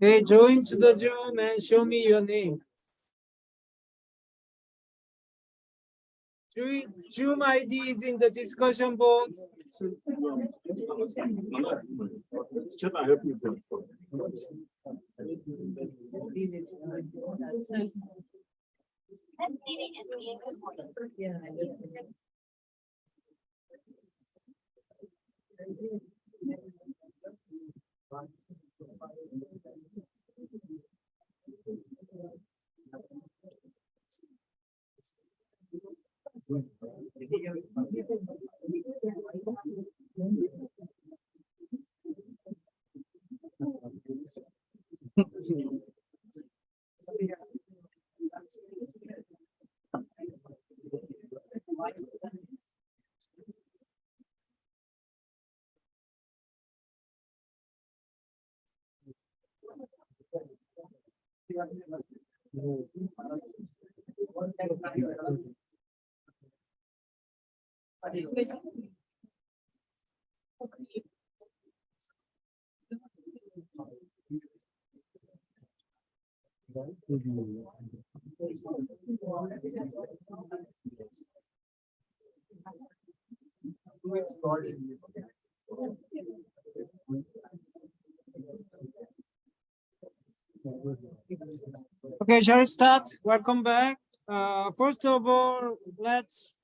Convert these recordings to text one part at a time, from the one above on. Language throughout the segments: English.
Hey, join to the Zoom and show me your name. Zoom ID is in the discussion board. Okay, shall we start? Welcome back. First of all, let's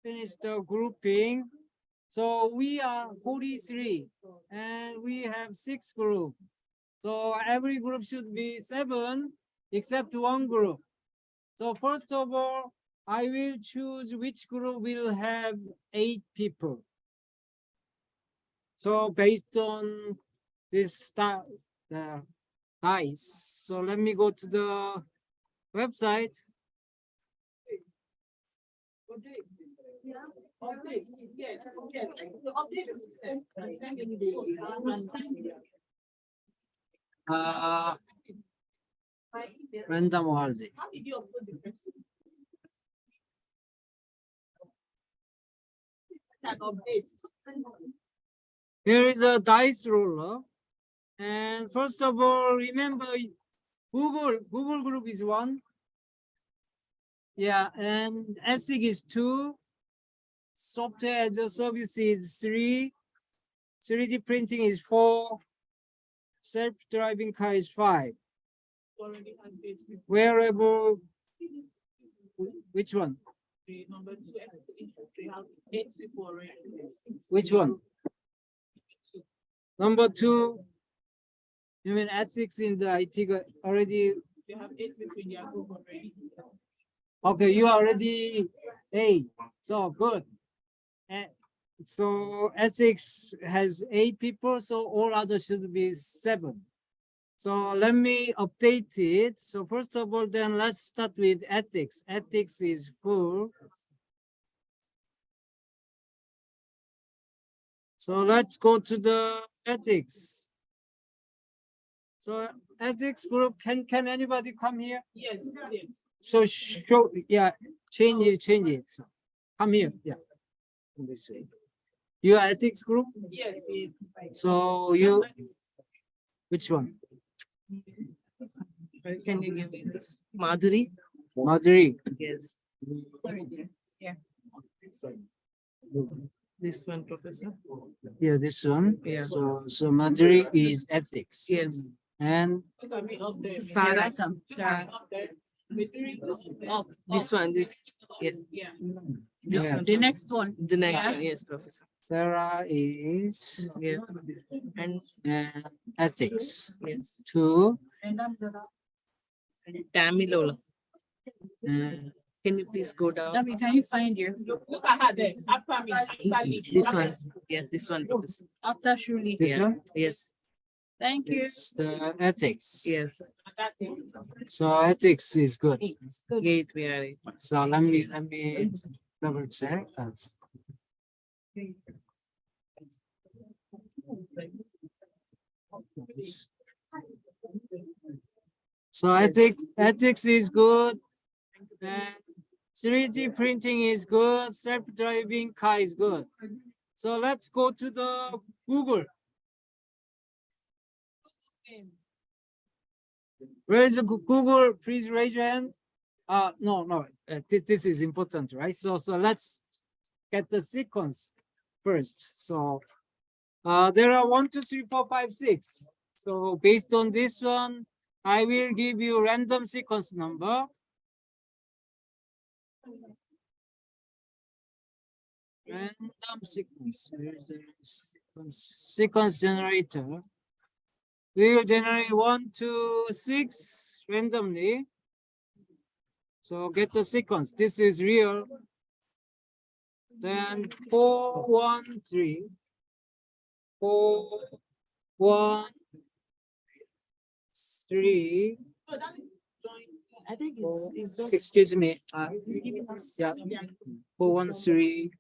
finish the grouping. So we are 43 and we have 6 groups. So every group should be 7 except one group. So first of all, I will choose which group will have 8 people. So based on this dice. So let me go to the website. Random 할지. Here is a dice roller. And first of all, remember Google group is 1. Yeah, and ESSIC is 2. Software as a service is 3. 3D printing is 4. Self-driving car is 5. Wearable, which one? Which one? Number 2. You mean ethics in the IT already? You have 8 between your group already. Okay, you are already 8. So good. So ethics has 8 people, so all others should be 7. So let me update it. So first of all, then let's start with ethics. Ethics is full. So let's go to the ethics. So ethics group, can anybody come here? Yes. So show, yeah, change it. So come here, yeah, in this way. You are ethics group? Yes. So you, which one? Can you give me this? Madhuri? Madhuri. Yes. Yeah. This one, Professor? Yeah, this one. Yeah. So Madhuri is ethics. Yes. And Sarah. Oh, this one. This. Yeah. This yeah. one. The next one. The next one. Yes, Professor. Sarah is Yeah. And ethics. yes. 2. Tamilola. Mm. Can you please go down? Davi, can you find your This one. Yes, this one, Professor. after Shuli? This Yeah. one? Yes. Thank you. It's the ethics. Yes. So ethics is good. Gate we are. So let me double check. So ethics is good. And 3D printing is good. Self-driving car is good. So let's go to the Google. Where is the Google? Please raise your hand. No. This is important, right? So let's get the sequence first. So there are 1, 2, 3, 4, 5, 6. So based on this one, I will give you random sequence number. Random sequence. Where's the sequence generator? We will generate 1, 2, 6 randomly. So get the sequence. This is real. Then 4, 1, 3. 4, 1, 3. I think it's just. Excuse me. It's giving us. Yeah. 4, 1, 3.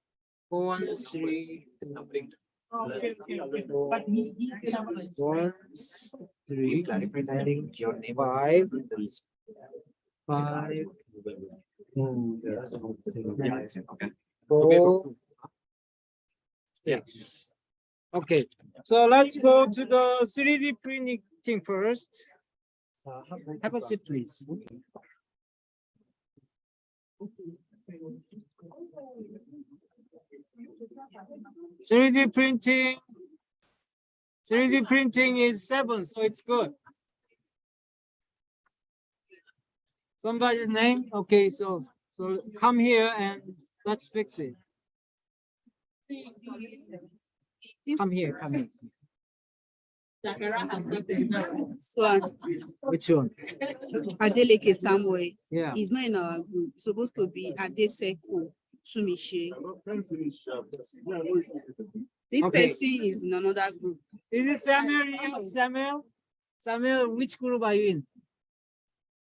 4, 1, 3. Okay. But he 1, 3. Your name. 5. 5. Okay. 4. 6. Okay. So let's go to the 3D printing first. Have a seat, please. Three D printing is 7, so it's good. Somebody's name? Okay, so come here and let's fix it. Come here. So, Which one? Adeleke Samuel Yeah. is not in our group. It's supposed to be Adeseko Sumishe. This Okay. person is in another group. Is it Samuel? Yeah, Samuel, which group are you in?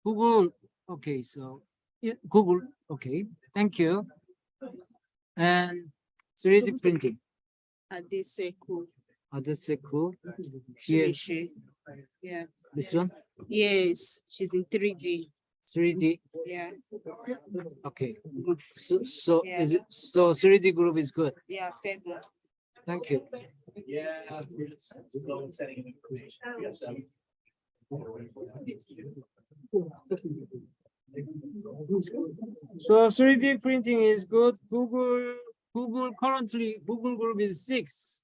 Google. Okay, so yeah, Google. Okay, thank you. And 3D printing. Adeseko Adeseko. Here, Sumishe. Yeah. this one. Yes, she's in 3D. 3D. Yeah. Okay. So Yeah. is it, so 3D group is good. Yeah, 7. Thank you. Yeah. Setting information. Yes. So 3D printing is good. Google currently Google group is 6.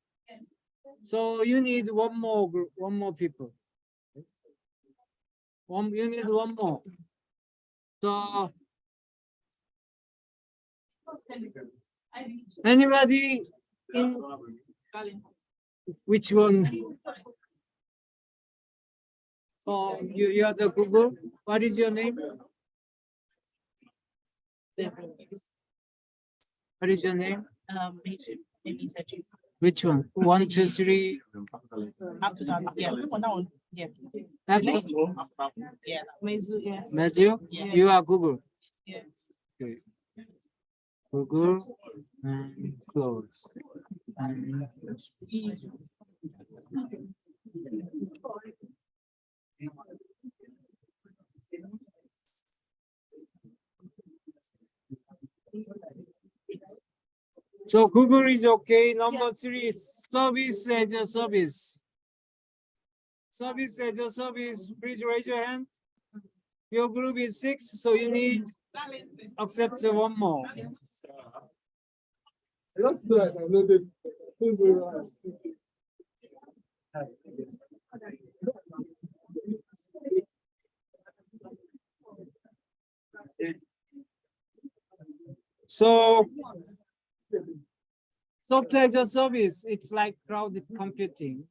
So you need one more group, one more people. You need one more. So anybody in which one? So you are the Google. What is your name? What is your name? Which one? 1, 2, 3. After that, yeah, look on that one. Yeah. After Yeah. Mezu, yeah. Matthew, Yeah. you are Google. Yeah. Okay. Google and close. And so Google is okay. Number 3 is service as a service. Service as a service. Please raise your hand. Your group is 6, so you need accept one more. So software as a service, it's like cloud computing.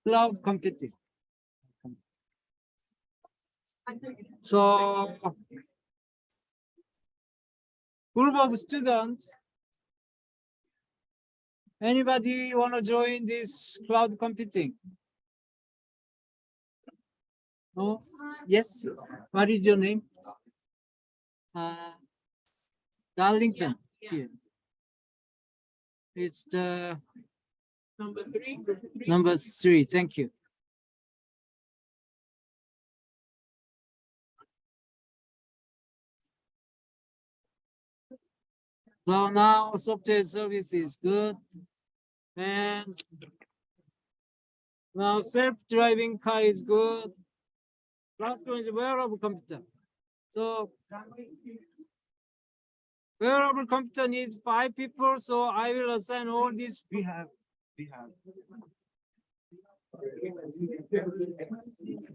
Cloud computing. So group of students, anybody want to join this cloud computing? No? Yes. What is your name? Darlington. Here. It's the Number 3. number 3. Thank you. So now software service is good. And now self-driving car is good. Last one is wearable computer. So wearable computer needs 5 people, so I will assign all these. We have.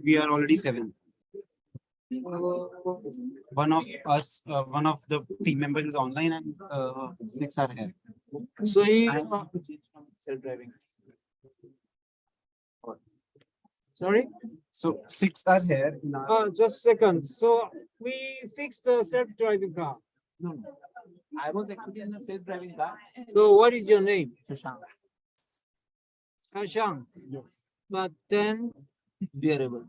We are already 7. One of us, one of the team members is online and 6 are here. So he, I have to change from self-driving. sorry, So 6 are here in our. just a second. So we fixed the self-driving car. No, I was actually in the self-driving car. So what is your name? Shashank. Shashank. Yes. But then Wearable.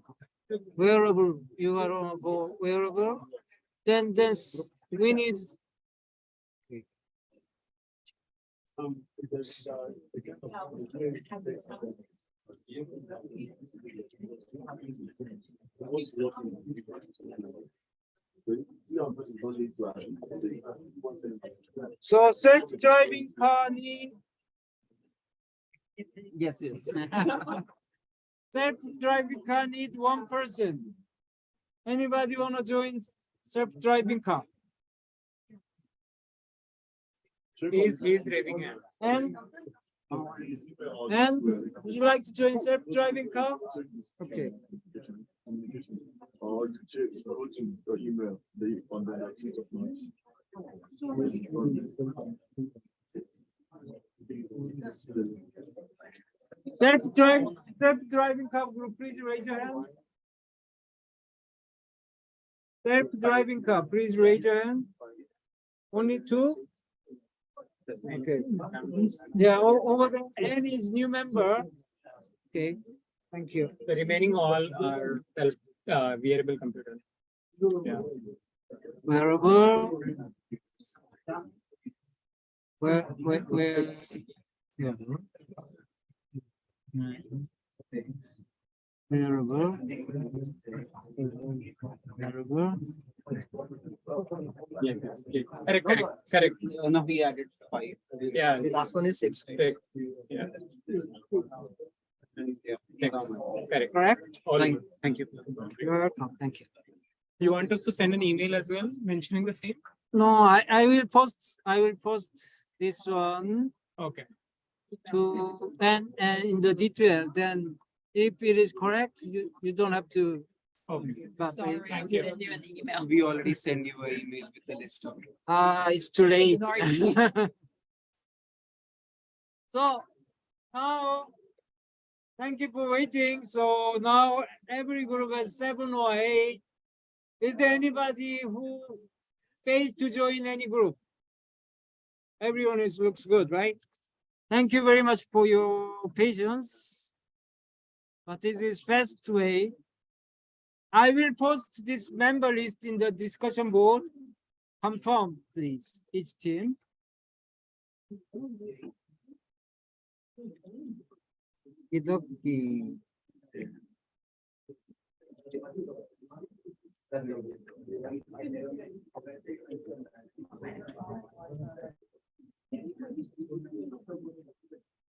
wearable, you are on for wearable. Then we need. So self-driving car need. Yes, yes. Self-driving car need 1 person. Anybody wanna join self-driving car? He's raising hand. And would you like to join self-driving car? Okay. Or or email on the 19th of March. Self-driving car group, please raise your hand. Self-driving car, please raise your hand. Only 2? Okay. Yeah, over there, N is new member. Okay, thank you. The remaining all are self wearable computer. Yeah. Wearable. Where, yeah. Wearable. Wearable. Yeah. Correct. Now we added 5. Yeah. The last one is 6. Correct. Yeah. Thanks. Correct. Correct? All Thank, good. Thank you. you're welcome, thank you. You want us to send an email as well mentioning the same? No, I will post this one Okay. to, and in the detail, then if it is correct, you don't have to. Okay. But Thank you. We already send you an email with the list of. it's too late. So now, thank you for waiting. So now every group has 7 or 8. Is there anybody who failed to join any group? Everyone looks good, right? Thank you very much for your patience. But this is fast way. I will post this member list in the discussion board. Confirm, please, each team. It's okay.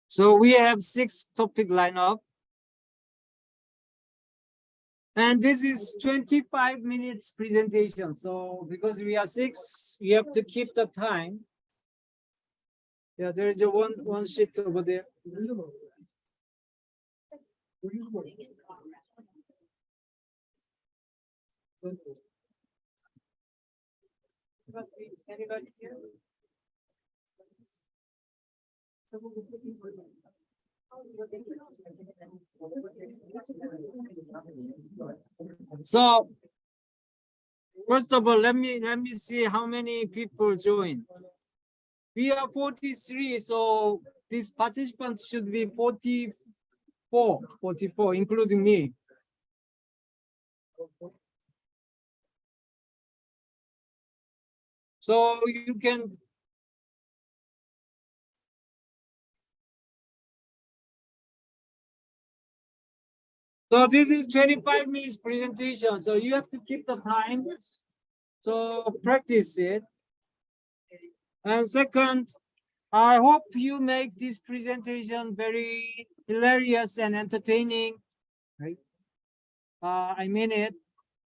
So we have 6 topic lineup. And this is 25 minutes presentation. So because we are 6, we have to keep the time. Yeah, there is a one sheet over there. Anybody here? So first of all, let me see how many people join. We are 43, so these participants should be 44, including me. So you can. So this is 25 minutes presentation. So you have to keep the time. So practice it. And second, I hope you make this presentation very hilarious and entertaining, right? I mean it.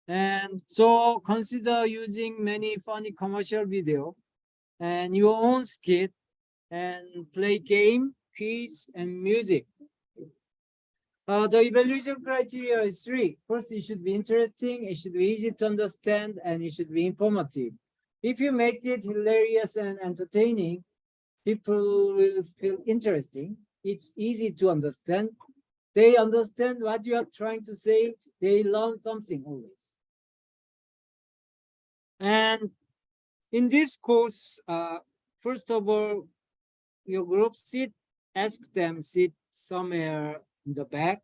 And so consider using many funny commercial video and your own skit and play game, quiz, and music. The evaluation criteria is 3. First, it should be interesting, it should be easy to understand, and it should be informative. If you make it hilarious and entertaining, people will feel interesting. It's easy to understand. They understand what you are trying to say. They learn something always. And in this course, first of all, your group ask them sit somewhere in the back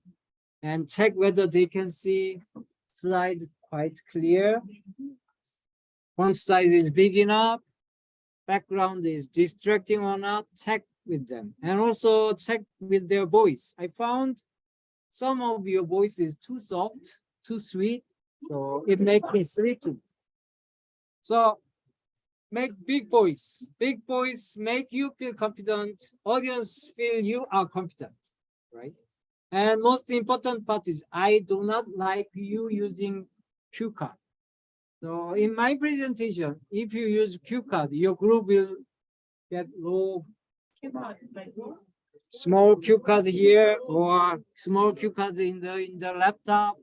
and check whether they can see slides quite clear. Font size is big enough, background is distracting or not, check with them. And also check with their voice. I found some of your voice is too soft, too sweet, so it makes me sleepy. So make big voice. Big voice make you feel confident. Audience feel you are confident, right? And most important part is I do not like you using cue card. So in my presentation, if you use cue card, your group will get low, small cue card here or small cue card in the laptop.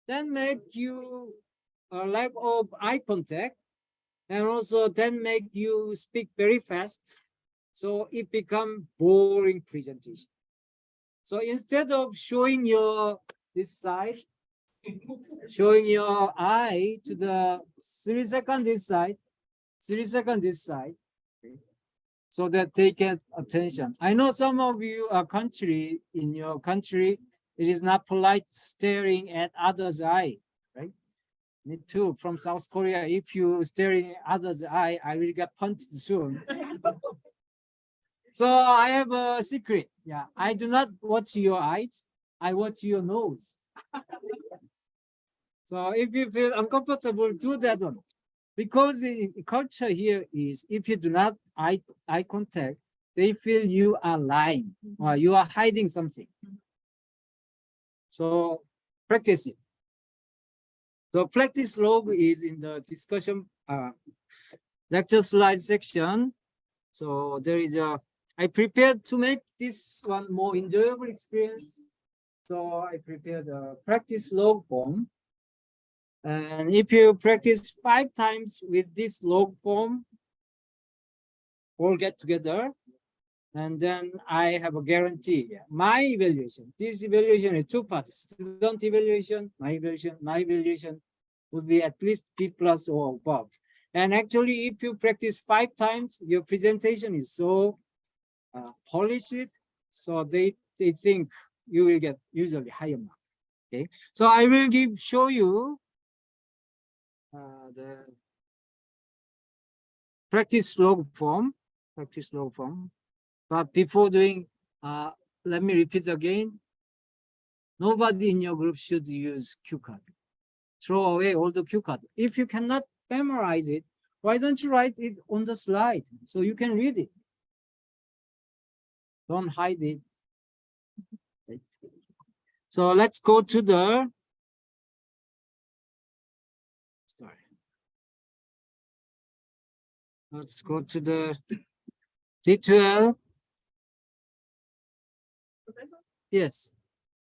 Then make you a lack of eye contact, and also then make you speak very fast. So it become boring presentation. So instead of showing your this side, showing your eye to the 3 seconds this side, 3 seconds this side, so that they get attention. I know some of you are in your country, it is not polite staring at others' eye, right? Me too, from South Korea, if you staring at others' eye, I will get punched soon. So I have a secret. Yeah, I do not watch your eyes. I watch your nose. So if you feel uncomfortable, do that one. Because the culture here is if you do not eye contact, they feel you are lying or you are hiding something. So practice it. So practice log is in the discussion lecture slide section. So there is I prepared to make this one more enjoyable experience. So I prepared a practice log form. And if you practice 5 times with this log form, all get together, and then I have a guarantee. My evaluation, this evaluation is 2 parts. Student evaluation, my evaluation would be at least B+ or above. And actually, if you practice 5 times, your presentation is so polished, so they think you will get usually higher mark. Okay, so I will show you the practice log form. But before doing, let me repeat again. Nobody in your group should use cue card. Throw away all the cue card. If you cannot memorize it, why don't you write it on the slide so you can read it? Don't hide it. So let's go to the, let's go to the D12. Yes.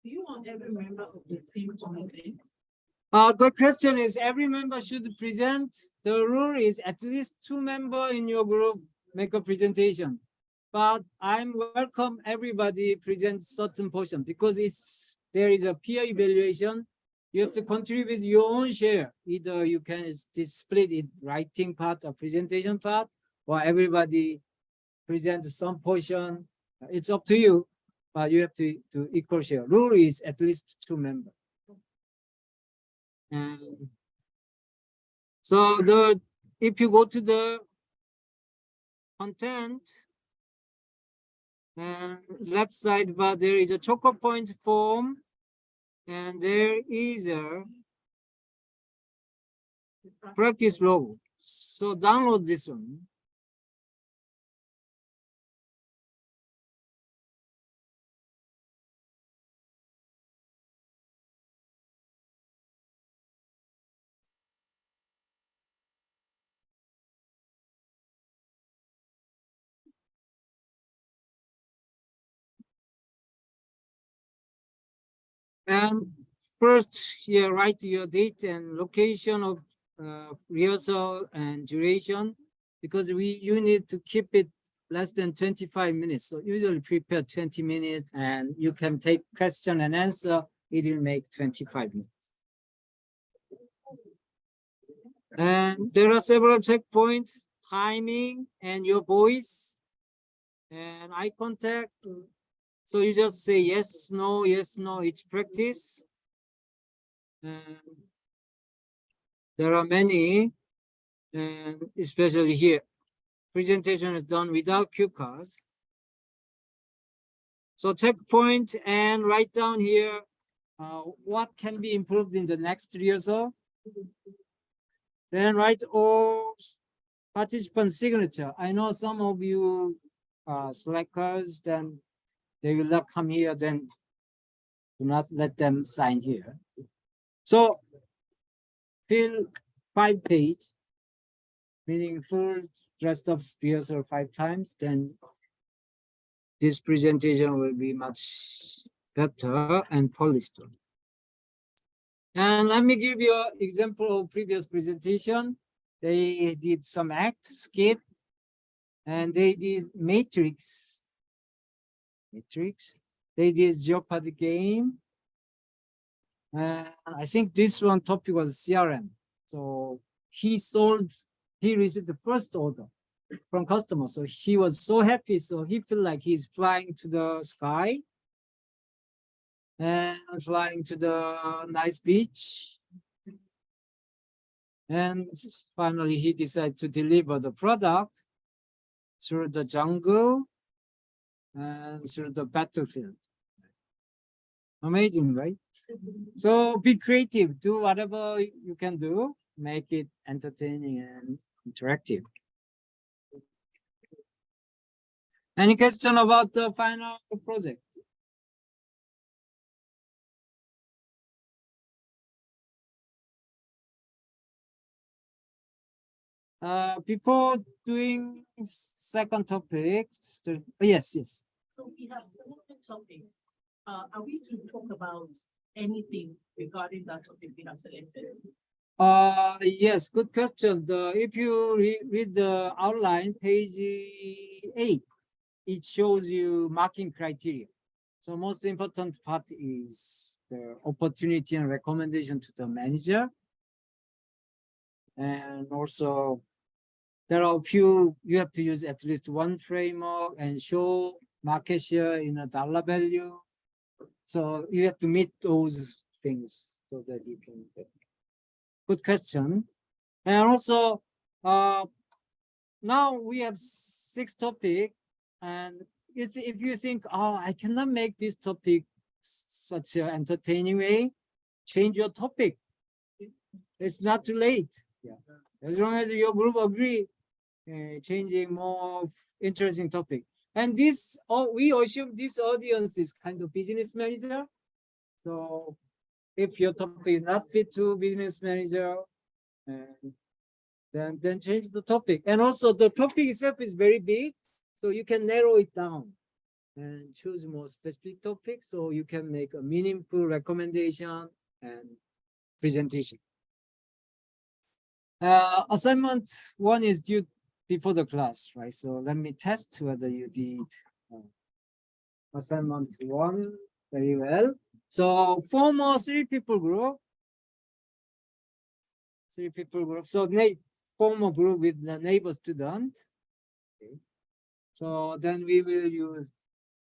Do you want every member of the team to meet? The question is every member should present. The rule is at least 2 members in your group make a presentation. But I'm welcome everybody present certain portion because there is a peer evaluation. You have to contribute your own share. Either you can split it, writing part or presentation part, or everybody present some portion. It's up to you, but you have to equal share. Rule is at least 2 members. And so if you go to the content and left side bar, there is a choker point form, and there is a practice log. So download this one. And first, here write your date and location of rehearsal and duration, because you need to keep it less than 25 minutes. So usually prepare 20 minutes, and you can take question and answer. It will make 25 minutes. And there are several checkpoints: timing and your voice and eye contact. So you just say yes, no, each practice. And there are many, and especially here, presentation is done without cue cards. So checkpoint and write down here what can be improved in the next rehearsal. Then write all participant signature. I know some of you are slackers, then they will not come here, then do not let them sign here. So fill 5 page, meaning full dressed up rehearsal 5 times, then this presentation will be much better and polished. And let me give you an example of previous presentation. They did some act, skit, and they did matrix. They did Jeopardy game. I think this one topic was CRM. So he received the first order from customer. So he was so happy. So he felt like he's flying to the sky and flying to the nice beach. And finally, he decided to deliver the product through the jungle and through the battlefield. Amazing, right? So be creative, do whatever you can do, make it entertaining and interactive. Any question about the final project? Before doing second topic, yes. So we have selected topics. Are we to talk about anything regarding that topic we have selected? Yes, good question. If you read the outline, page 8, it shows you marking criteria. So most important part is the opportunity and recommendation to the manager. And also there are a few, you have to use at least one framework and show market share in a dollar value. So you have to meet those things so that you can get. Good question. And also, now we have 6 topics, and if you think, oh, I cannot make this topic such an entertaining way, change your topic. It's not too late. Yeah. As long as your group agree, changing more interesting topic. And this, we assume this audience is kind of business manager. So if your topic is not fit to business manager, then change the topic. And also the topic itself is very big, so you can narrow it down and choose more specific topics, so you can make a meaningful recommendation and presentation. Assignment 1 is due before the class, right? So let me test whether you did assignment 1 very well. So form a 3-people group. 3-people group. So form a group with the neighbor student. Okay. So then we will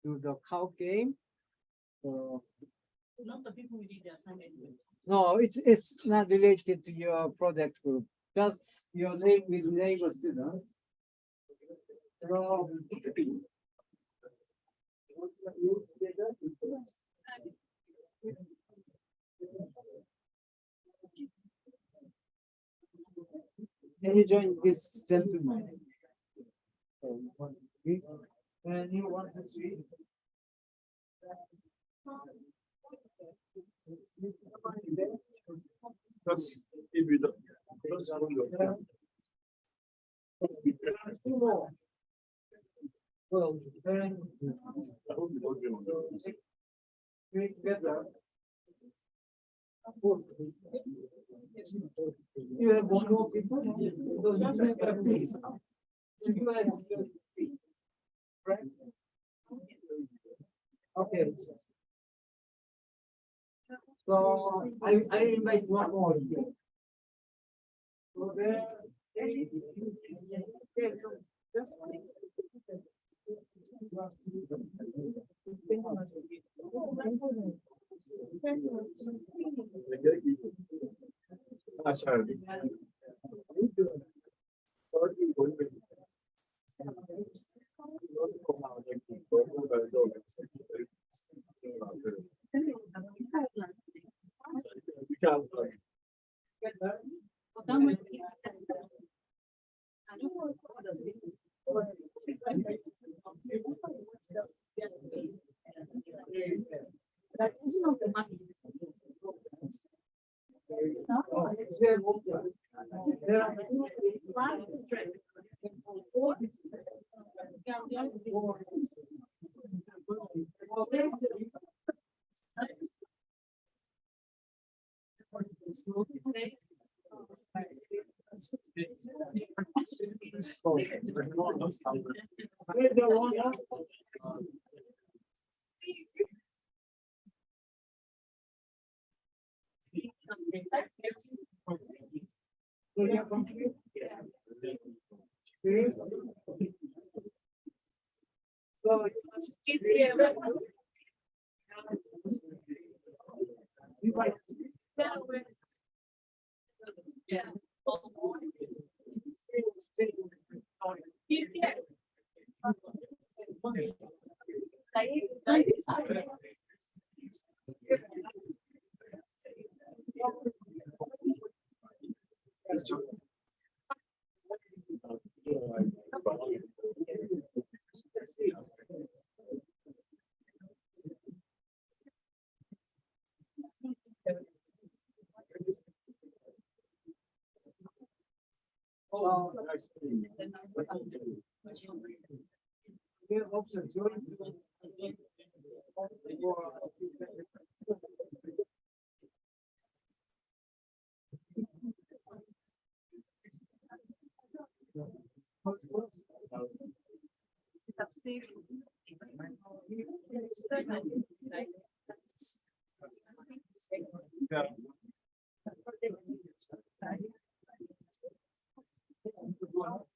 do the Kahoot game. So Not the people we did the assignment with. no, it's not related to your project group. Just your name with neighbor student. So, can you join this gentleman? And you want to see? Plus, if you don't, plus one of them. Well, then I hope you don't get on that. together. You have one more people? Right? Okay. So I invite one more. So there.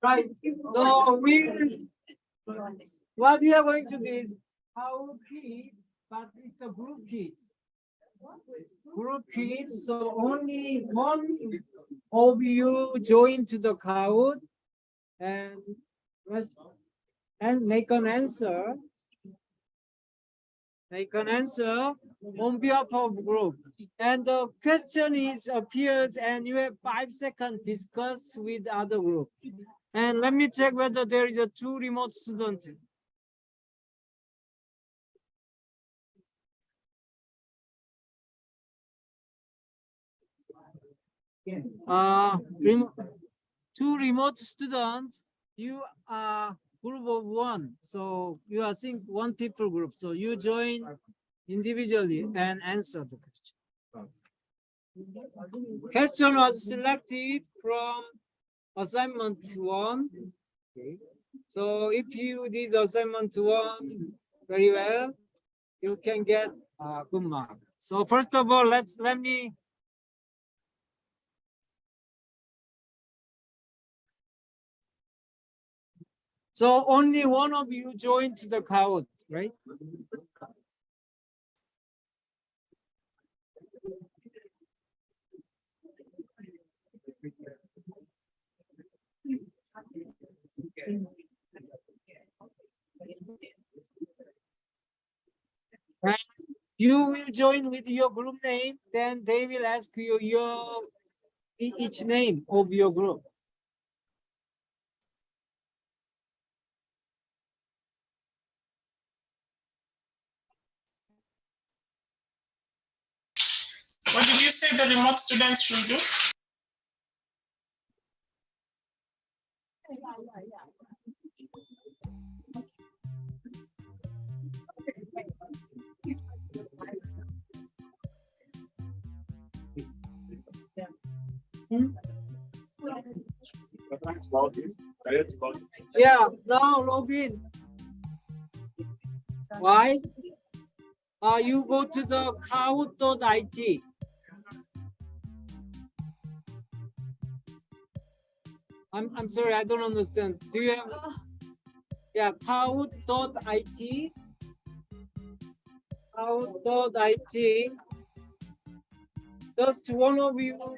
Right. So what we are going to do is how kids, but it's a group kids. Group kids, so only one of you join to the Kahoot and make an answer. Make an answer on behalf of group. And the question is appears and you have 5 seconds discuss with other group. And let me check whether there is a 2 remote students. Remo 2 remote students, you are group of 1. So you are think 1 people group. So you join individually and answer the question. Question was selected from assignment 1. Okay. So if you did assignment 1 very well, you can get a good mark. So first of all, let me so only one of you joined the Kahoot, right? And you will join with your group name, then they will ask you each name of your group. What did you say the remote students should do? It's about this. It's about Yeah, now log in. Why? You go to the kahoot.it. I'm sorry, I don't understand. Do you have? Yeah, kahoot.it. Kahoot.it. Just one of you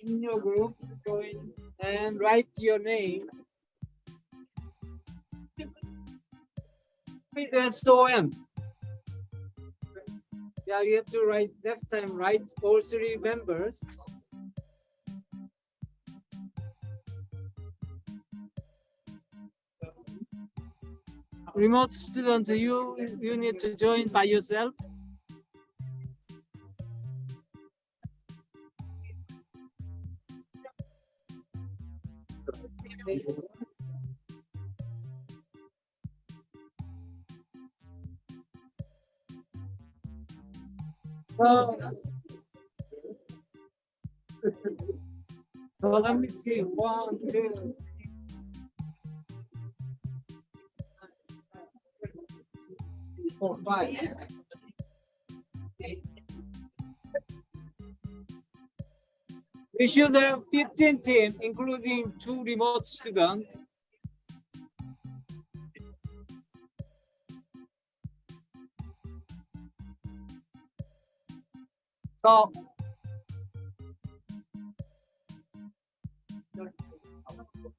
in your group join and write your name. SOM. Yeah, you have to write next time, write all three members. Remote student, you need to join by yourself. So let me see. 1, 2, 3, 4, 5. We should have 15 teams, including 2 remote students. So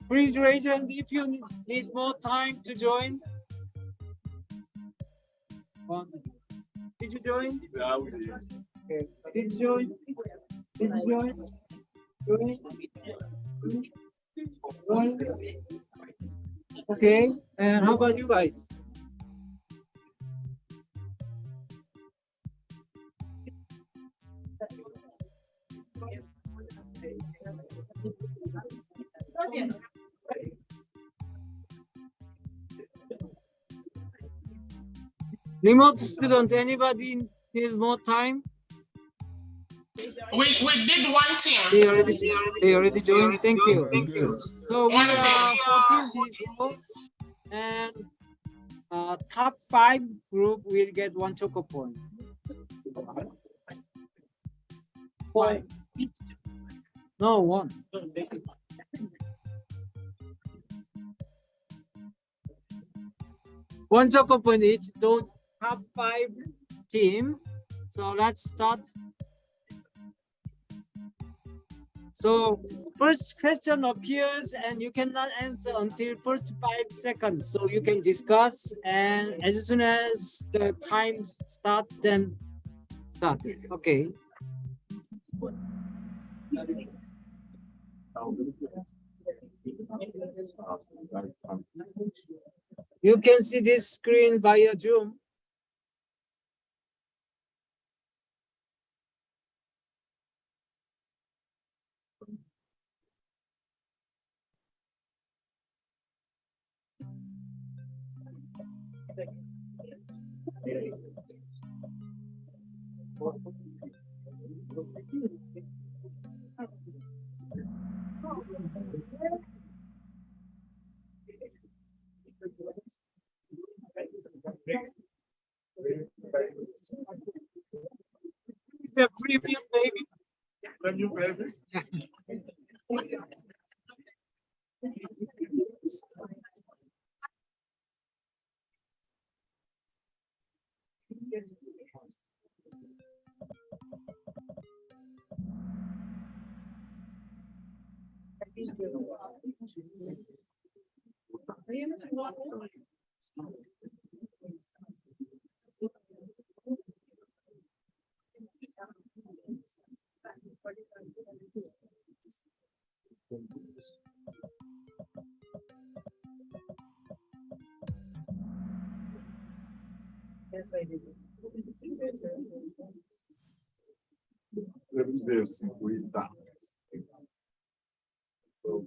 please raise your hand if you need more time to join. Did you join? Yeah, we did. Okay. Did you join? Did you join? Join? Okay. And how about you guys? Remote student, anybody needs more time? We did one team. They already joined. Thank you. So we One are team. 14 people, and top 5 group will get 1 choco point. Five. No, 1. One choco point each. Those top 5 team. So let's start. So first question appears and you cannot answer until first 5 seconds. So you can discuss, and as soon as the time starts, then start. Okay. You can see this screen via Zoom. The premium baby. Premium babies. Yes, I did. This with that. So,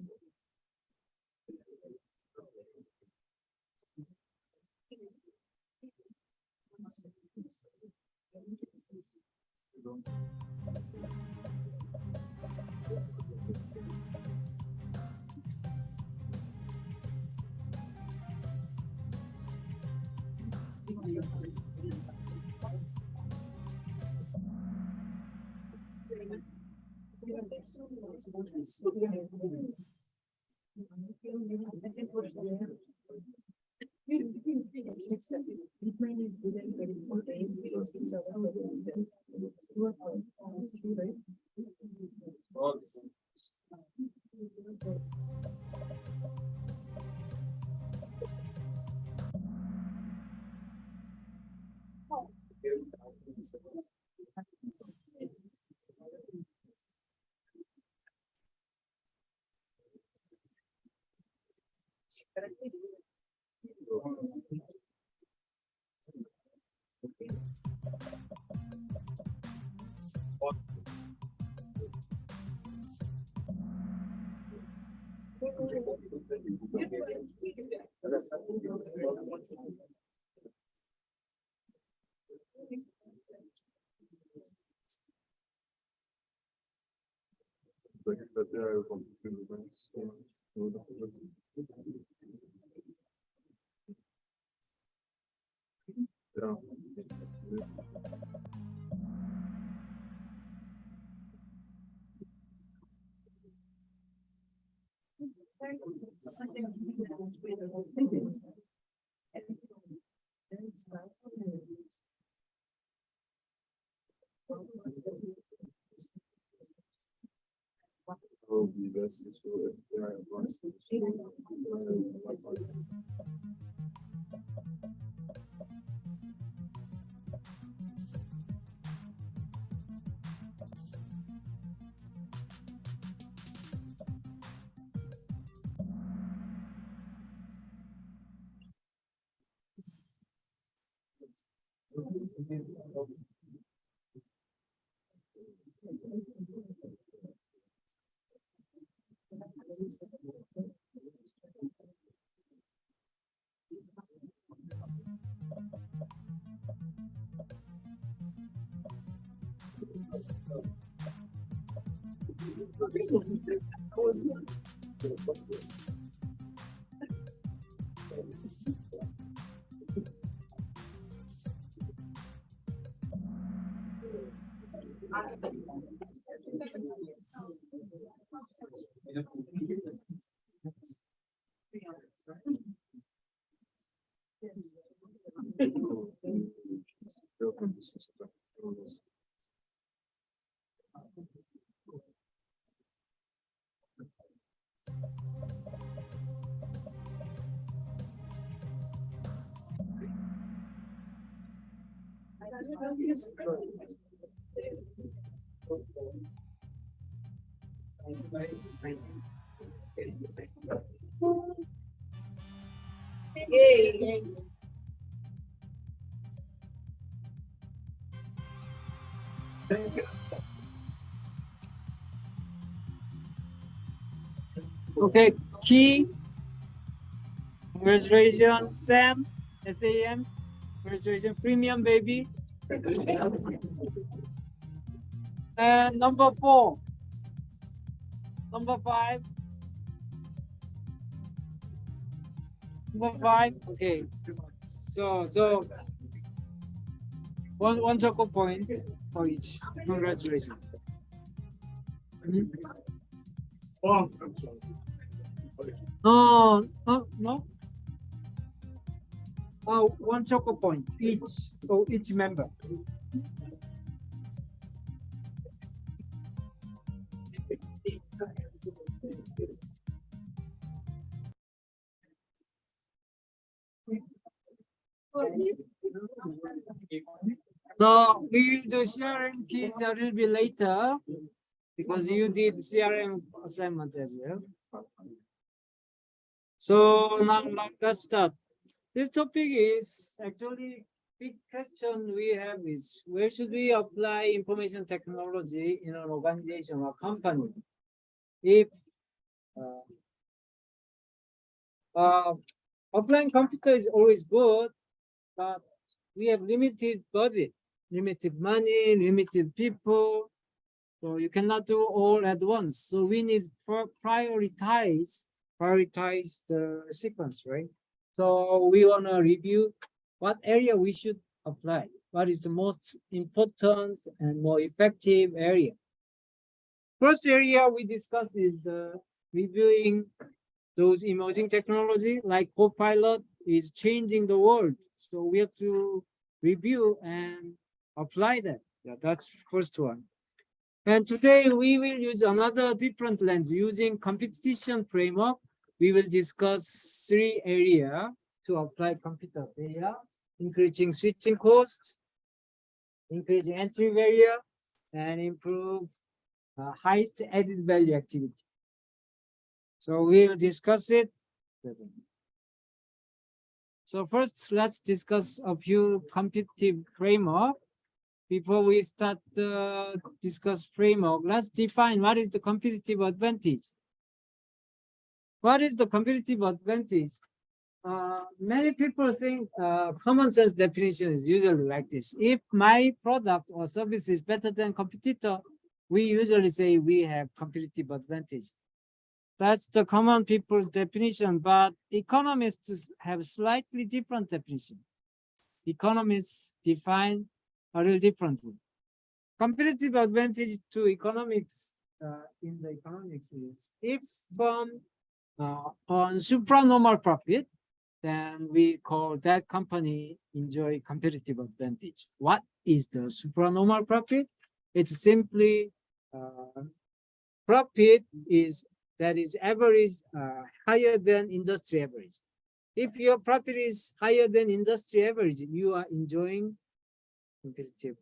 But there are some events. Yeah. Will be best is for if there are advanced to school. Okay, Key. Congratulations, Sam. SAM. Congratulations, Premium Baby. And number 4. Number 5. Number 5. Okay. So one choco point for each. Congratulations. Mhm. Oh, I'm sorry. No. Oh, one choco point each for each member. So we will do sharing keys a little bit later because you did CRM assignment as well. So now let's start. This topic is actually big question we have is where should we apply information technology in an organization or company? If offline computer is always good, but we have limited budget, limited money, limited people. So you cannot do all at once. So we need to prioritize the sequence, right? So we want to review what area we should apply. What is the most important and more effective area? First area we discussed is the reviewing those emerging technology like Copilot is changing the world. So we have to review and apply that. Yeah, that's first one. And today we will use another different lens using competition framework. We will discuss 3 areas to apply computer data, increasing switching costs, increasing entry barrier, and improve highest added value activity. So we'll discuss it. So first, let's discuss a few competitive framework. Before we start discuss framework, let's define what is the competitive advantage. What is the competitive advantage? Many people think common sense definition is usually like this. If my product or service is better than competitor, we usually say we have competitive advantage. That's the common people's definition, but economists have slightly different definition. Economists define a little differently. Competitive advantage to economics in the economics is if on supranormal profit, then we call that company enjoy competitive advantage. What is the supranormal profit? It's simply profit that is average higher than industry average. If your profit is higher than industry average, you are enjoying competitive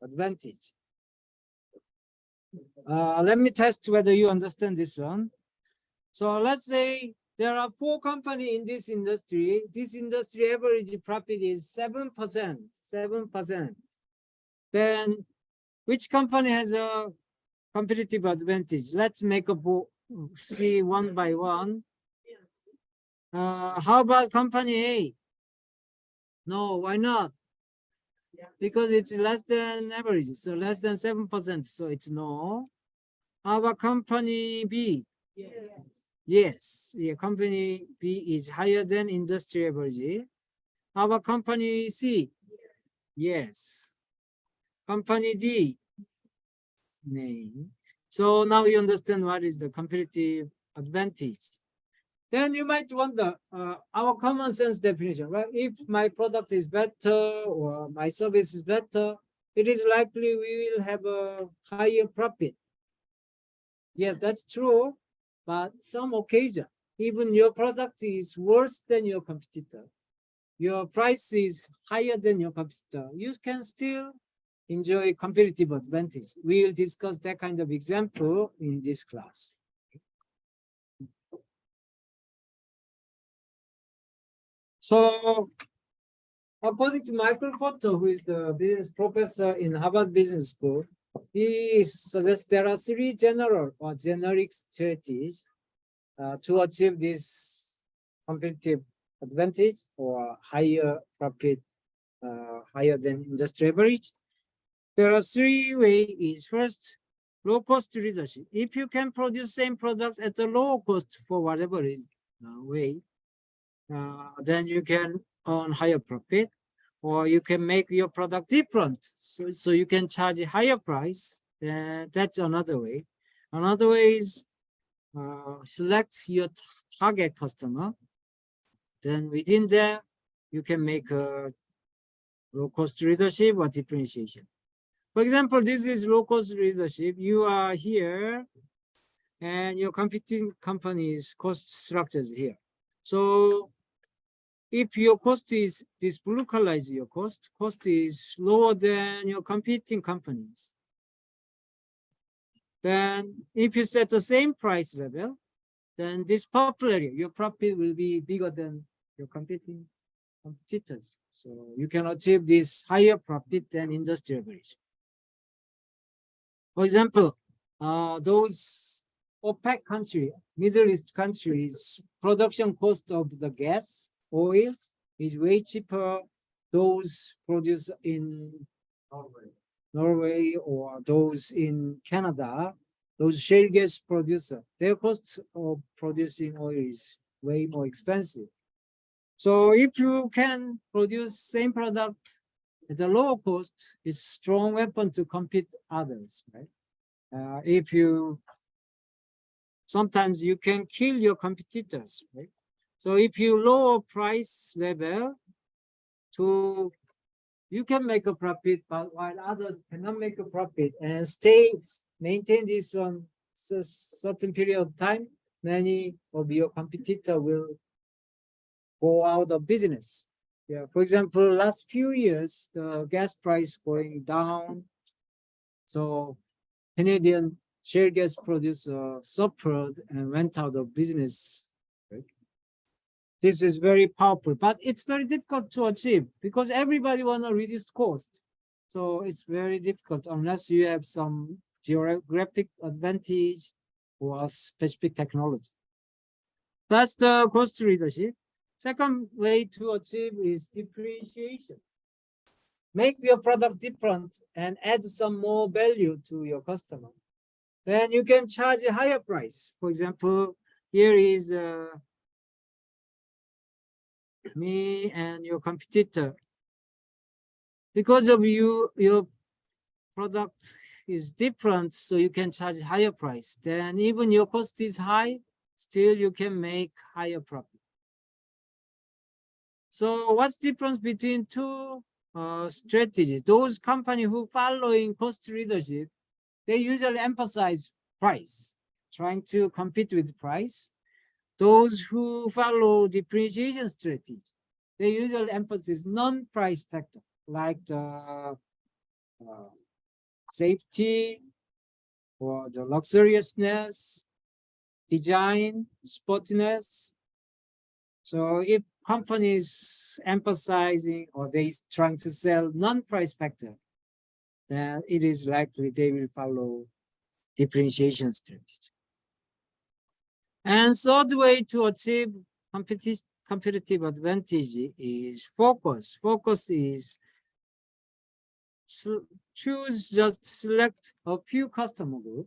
advantage. Let me test whether you understand this one. So let's say there are 4 companies in this industry. This industry average profit is 7%. 7%. Then which company has a competitive advantage? Let's make a see one by one. How about company A? No, why not? Because it's less than average, so less than 7%, so it's no. How about company B? Yes, yeah, company B is higher than industry average. How about company C? Yes. Company D? No. So now you understand what is the competitive advantage. Then you might wonder, our common sense definition, right? If my product is better or my service is better, it is likely we will have a higher profit. Yes, that's true, but some occasion, even your product is worse than your competitor, your price is higher than your competitor, you can still enjoy competitive advantage. We will discuss that kind of example in this class. So, according to Michael Porter, who is the business professor in Harvard Business School, he suggests there are 3 general or generic strategies to achieve this competitive advantage or higher profit, higher than industry average. There are 3 ways. First, low cost leadership. If you can produce same product at a low cost for whatever is way, then you can earn higher profit, or you can make your product different. So you can charge a higher price. That's another way. Another way is select your target customer. Then within that, you can make a low cost leadership or differentiation. For example, this is low cost leadership. You are here and your competing company's cost structure is here. So if your cost is, this blue color is your cost is lower than your competing companies. Then if you set the same price level, then this purple area, your profit will be bigger than your competing competitors. So you can achieve this higher profit than industry average. For example, those OPEC country, Middle East countries, production cost of the gas, oil is way cheaper. Those produced in Norway or those in Canada, those shale gas producer, their cost of producing oil is way more expensive. So if you can produce same product at a lower cost, it's strong weapon to compete others, right? If you, sometimes you can kill your competitors, right? So if you lower price level to, you can make a profit, but while others cannot make a profit and maintain this on certain period of time, many of your competitor will go out of business. Yeah, for example, last few years, the gas price going down. So Canadian shale gas producer suffered and went out of business. Right? This is very powerful, but it's very difficult to achieve because everybody want to reduce cost. So it's very difficult unless you have some geographic advantage or specific technology. That's the cost leadership. Second way to achieve is differentiation. Make your product different and add some more value to your customer. Then you can charge a higher price. For example, here is me and your competitor. Because of you, your product is different, so you can charge higher price. Then even your cost is high, still you can make higher profit. So what's the difference between two strategies? Those companies who following cost leadership, they usually emphasize price, trying to compete with price. Those who follow differentiation strategy, they usually emphasize non-price factor, like the safety or the luxuriousness, design, sportiness. So if companies emphasizing or they trying to sell non-price factor, then it is likely they will follow differentiation strategy. And third way to achieve competitive advantage is focus. Focus is just select a few customer group,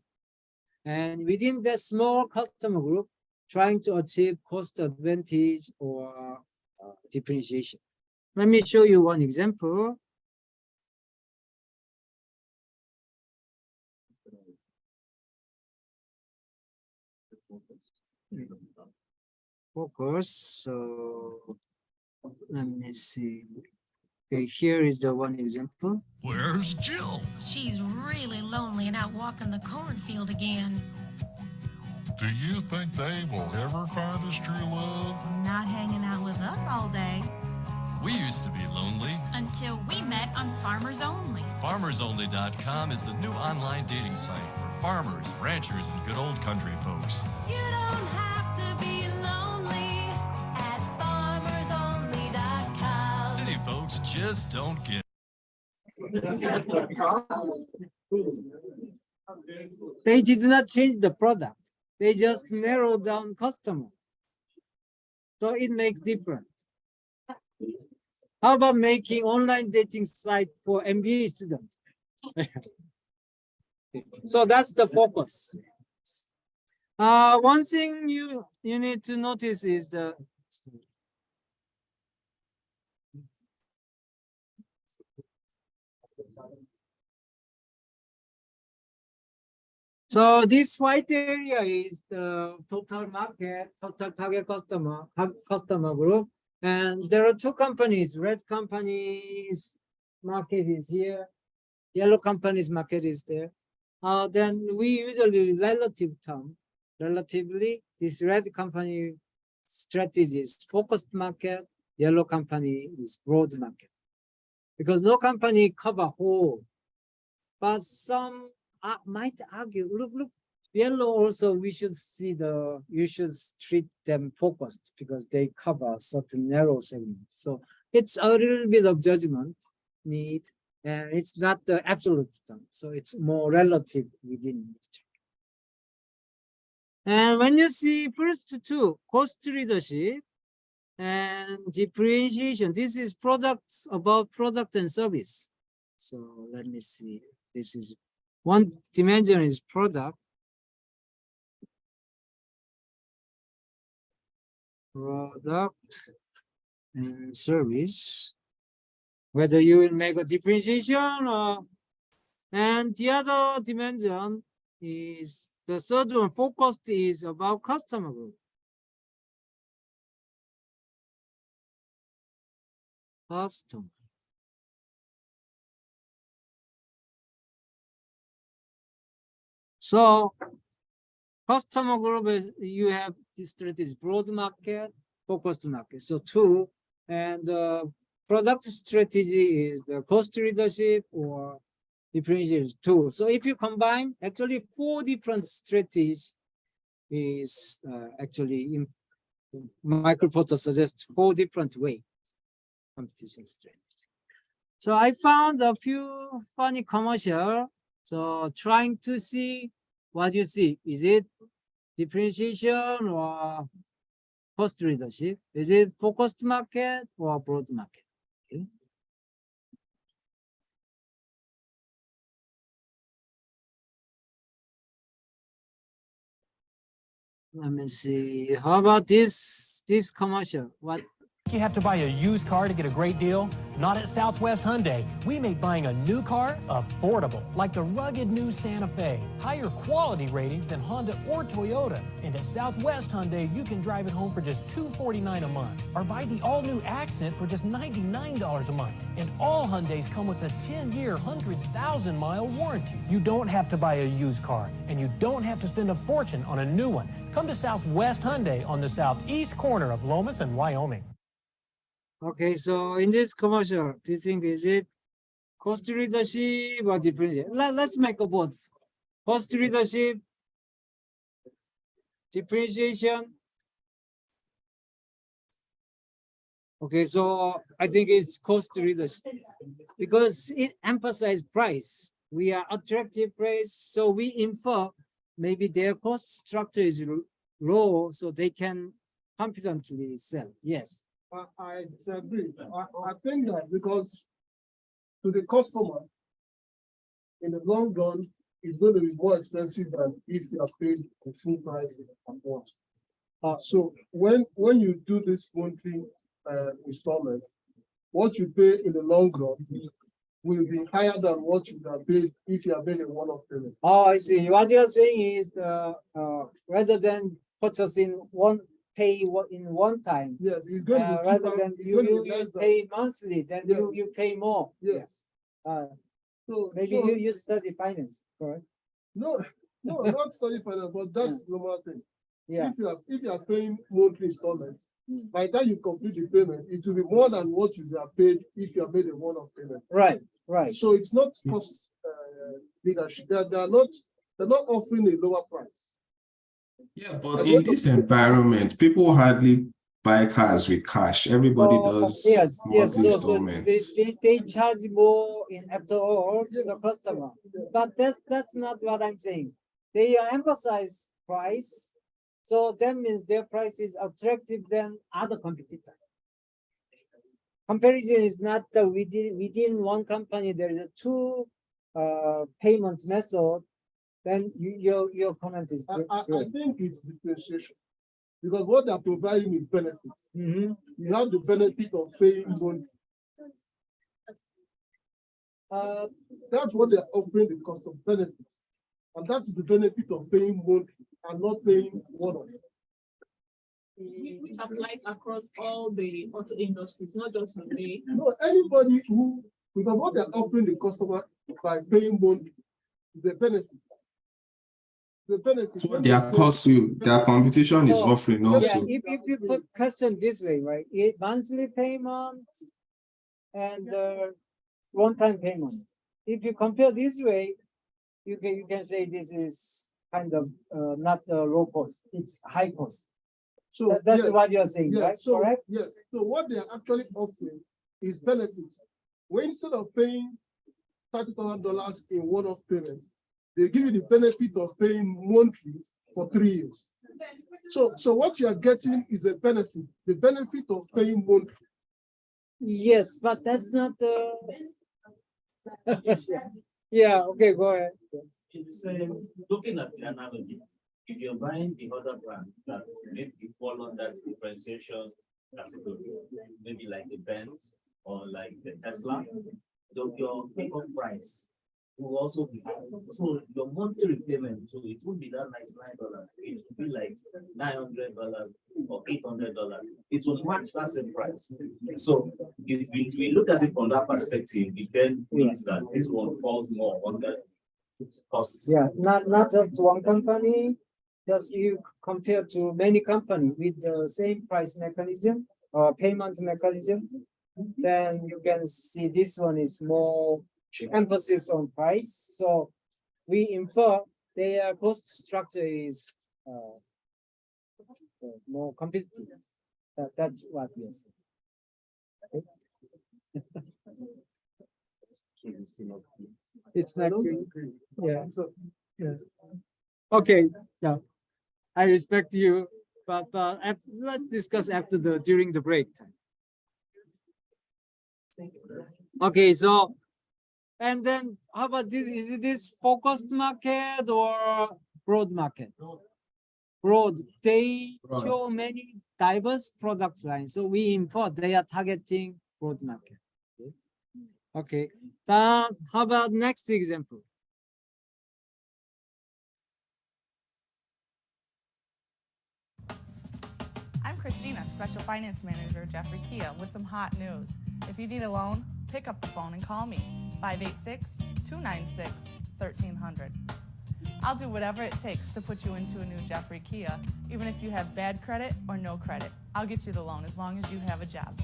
and within that small customer group, trying to achieve cost advantage or differentiation. Let me show you one example. Focus. So let me see. Okay, here is the one example. Where's Jill? She's really lonely and out walking the cornfield again. Do you think they will ever find us true love? Not hanging out with us all day. We used to be lonely. Until we met on Farmers Only. FarmersOnly.com is the new online dating site for farmers, ranchers, and good old country folks. You don't have to be lonely at FarmersOnly.com. City folks just don't get They did not change the product. They just narrowed down customer. So it makes difference. How about making online dating site for MBA students? So that's the focus. One thing you need to notice is the so this white area is the total market, total target customer group. And there are two companies, red companies market is here, yellow companies market is there. Then we usually relatively, this red company strategy is focused market, yellow company is broad market. Because no company cover whole, but some might argue, look, yellow also you should treat them focused because they cover certain narrow segments. So it's a little bit of judgment need, and it's not the absolute term. So it's more relative within this term. And when you see first two, cost leadership and differentiation, this is products about product and service. So let me see, this is one dimension is product. and service. Whether you will make a differentiation or, and the other dimension is the third one, focused, is about customer group. Customer. So customer group is, you have this strategy, broad market, focused market. So two, and product strategy is the cost leadership or differentiation two. So if you combine, actually 4 different strategies is actually in Michael Porter suggests 4 different way competition strategy. So I found a few funny commercial. So trying to see what you see. Is it differentiation or cost leadership? Is it focused market or broad market? Okay. Let me see. How about this commercial? What? You have to buy a used car to get a great deal? Not at Southwest Hyundai. We make buying a new car affordable, like the rugged new Santa Fe. Higher quality ratings than Honda or Toyota. And at Southwest Hyundai, you can drive it home for just $249 a month. Or buy the all-new Accent for just $99 a month. And all Hyundais come with a 10-year, 100,000-mile warranty. You don't have to buy a used car, and you don't have to spend a fortune on a new one. Come to Southwest Hyundai on the southeast corner of Lomas and Wyoming. Okay, so in this commercial, do you think is it cost leadership or differentiation? Let's make a both. Cost leadership, differentiation. Okay, so I think it's cost leadership because it emphasizes price. We are attractive price, so we infer maybe their cost structure is low, so they can confidently sell. Yes. I disagree. I think that because to the customer, in the long run, it's going to be more expensive than if you are paid the full price at once. So when you do this monthly installment, what you pay in the long run will be higher than what you have paid if you are paying a one-off payment. Oh, I see. What you're saying is rather than purchasing pay in one time. Yes, it's going to be rather cheaper, than it's going to you be less than- pay monthly, then Yes. you pay more. Yes. So maybe you study finance, correct? No, not study finance, but that's normal thing. Yeah. If you are paying monthly installments, by the time you complete the payment, it will be more than what you have paid if you have made a one-off payment. Right. So it's not cost leadership. They're not offering a lower price. Yeah, but in this environment, people hardly buy cars with cash. Everybody does Yes. monthly So installments. they charge more in after all to the customer. But that's not what I'm saying. They emphasize price. So that means their price is attractive than other competitors. Comparison is not within one company. There is a two payment method. Then your comment is I think it's differentiation because what they're providing is benefit. You have the benefit of paying monthly. That's what they're offering the cost of benefit, and that is the benefit of paying monthly and not paying one-off. Which applies across all the auto industries, not just MBA. No, anybody who, because what they're offering the customer by paying monthly, the benefit. The benefit. So their competition is offering also. Yeah, if you put question this way, right? Monthly payment and one-time payment. If you compare this way, you can say this is kind of not low cost. It's high cost. So that's what you're saying, right? So, correct? Yes. So what they're actually offering is benefits. When instead of paying $30,000 in one-off payment, they give you the benefit of paying monthly for 3 years. So what you are getting is a benefit, the benefit of paying monthly. Yes, but that's not the. Yeah. Okay. Go ahead. It's looking at the analogy. If you're buying the other brand that maybe fall under differentiation category, maybe like the Benz or like the Tesla, your pickup price will also be high. So your monthly repayment, so it won't be that $99. It will be like $900 or $800. It will match that same price. So if we look at it from that perspective, it then means that this one falls more under costs. Yeah, not just one company, just you compare to many companies with the same price mechanism or payment mechanism, then you can see this one is more emphasis on price. So we infer their cost structure is more competitive. That's what we are saying. It's not good. Yeah. So, yes. Okay. Yeah. I respect you, but let's discuss after during the break time. Okay. So, and then how about this? Is this focused market or broad market? Broad. They show many diverse product lines, so we infer they are targeting broad market. Okay. How about next example? I'm Christina, Special Finance Manager at Jeffrey Kia, with some hot news. If you need a loan, pick up the phone and call me, 586-296-1300. I'll do whatever it takes to put you into a new Jeffrey Kia, even if you have bad credit or no credit. I'll get you the loan as long as you have a job.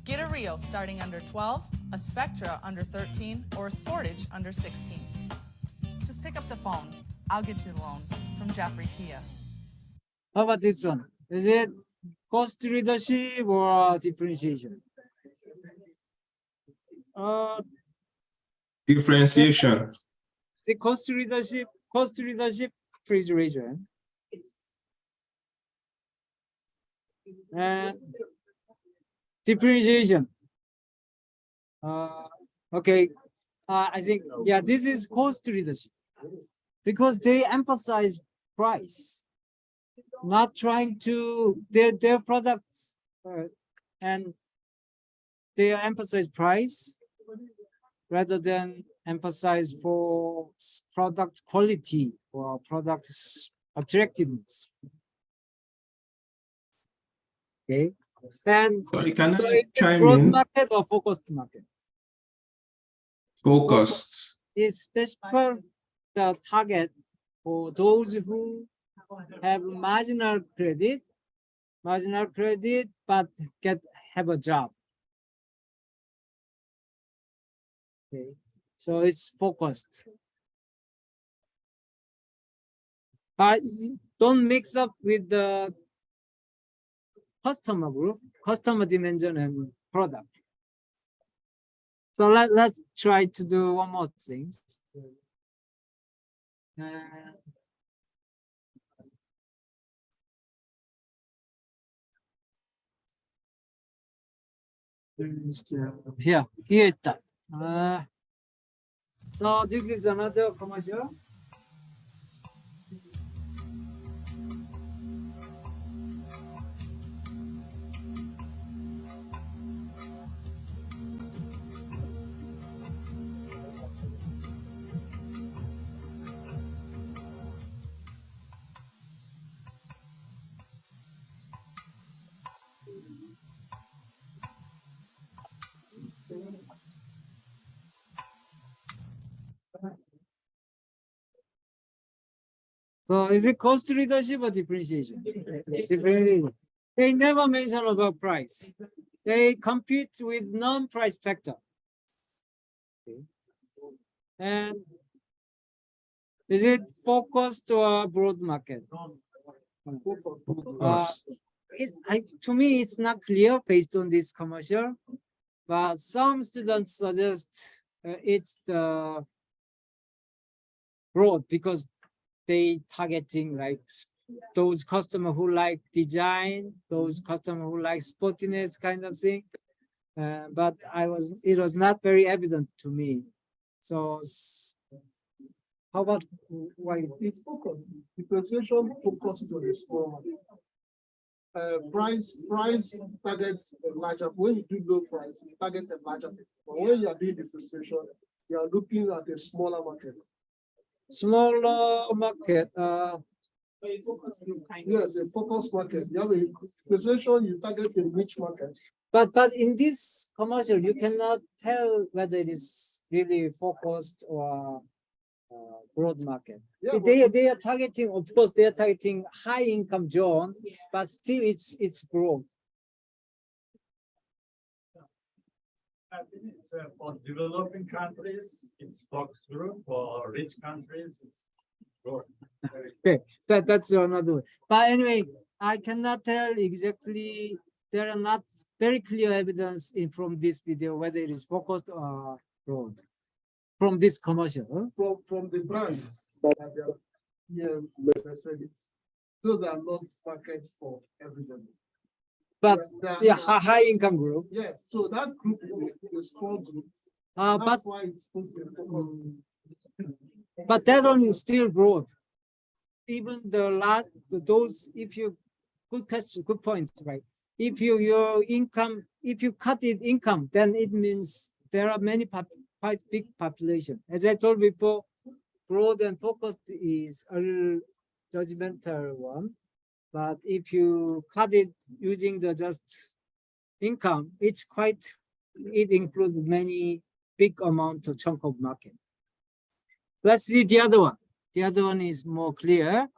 Get a Rio starting under 12, a Spectra under 13, or a Sportage under 16. Just pick up the phone. I'll get you the loan from Jeffrey Kia. How about this one? Is it cost leadership or differentiation? Differentiation. The cost leadership, please raise your hand. Differentiation. Okay. I think, yeah, this is cost leadership because they emphasize price, not trying to their products and they emphasize price rather than emphasize for product quality or product attractiveness. Okay. And Sorry, can so I it's chime broad in? market or focused market? Focused. Is specific the target for those who have marginal credit, but have a job. Okay, so it's focused. Don't mix up with the customer group, customer dimension, and product. So let's try to do one more thing. Here 있다. So this is another commercial. So is it cost leadership or differentiation? Differentiation. They never mention about price. They compete with non-price factor. Okay. And is it focused or broad market? To me, it's not clear based on this commercial, but some students suggest it's the broad because they targeting like those customers who like design, those customers who like sportiness kind of thing. But it was not very evident to me. So how about why It focus differentiation focused on the small market. price targets a larger, when you do low price, you target a larger. But when you are doing differentiation, you are looking at a smaller market. Smaller market, Yes, a focus market. You have a differentiation, you target a niche market. but in this commercial, you cannot tell whether it is really focused or broad market. Yeah, They are targeting, of course, they are targeting high income zone, but still it's broad. I think it's for developing countries, it's focus group. For rich countries, it's growth. Okay, that's another way. But anyway, I cannot tell exactly. There are not very clear evidence from this video whether it is focused or broad. From this commercial, huh? From the brands that are here, Mercedes, those are not markets for everybody. But They are- high income group. Yeah, so that group is a small group. But That's why it's supposed to be focused. but that one is still broad. Even those, if you, good question, good point, right? If your income, if you cut it income, then it means there are many quite big population. As I told before, broad and focused is a judgmental one. But if you cut it using the just income, it includes many big amount of chunk of market. Let's see the other one. The other one is more clear.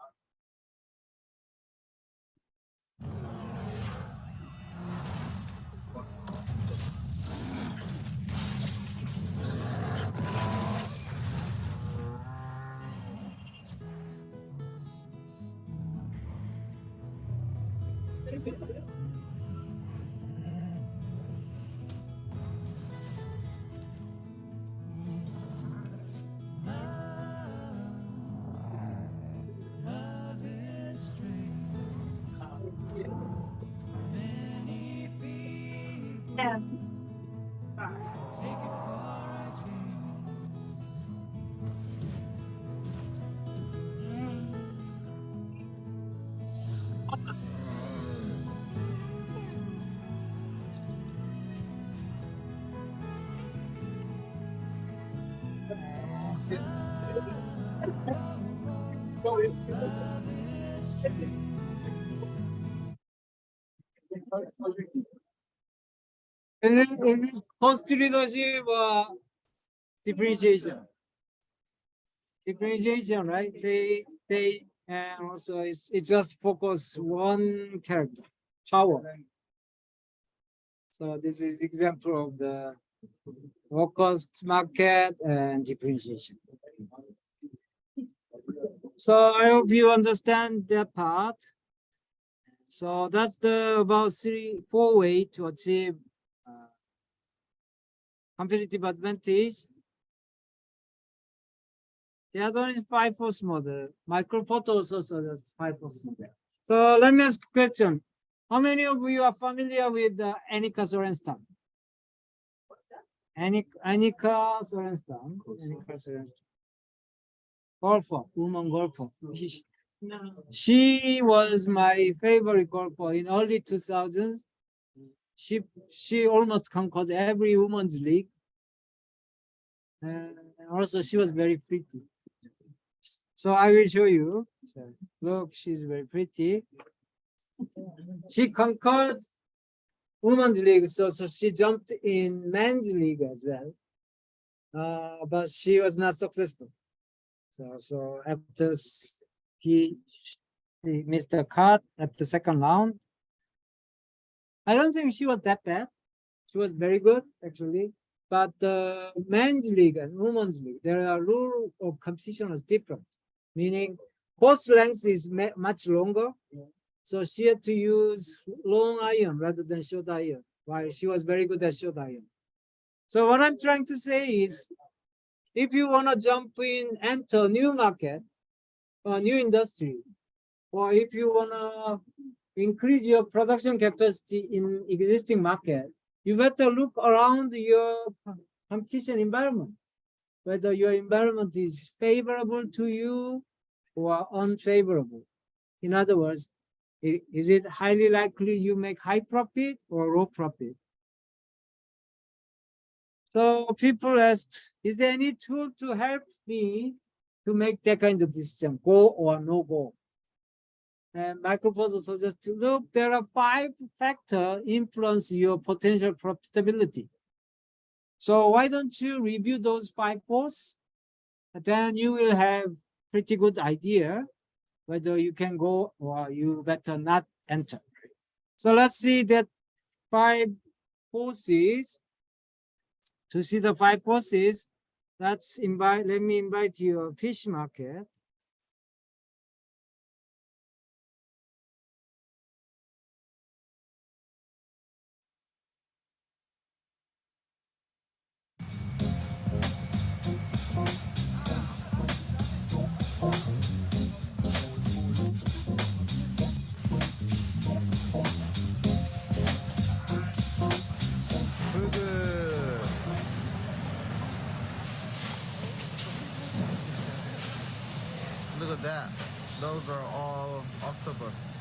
Is it cost leadership or differentiation? Differentiation, right? They and also it just focus one character, power. So this is example of the focused market and differentiation. So I hope you understand that part. So that's the about 4 way to achieve competitive advantage. The other one is 5-force model. Microphoto also suggests 5-force model. So let me ask a question. How many of you are familiar with Annika Sorenstam? Annika Sorenstam. Annika Sorenstam. Golfer, woman golfer. She was my favorite golfer in early 2000s. She almost conquered every women's league. Also, she was very pretty. So I will show you. So, look, she's very pretty. She conquered women's league, so she jumped in men's league as well. But she was not successful. So after he missed the cut at the second round. I don't think she was that bad. She was very good, actually. But the men's league and women's league, there are rule of competition is different. Meaning, course length is much longer. So she had to use long iron rather than short iron, while she was very good at short iron. So what I'm trying to say is, if you want to jump in, enter a new market, or new industry, or if you want to increase your production capacity in existing market, you better look around your competition environment, whether your environment is favorable to you or unfavorable. In other words, Is it highly likely you make high profit or low profit? So people asked, is there any tool to help me to make that kind of decision, go or no go? And microproposal suggests, look, there are 5 factors influence your potential profitability. So why don't you review those 5 forces? Then you will have pretty good idea whether you can go or you better not enter. So let's see that 5 forces. To see the 5 forces, let me invite you to fish market. Look at that. Those are all octopus.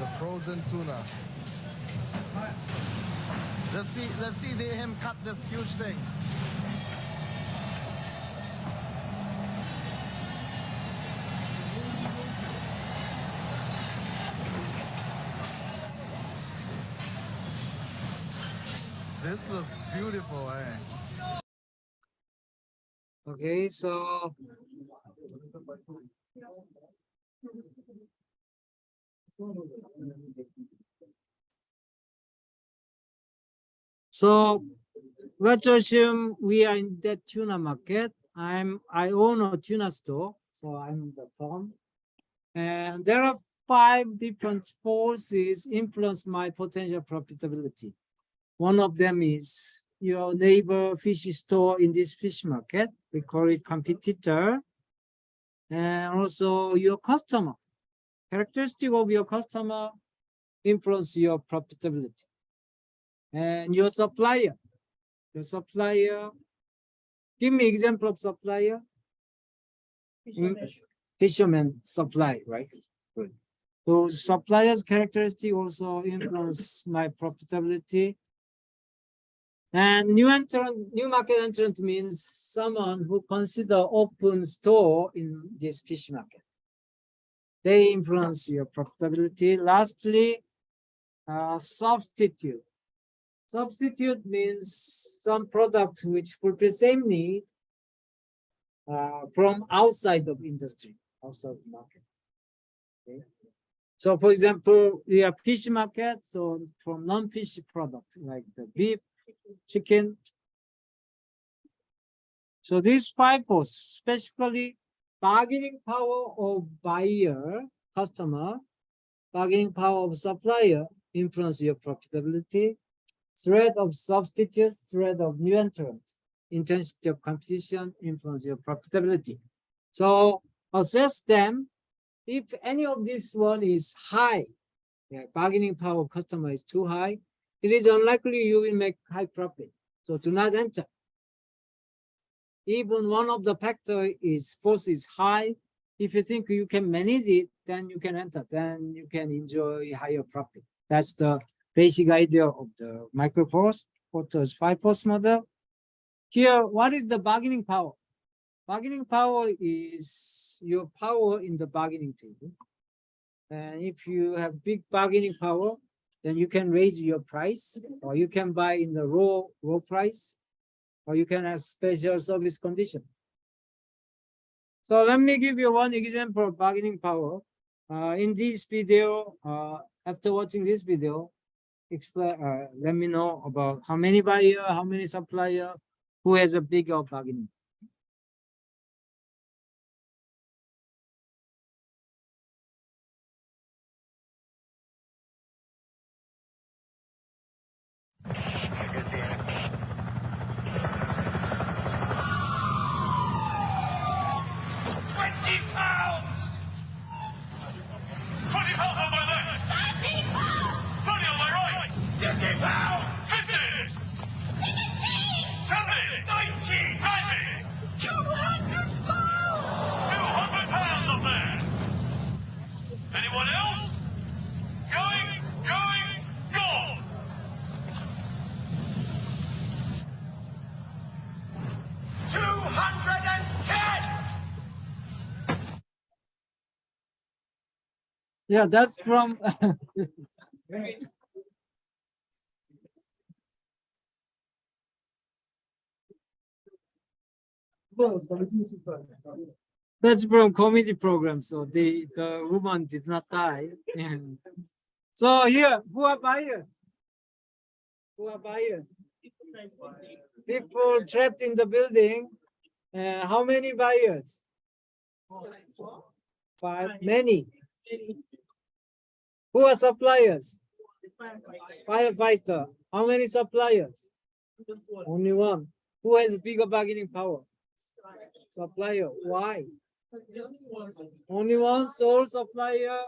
The frozen tuna. Let's see him cut this huge thing. This looks beautiful, eh? Okay, so let's assume we are in that tuna market. I own a tuna store, so I'm the farm. And there are 5 different forces influence my potential profitability. One of them is your neighbor fish store in this fish market. We call it competitor. And also your customer. Characteristic of your customer influence your profitability. And your supplier. Your supplier. Give me example of supplier. Fisherman supply, right? Good. So suppliers' characteristic also influence my profitability. And new market entrant means someone who consider open store in this fish market. They influence your profitability. Lastly, substitute. Substitute means some product which fulfill same need from outside of industry, outside the market. Okay. So for example, we have fish market, so from non-fish product like the beef, chicken. So these 5 forces, specifically bargaining power of buyer, customer, bargaining power of supplier, influence your profitability, threat of substitutes, threat of new entrant, intensity of competition, influence your profitability. So assess them. If any of this one is high, bargaining power of customer is too high, it is unlikely you will make high profit. So do not enter. Even one of the factor is force is high. If you think you can manage it, then you can enter. Then you can enjoy higher profit. That's the basic idea of the microforce, Porter's 5 force model. Here, what is the bargaining power? Bargaining power is your power in the bargaining table. And if you have big bargaining power, then you can raise your price, or you can buy in the raw price, or you can have special service condition. So let me give you one example of bargaining power. In this video, after watching this video, let me know about how many buyer, how many supplier, who has a bigger bargaining. Yeah, that's from. That's from comedy program. So the woman did not die. And so here, who are buyers? Who are buyers? People trapped in the building. How many buyers? 5. Many. Who are suppliers? Firefighter. How many suppliers? Only one. Who has bigger bargaining power? Supplier. Why? Only one sole supplier,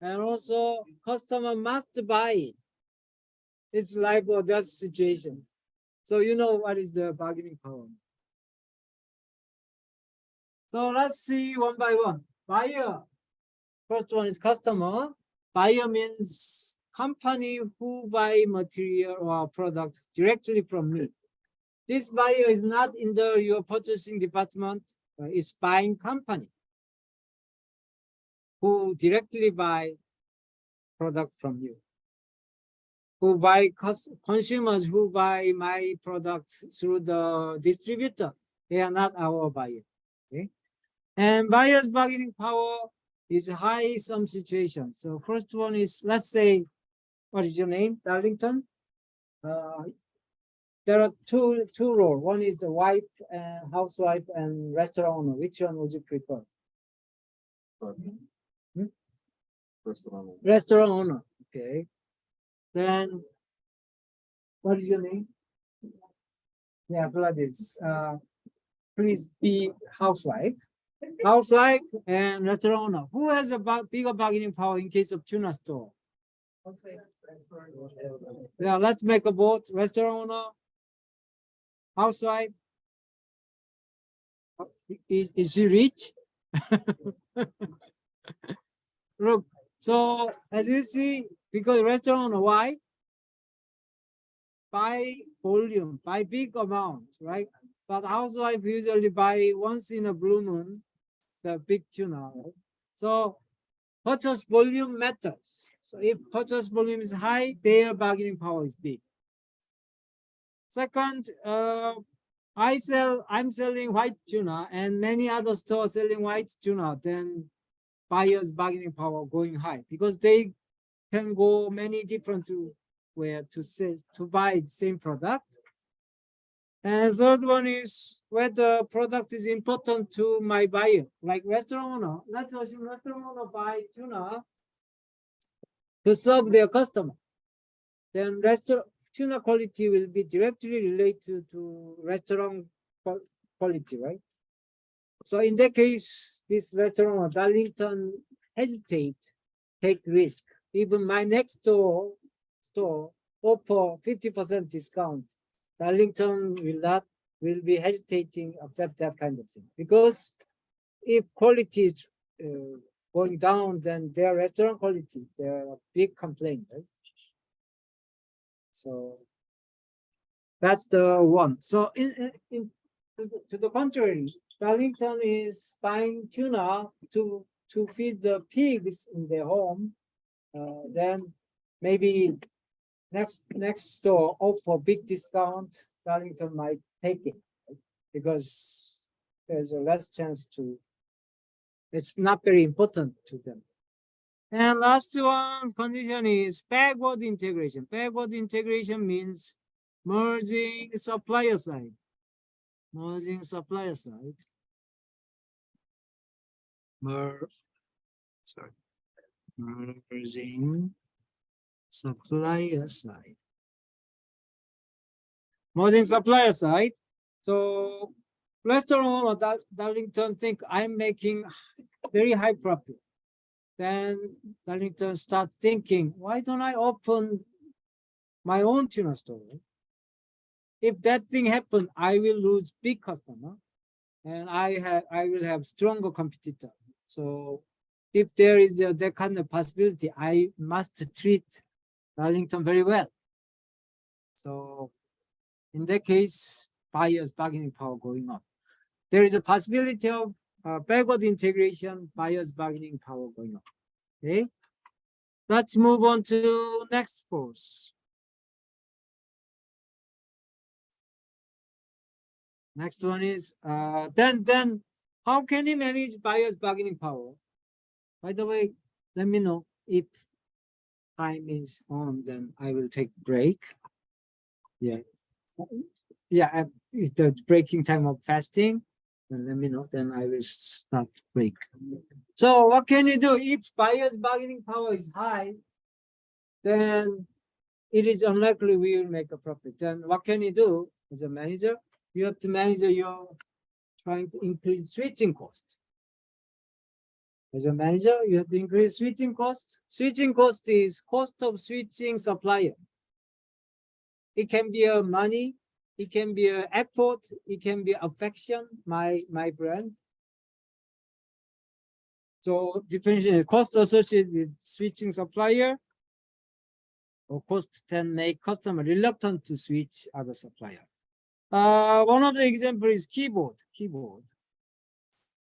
and also customer must buy it. It's like that situation. So you know what is the bargaining power. So let's see one by one. Buyer. First one is customer. Buyer means company who buy material or product directly from me. This buyer is not in your purchasing department. It's buying company who directly buy product from you. Who buy consumers who buy my products through the distributor. They are not our buyer. Okay. And buyer's bargaining power is high in some situations. So first one is, let's say, what is your name? Darlington. There are two roles. One is the wife, housewife, and restaurant owner. Which one would you prefer? Restaurant owner. Okay. Then, what is your name? Yeah, Gladys. Please be housewife. Housewife and restaurant owner. Who has a bigger bargaining power in case of tuna store? Yeah, let's make a vote. Restaurant owner, housewife. Is she rich? Look, so as you see, because restaurant owner, why? Buy volume, buy big amount, right? But housewife usually buy once in a blue moon, the big tuna. Right? So purchase volume matters. So if purchase volume is high, their bargaining power is big. Second, I'm selling white tuna and many other stores selling white tuna, then buyers bargaining power going high because they can go many different where to sell, to buy the same product. And third one is whether product is important to my buyer, like restaurant owner. Let's assume restaurant owner buy tuna to serve their customer. Then tuna quality will be directly related to restaurant quality, right? So in that case, this restaurant owner, Darlington, hesitate, take risk. Even my next store offer 50% discount. Darlington will be hesitating accept that kind of thing because if quality is going down, then their restaurant quality, they're a big complaint, right? So that's the one. So to the contrary, Darlington is buying tuna to feed the pigs in their home. Then maybe next store offer big discount, Darlington might take it, right? Because there's a less chance it's not very important to them. And last one condition is backward integration. Backward integration means merging supplier side. Merging supplier side. Merging supplier side. Merging supplier side. So restaurant or Darlington think I'm making very high profit. Then Darlington starts thinking, why don't I open my own tuna store? If that thing happens, I will lose big customer, and I will have stronger competitor. So if there is that kind of possibility, I must treat Darlington very well. So in that case, buyer's bargaining power going up. There is a possibility of backward integration, buyer's bargaining power going up. Okay. Let's move on to next post. Next one is then how can you manage buyer's bargaining power? By the way, let me know if time is on, then I will take break. Yeah. Yeah, it's the breaking time of fasting. Then let me know, then I will start break. So what can you do if buyer's bargaining power is high? Then it is unlikely we will make a profit. Then what can you do as a manager? You have to manage your trying to increase switching costs. As a manager, you have to increase switching costs. Switching cost is cost of switching supplier. It can be a money, it can be an effort, it can be affection, my brand. So depending on the cost associated with switching supplier, or cost can make customer reluctant to switch other supplier. One of the example is keyboard.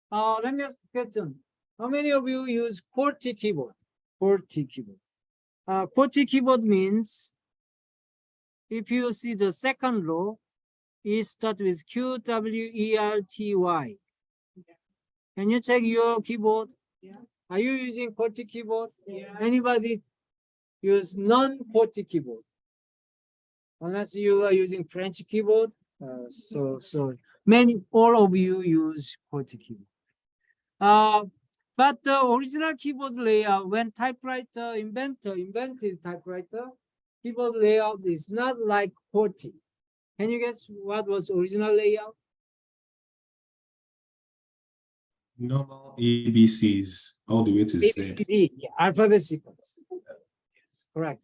Let me ask a question. How many of you use QWERTY keyboard? QWERTY keyboard. QWERTY keyboard means if you see the second row, it starts with QWERTY. Can you check your keyboard? Yeah. Are you using QWERTY keyboard? Yeah. Anybody use non-QWERTY keyboard? Unless you are using French keyboard. So all of you use QWERTY keyboard. But the original keyboard layout, when typewriter invented typewriter, keyboard layout is not like QWERTY. Can you guess what was original layout? Normal ABCs all the way to Z. ABCD, yeah, alphabet sequence. Yes, correct.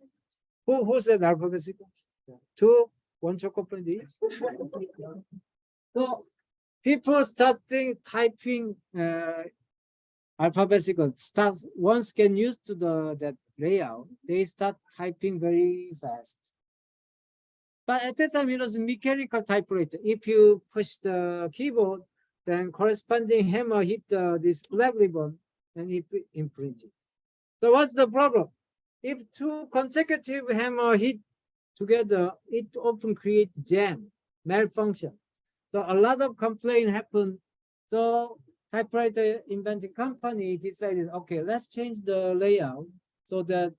Who said alphabet sequence? Yeah. 2, 1 chocolate, please. So people starting typing alphabet sequence. Once get used to that layout, they start typing very fast. But at that time, it was a mechanical typewriter. If you push the keyboard, then corresponding hammer hit this black ribbon and it imprinted. So what's the problem? If 2 consecutive hammer hit together, it often creates jam, malfunction. So a lot of complaint happen. So typewriter inventing company decided, okay, let's change the layout so that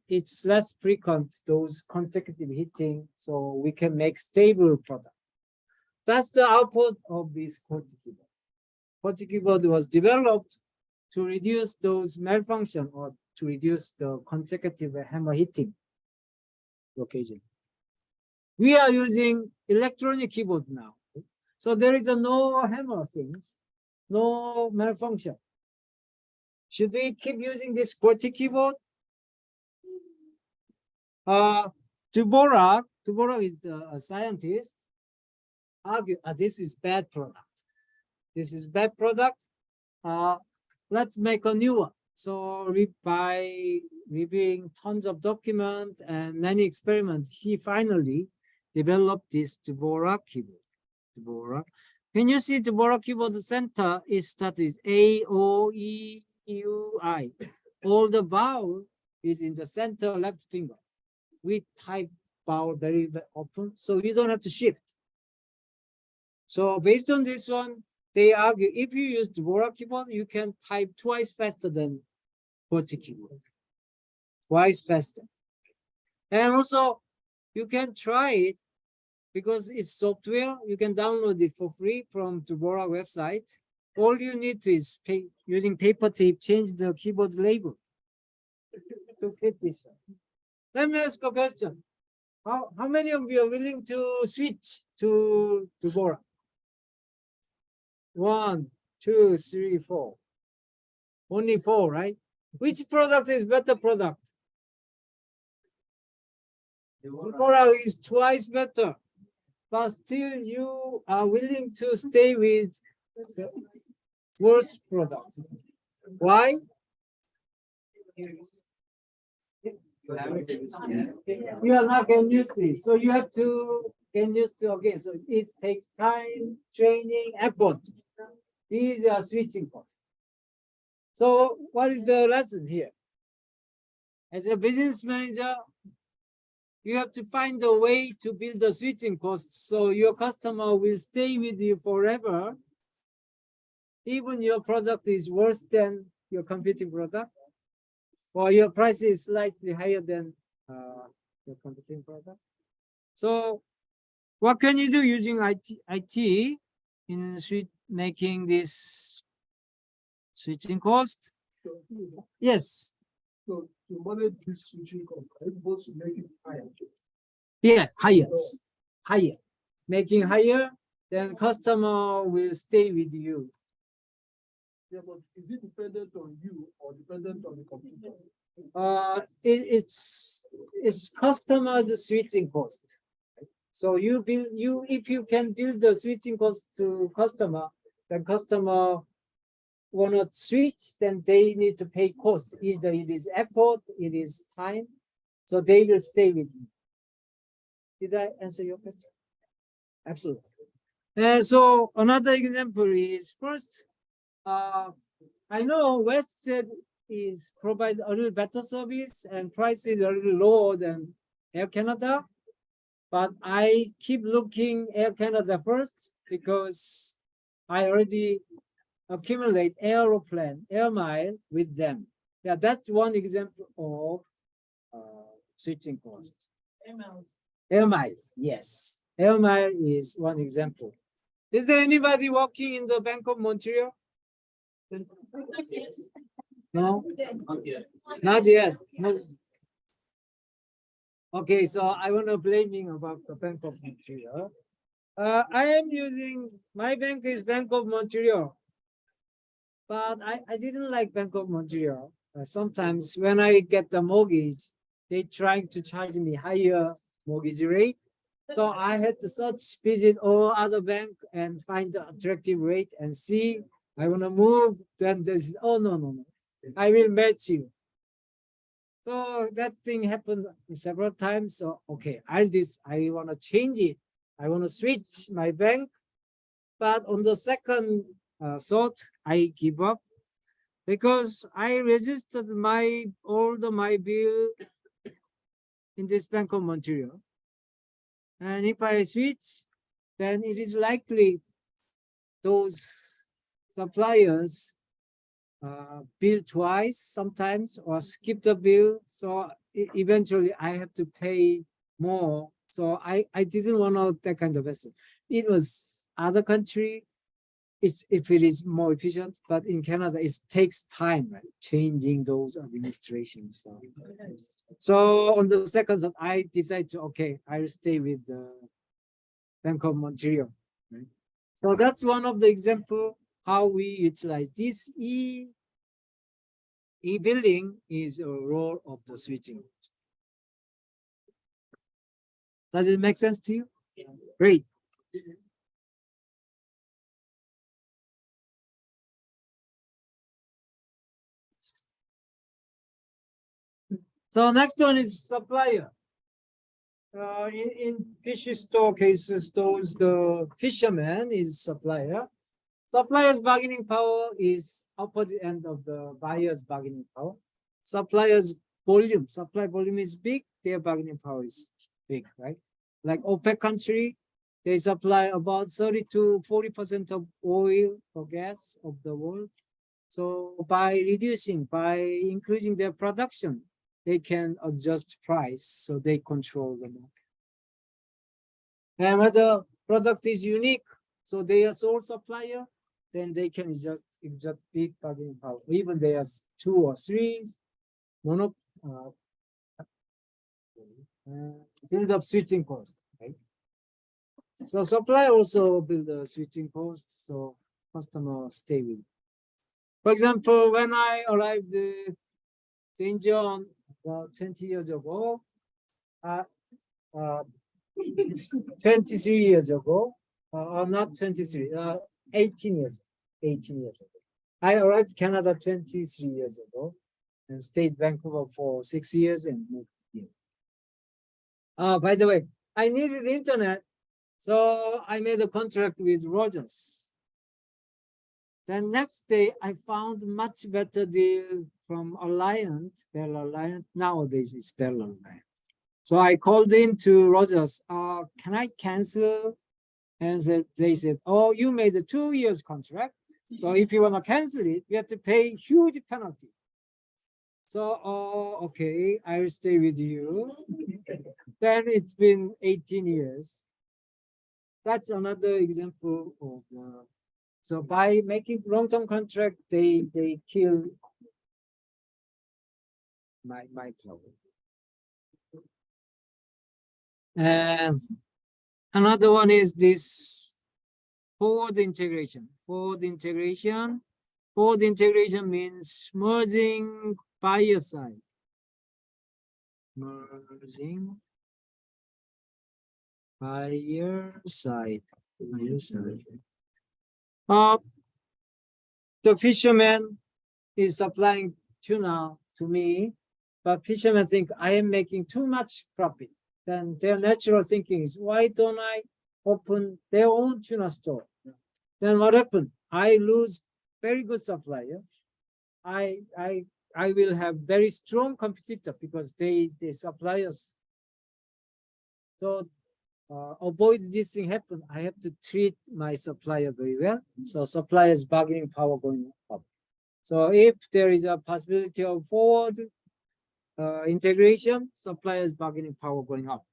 it's less frequent, those consecutive hitting, so we can make stable product. That's the output of this QWERTY keyboard. QWERTY keyboard was developed to reduce those malfunction or to reduce the consecutive hammer hitting occasion. We are using electronic keyboard now. So there is no hammer things, no malfunction. Should we keep using this QWERTY keyboard? Dvorak is a scientist, argue this is bad product. This is bad product. Let's make a new one. So by reviewing tons of documents and many experiments, he finally developed this Dvorak keyboard. Dvorak. Can you see Dvorak keyboard center is started with A, O, E, U, I. All the vowel is in the center left finger. We type vowel very often, so you don't have to shift. So based on this one, they argue if you use Dvorak keyboard, you can type twice faster than QWERTY keyboard. Twice faster. And also, you can try it because it's software. You can download it for free from Dvorak website. All you need to is using paper tape, change the keyboard label to fit this. Let me ask a question. How many of you are willing to switch to Dvorak? 1, 2, 3, 4. Only 4, right? Which product is better product? Dvorak is twice better, but still you are willing to stay with the worst product. Why? You are not getting used to it, so you have to get used to. Okay, so it takes time, training, effort. These are switching costs. So what is the lesson here? As a business manager, you have to find a way to build the switching costs so your customer will stay with you forever, even your product is worse than your competing product, or your price is slightly higher than your competing product. So what can you do using IT in making this switching cost? Yes. So to manage this switching cost, I'm supposed to make it higher. Yeah, higher, higher. Making higher, then customer will stay with you. Yeah, but is it dependent on you or dependent on the computer? It's customer the switching cost. So if you can build the switching cost to customer, then customer wanna switch, then they need to pay cost. Either it is effort, it is time. So they will stay with you. Did I answer your question? Absolutely. So another example is first, I know WestJet is provide a little better service and price is a little lower than Air Canada, but I keep looking Air Canada first because I already accumulate air mile with them. Yeah, that's one example of switching cost. Air miles, yes. Air mile is one example. Is there anybody working in the Bank of Montreal? No? Not yet. No. Okay, so I want to blaming about the Bank of Montreal. I am using, my bank is Bank of Montreal, but I didn't like Bank of Montreal. Sometimes when I get the mortgage, they trying to charge me higher mortgage rate. So I had to visit all other bank and find the attractive rate and see, I want to move, then there's, oh, no. I will match you. So that thing happened several times. So, okay, I want to change it. I want to switch my bank. But on the second thought, I give up because I registered all my bill in this Bank of Montreal. And if I switch, then it is likely those suppliers bill twice sometimes or skip the bill. So eventually I have to pay more. So I didn't want that kind of vessel. It was other country, if it is more efficient, but in Canada, it takes time, right? Changing those administrations. So on the second thought, I decided to, okay, I'll stay with the Bank of Montreal. Right? So that's one of the example how we utilize this e-billing is a role of the switching. Does it make sense to you? Great. So next one is supplier. In fish store cases, the fisherman is supplier. Supplier's bargaining power is opposite end of the buyer's bargaining power. Supply volume is big, their bargaining power is big, right? Like OPEC country, they supply about 30 to 40% of oil or gas of the world. So by increasing their production, they can adjust price, so they control the market. And whether product is unique, so they are sole supplier, then they can just big bargaining power. Even they are 2 or 3, build up switching cost, right? So supply also build a switching cost, so customer stay with. For example, when I arrived in St. John about 20 years ago, 23 years ago, or not 23, 18 years ago. I arrived Canada 23 years ago and stayed Vancouver for 6 years and moved here. By the way, I needed internet, so I made a contract with Rogers. Then next day, I found much better deal from Alliant, Bell Alliant. Nowadays, it's Bell Alliant. So I called in to Rogers, can I cancel? And they said, oh, you made a 2 years contract. So if you want to cancel it, you have to pay huge penalty. So, okay, I'll stay with you. Then it's been 18 years. That's another example of so by making long-term contract, they kill my flow. And another one is this forward integration. Forward integration means merging buyer side. Merging buyer side. The fisherman is supplying tuna to me, but fishermen think I am making too much profit. Then their natural thinking is, why don't I open their own tuna store? Then what happened? I lose very good supplier. I will have very strong competitor because they supply us. So avoid this thing happen. I have to treat my supplier very well. So supplier's bargaining power going up. So if there is a possibility of forward integration, supplier's bargaining power going up.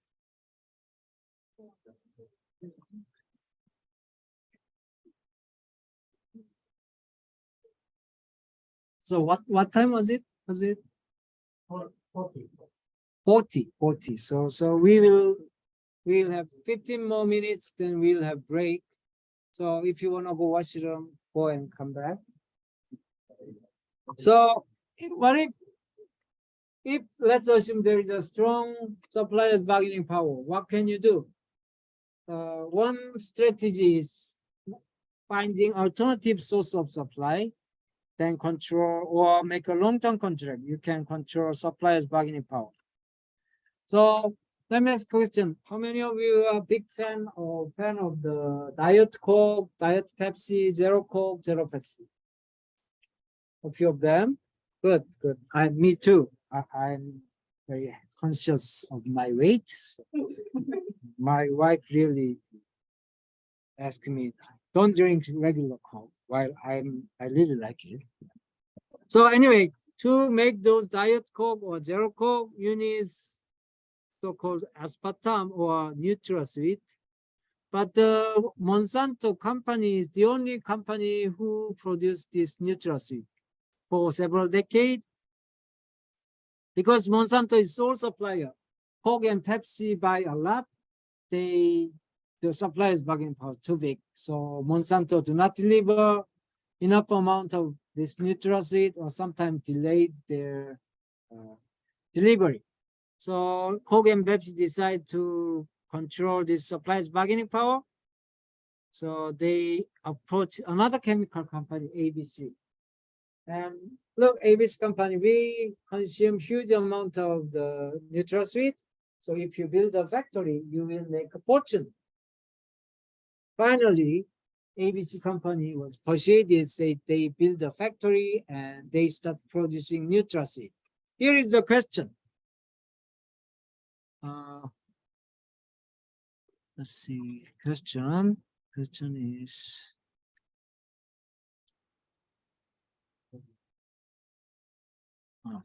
So what time was it? Was it 40? So we'll have 15 more minutes, then we'll have break. So if you want to go watch them, go and come back. So what if let's assume there is a strong supplier's bargaining power, what can you do? One strategy is finding alternative source of supply, then control or make a long-term contract. You can control supplier's bargaining power. So let me ask a question. How many of you are big fan of the Diet Coke, Diet Pepsi, Zero Coke, Zero Pepsi? A few of them. Good. Me too. I'm very conscious of my weight. My wife really asked me, don't drink regular Coke, while I really like it. So anyway, to make those Diet Coke or Zero Coke, you need so-called aspartame or NutraSweet. But the Monsanto company is the only company who produced this NutraSweet for several decades. Because Monsanto is sole supplier, Coke and Pepsi buy a lot. The supplier's bargaining power is too big. So Monsanto do not deliver enough amount of this NutraSweet or sometimes delayed their delivery. So Coke and Pepsi decide to control this supplier's bargaining power. So they approach another chemical company, ABC. And look, ABC company, we consume huge amount of the NutraSweet. So if you build a factory, you will make a fortune. Finally, ABC company was persuaded, say they build a factory and they start producing NutraSweet. Here is the question. Let's see, question is,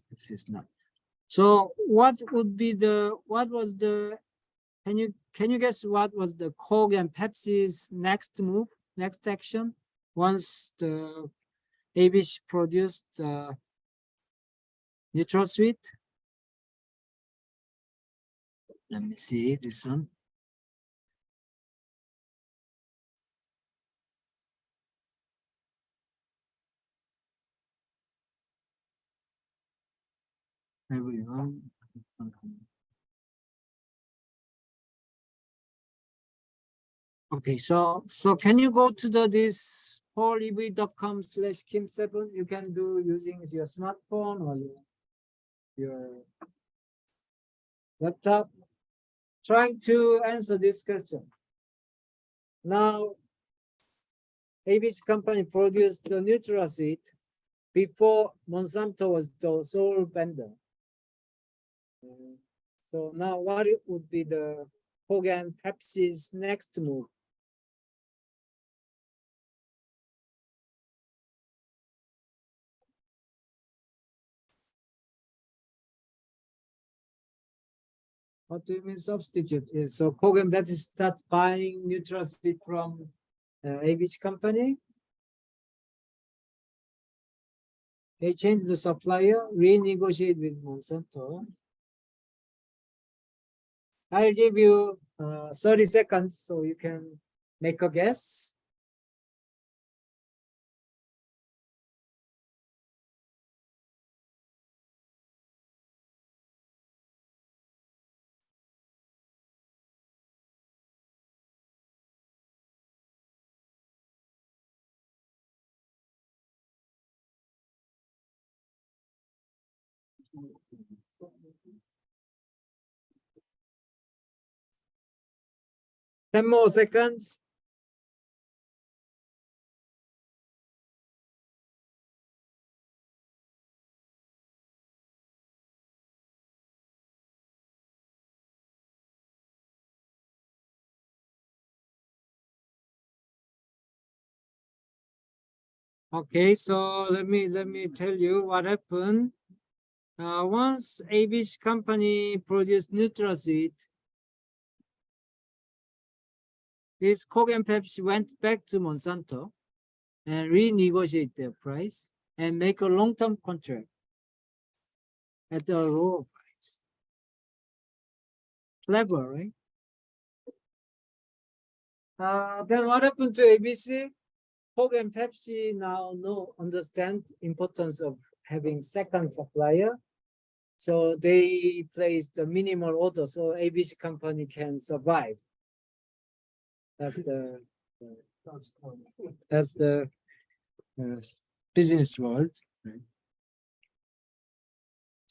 this is not. So what was the, can you guess what was the Coke and Pepsi's next move, next action? Once the ABC produced NutraSweet? Let me see this one. Everyone. Okay, so can you go to this paulev.com/kim7? You can do using your smartphone or your laptop. Trying to answer this question. Now, ABC company produced the Nutraseed before Monsanto was the sole vendor. So now what would be the Coke and Pepsi's next move? What do you mean substitute? So Coke and Pepsi start buying Nutraseed from ABC company. They change the supplier, renegotiate with Monsanto. I'll give you 30 seconds so you can make a guess. Ten more seconds. Okay, so let me tell you what happened. Once ABC company produced Nutraseed, this Coke and Pepsi went back to Monsanto and renegotiate their price and make a long-term contract at a lower price. Clever, right? Then what happened to ABC? Coke and Pepsi now understand importance of having second supplier. So they placed a minimal order so ABC company can survive. That's the business world. Right?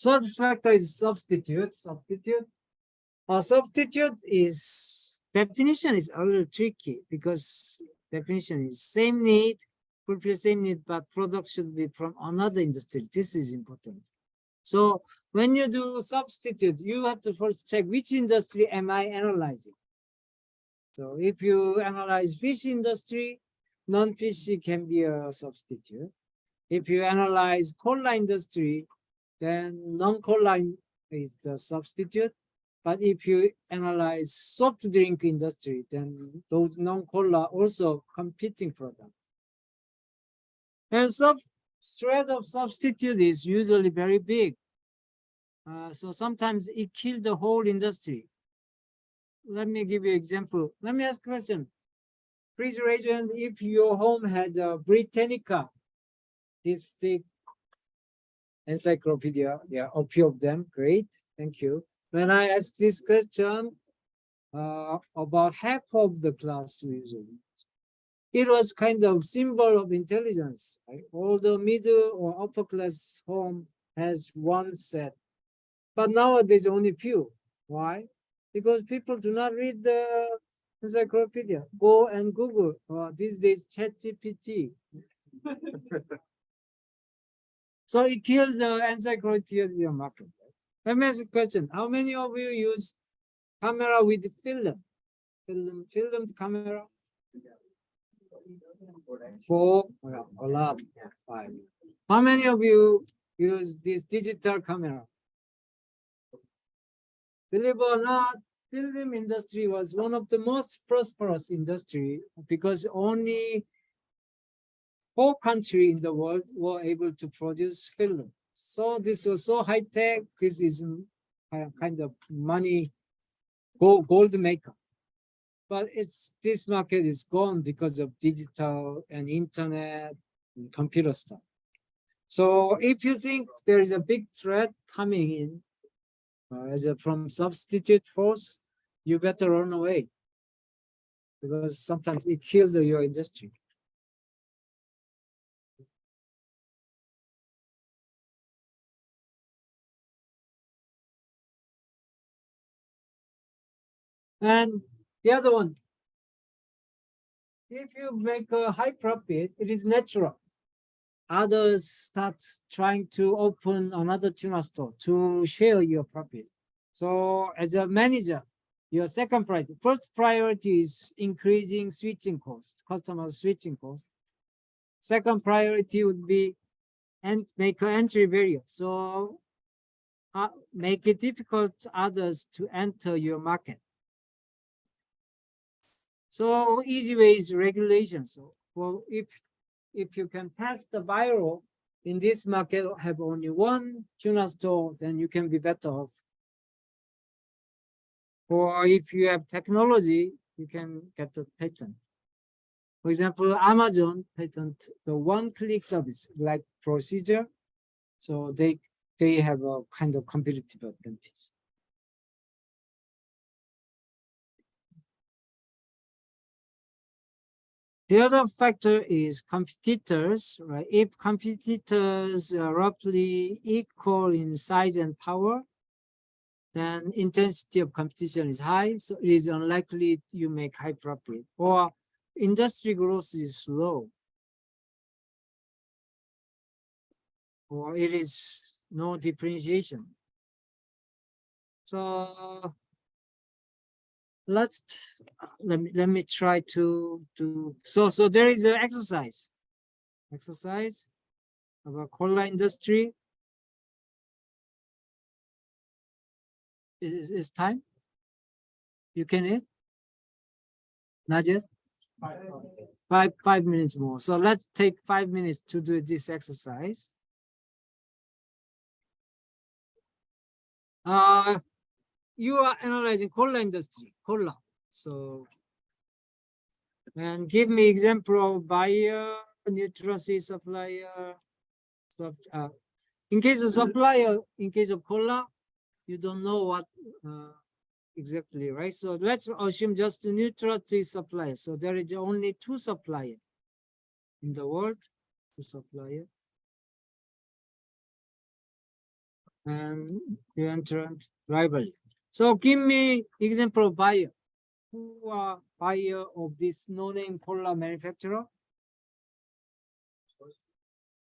Third factor is substitute. Substitute is definition is a little tricky because definition is same need, fulfill same need, but product should be from another industry. This is important. So when you do substitute, you have to first check which industry am I analyzing. So if you analyze fish industry, non-fish can be a substitute. If you analyze cola industry, then non-cola is the substitute. But if you analyze soft drink industry, then those non-cola also competing product. And threat of substitute is usually very big. So sometimes it kills the whole industry. Let me give you an example. Let me ask a question. Please raise your hand if your home has a Britannica district encyclopedia. Yeah, a few of them. Great. Thank you. When I ask this question, about half of the class usually. It was kind of symbol of intelligence. Right? All the middle or upper class home has one set. But nowadays only few. Why? Because people do not read the encyclopedia. Go and Google. These days, ChatGPT. So it kills the encyclopedia market. Let me ask a question. How many of you use camera with film? Filmed camera? 4, well, a lot, 5. How many of you use this digital camera? Believe it or not, film industry was one of the most prosperous industry because only 4 countries in the world were able to produce film. So this was so high tech. This is kind of money gold maker. But this market is gone because of digital and internet and computer stuff. So if you think there is a big threat coming in from substitute force, you better run away because sometimes it kills your industry. And the other one, if you make a high profit, it is natural. Others start trying to open another tuna store to share your profit. So as a manager, your second priority, first priority is increasing switching cost, customer switching cost. Second priority would be and make an entry barrier. So make it difficult to others to enter your market. So easy way is regulation. So well, if you can pass the viral in this market, have only one tuna store, then you can be better off. Or if you have technology, you can get the patent. For example, Amazon patent the one-click service like procedure. So they have a kind of competitive advantage. The other factor is competitors, right? If competitors are roughly equal in size and power, then intensity of competition is high, so it is unlikely you make high profit. Or industry growth is slow, or it is no differentiation. So let me try to do so there is an exercise about cola industry. Is time you can eat? Not yet. 5 minutes more. So let's take 5 minutes to do this exercise. You are analyzing cola industry, cola. So, and give me example of buyer, nutrition supplier. In case of supplier, in case of cola, you don't know what exactly, right? So let's assume just a neutrality supplier. So there is only 2 suppliers in the world, 2 suppliers. And you enter rivalry. So give me example of buyer. Who are buyer of this no-name cola manufacturer?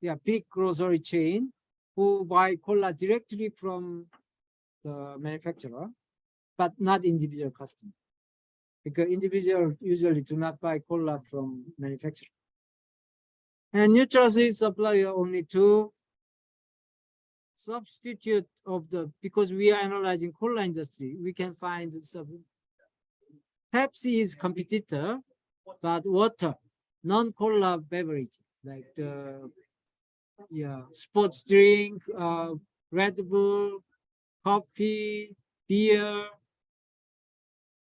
Yeah, big grocery chain who buy cola directly from the manufacturer, but not individual customer. Because individual usually do not buy cola from manufacturer. And neutral seed supplier only 2. Substitute of because we are analyzing cola industry, we can find Pepsi is competitor, but water, non-cola beverage, like the sports drink, Red Bull, coffee, beer.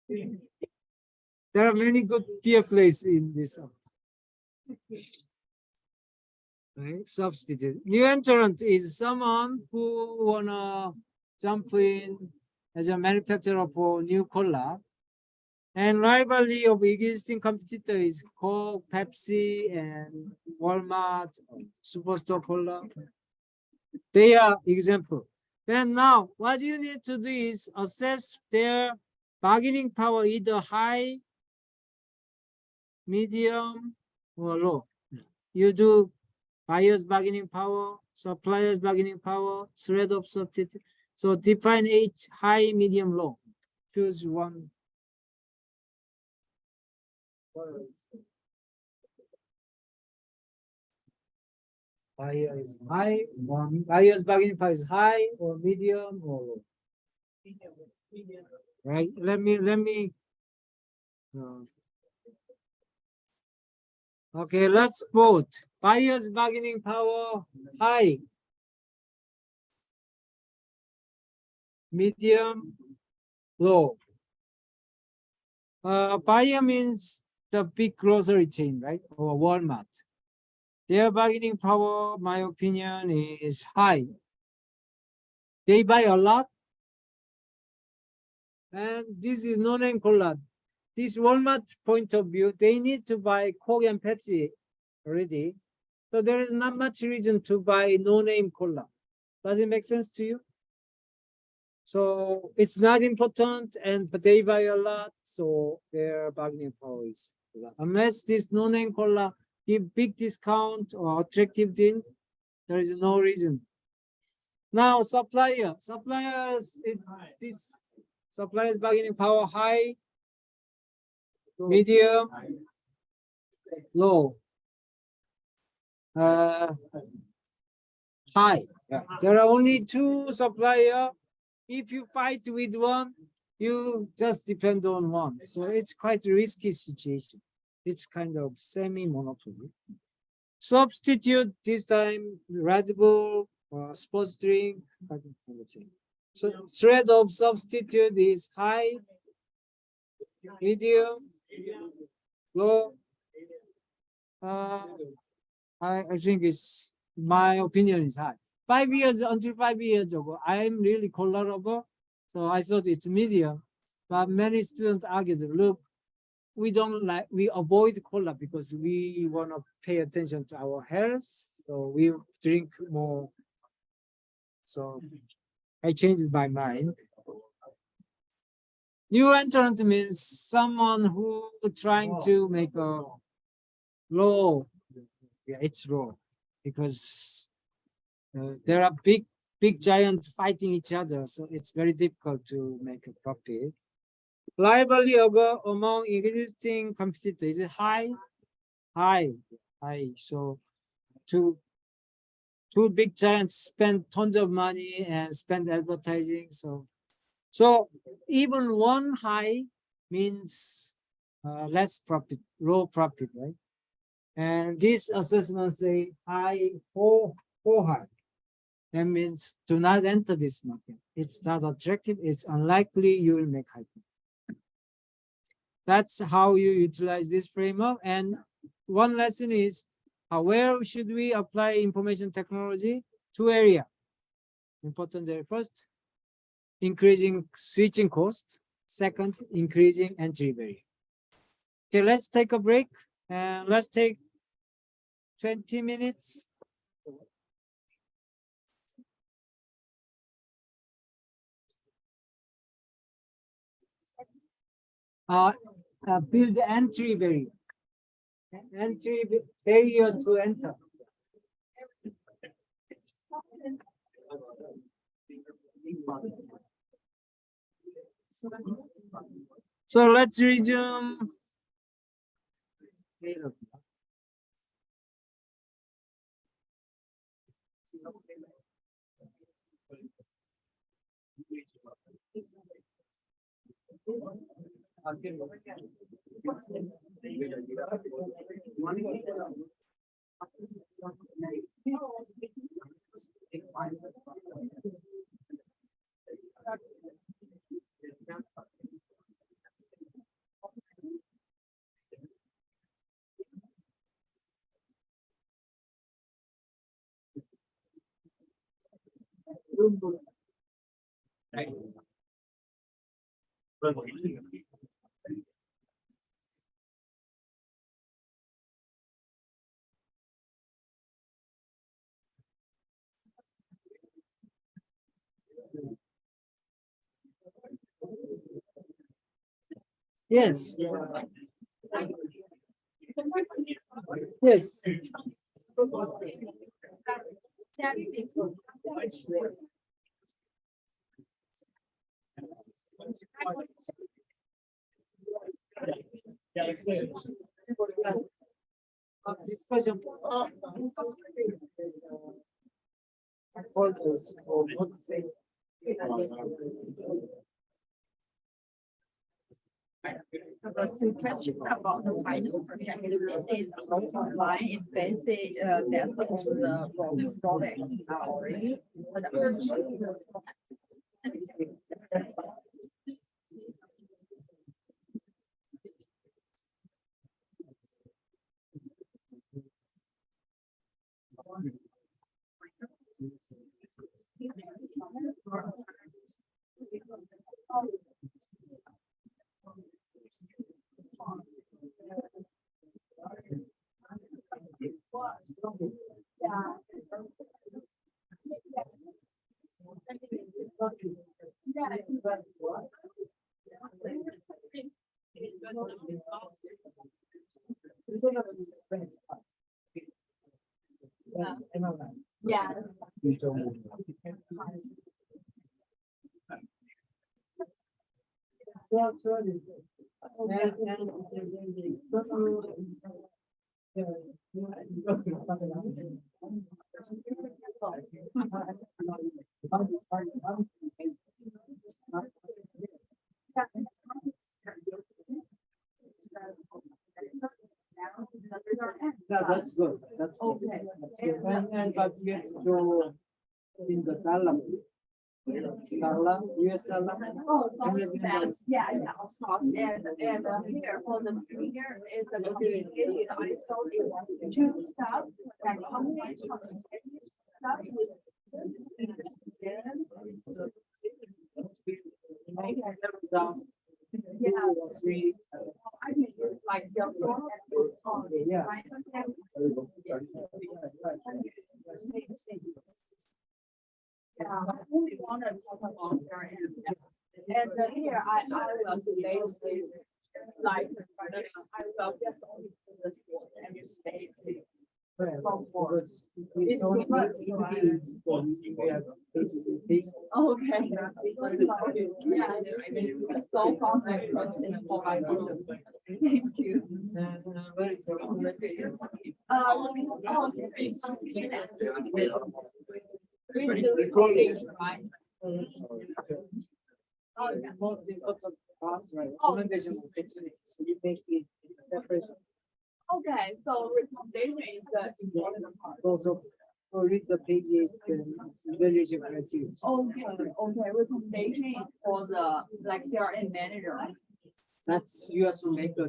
There are many good beer places in this. Right? Substitute. New entrant is someone who wanna jump in as a manufacturer for new cola. And rivalry of existing competitor is Coke, Pepsi, and Walmart, Superstore Cola. They are example. Then now, what you need to do is assess their bargaining power, either high, medium, or low. You do buyer's bargaining power, supplier's bargaining power, threat of substitute. So define each high, medium, low. Choose one. Buyer is high, one. Buyer's bargaining power is high or medium or low. Right? Let me. Okay, let's vote. Buyer's bargaining power high, medium, low. Buyer means the big grocery chain, right? Or Walmart. Their bargaining power, my opinion, is high. They buy a lot. And this is no-name cola. This Walmart point of view, they need to buy Coke and Pepsi already. So there is not much reason to buy no-name cola. Does it make sense to you? So it's not important, but they buy a lot, so their bargaining power is Unless this no-name cola give big discount or attractive deal, there is no reason. Now suppliers, this suppliers bargaining power high, medium, low, high. There are only two suppliers. If you fight with one, you just depend on one. So it's quite a risky situation. It's kind of semi-monopoly. Substitute this time Red Bull or sports drink. So threat of substitute is high, medium, low. I think it's, my opinion is high. 5 years, until 5 years ago, I'm really cola lover, so I thought it's medium. But many students argued, look, we avoid cola because we want to pay attention to our health, so we drink more. So I changed my mind. New entrant means someone who trying to make a low. Yeah, it's low because there are big giants fighting each other, so it's very difficult to make a profit. Liability among existing competitors is high. So two big giants spend tons of money and spend advertising. So even one high means less profit, low profit, right? And this assessment say high or high. That means do not enter this market. It's not attractive. It's unlikely you will make high profit. That's how you utilize this framework. And one lesson is, where should we apply information technology? Two areas. Important area. First, increasing switching cost. Second, increasing entry barrier. Okay, let's take a break and let's take 20 minutes. Build the entry barrier. Entry barrier to enter. So let's resume. Yes. Yes. Discussion. To catch about the final project, this is online, it's basic, that's the product already. Yeah. Yeah, that's good. That's good. Okay. That's good. And but you have to go in the dollar. Dollar, US dollar. Oh, that's, yeah, of course, and here for the here is the communication, I saw it two stuff, like communication stuff with. Yeah. I mean, like your phone on the Yeah. Yeah, I only want to talk about your end. And here I will basically like, I will just only do this for every state. It's only Okay. Yeah, it's so fun and question for my group. Thank you. We do recordings, right? Oh, yeah. So you basically separation. Okay, so recommendation is the important part. Also, read the pages and evaluation criteria. Okay, recommendation is for the like CRM manager. That's you have to make a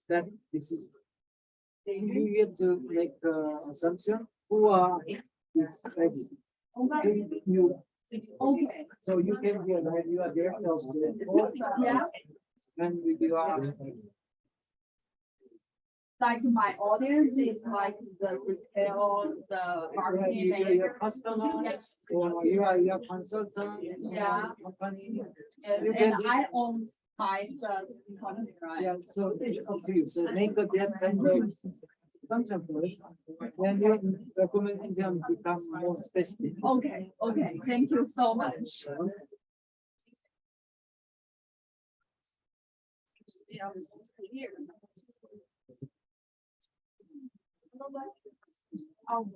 that this is you have to make assumption who are it's ready. You Okay. so you can be a you are director of Yeah. and you are Like my audience is like the retail, the marketing you are manager. your customer or you are your consultant. Yeah. Company. And I own my company, right? Yeah, so it's up to you. So make a that kind of assumption first. Then your recommendation becomes more specific. Okay, thank you so much. Yeah. Oh.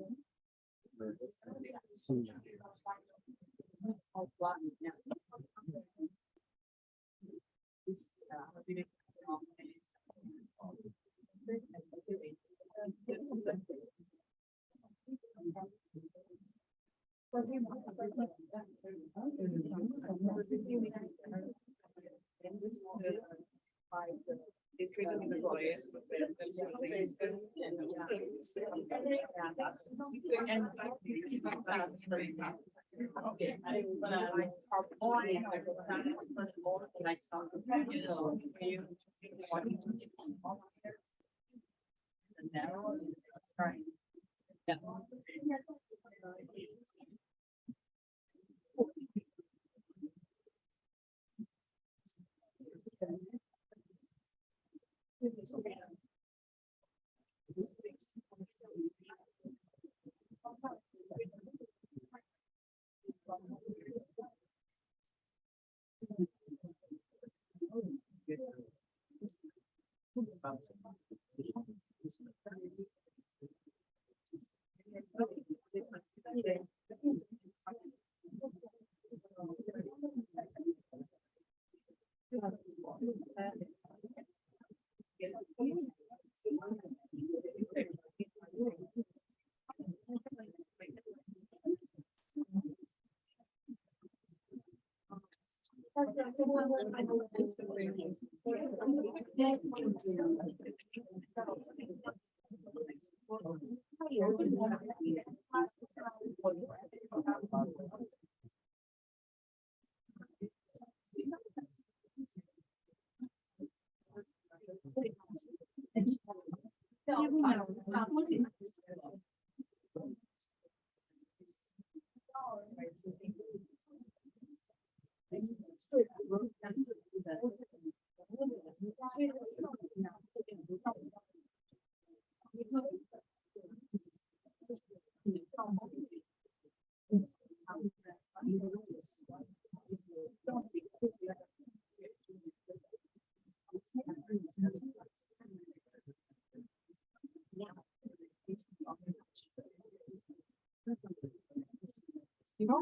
I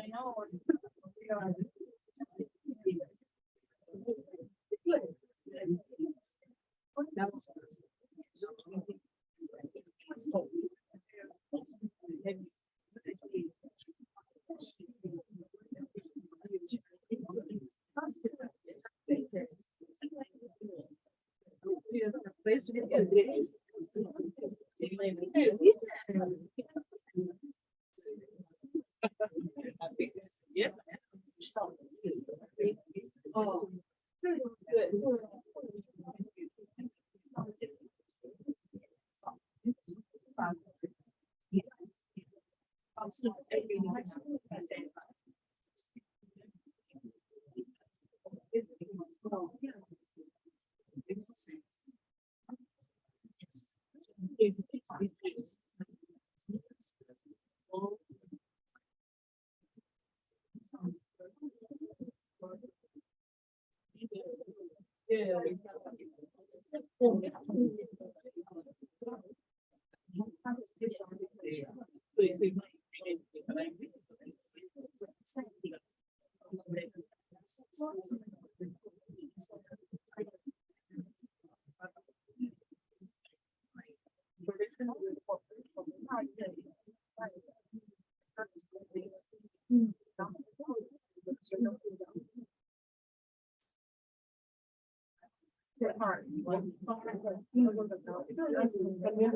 know. Yeah. Oh, good. We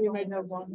might have one.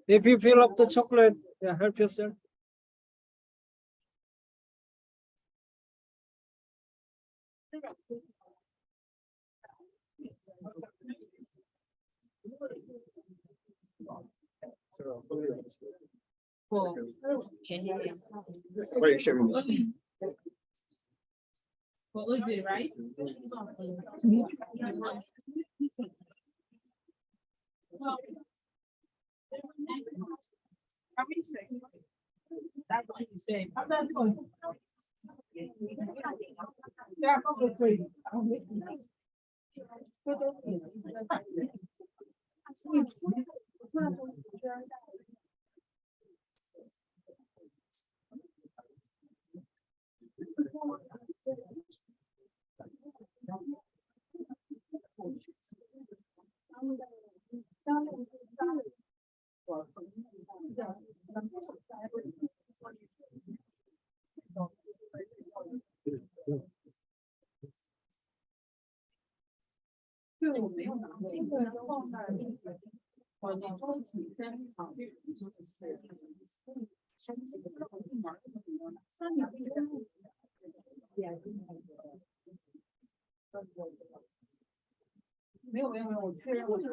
If you fill up the chocolate, yeah, help yourself. Well, can you? Wait, show me. What was it, right? That's what he said. I'm not going. Yeah, probably crazy. 对我没有拿过，一个人放在我那种体身场域，就是身体的3年没有，我确认我是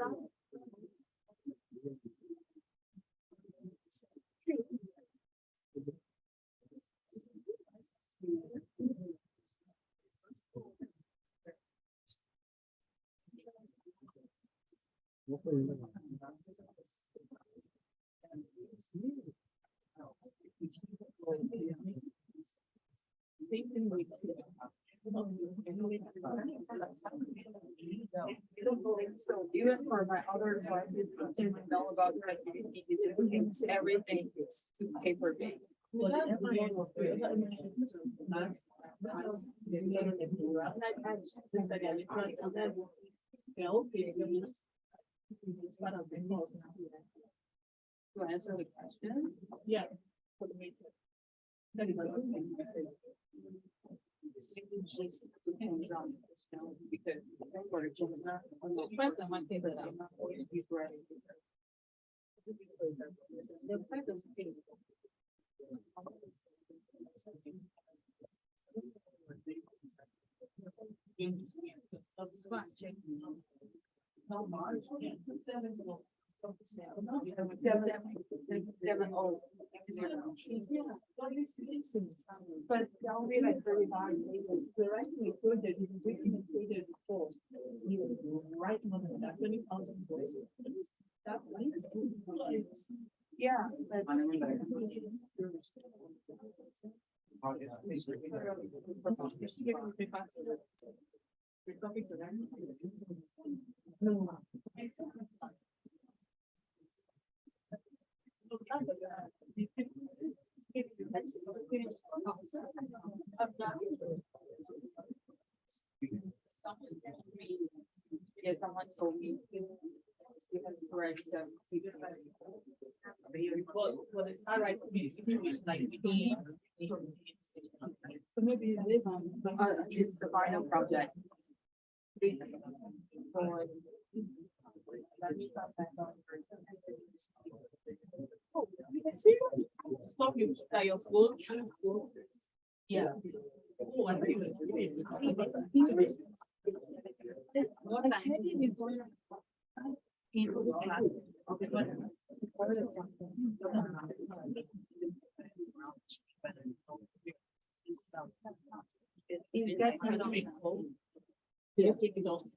even for my other classes, I didn't know about everything is paper based. To answer the question? Yeah. Signatures depends on because for a journal, on the present one paper that I'm not going to be ready. The present paper. No, March. But they'll be like 35 pages. The right to include it, we can include it before. You write more than that, 20,000 words. That's right. Yeah. No. Yeah, someone told me. Correct, so. Well, it's not right to be like. So maybe it's the final project. Oh, you can see stop you at your full. Yeah. Oh, I think what I checked in before. Okay, but. It gets kind of cold. Yes, if you don't.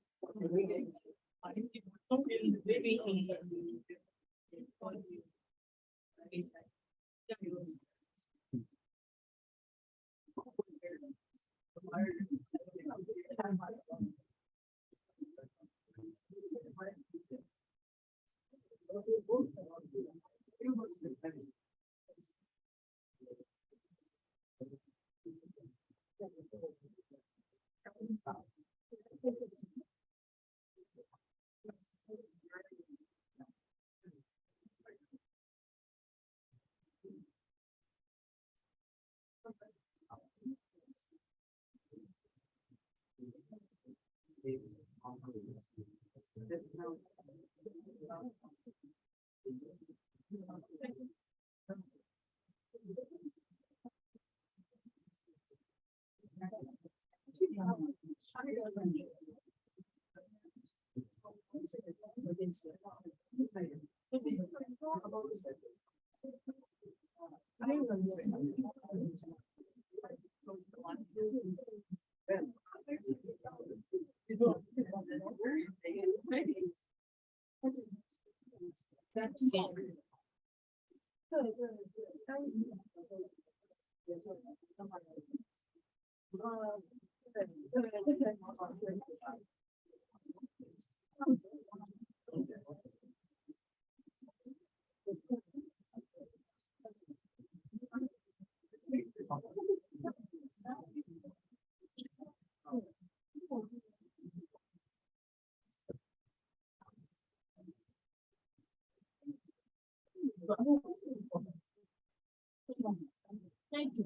Thank you.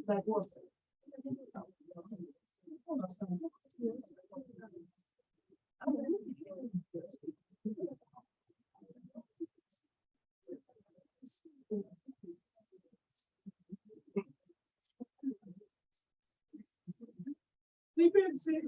That was. Yeah.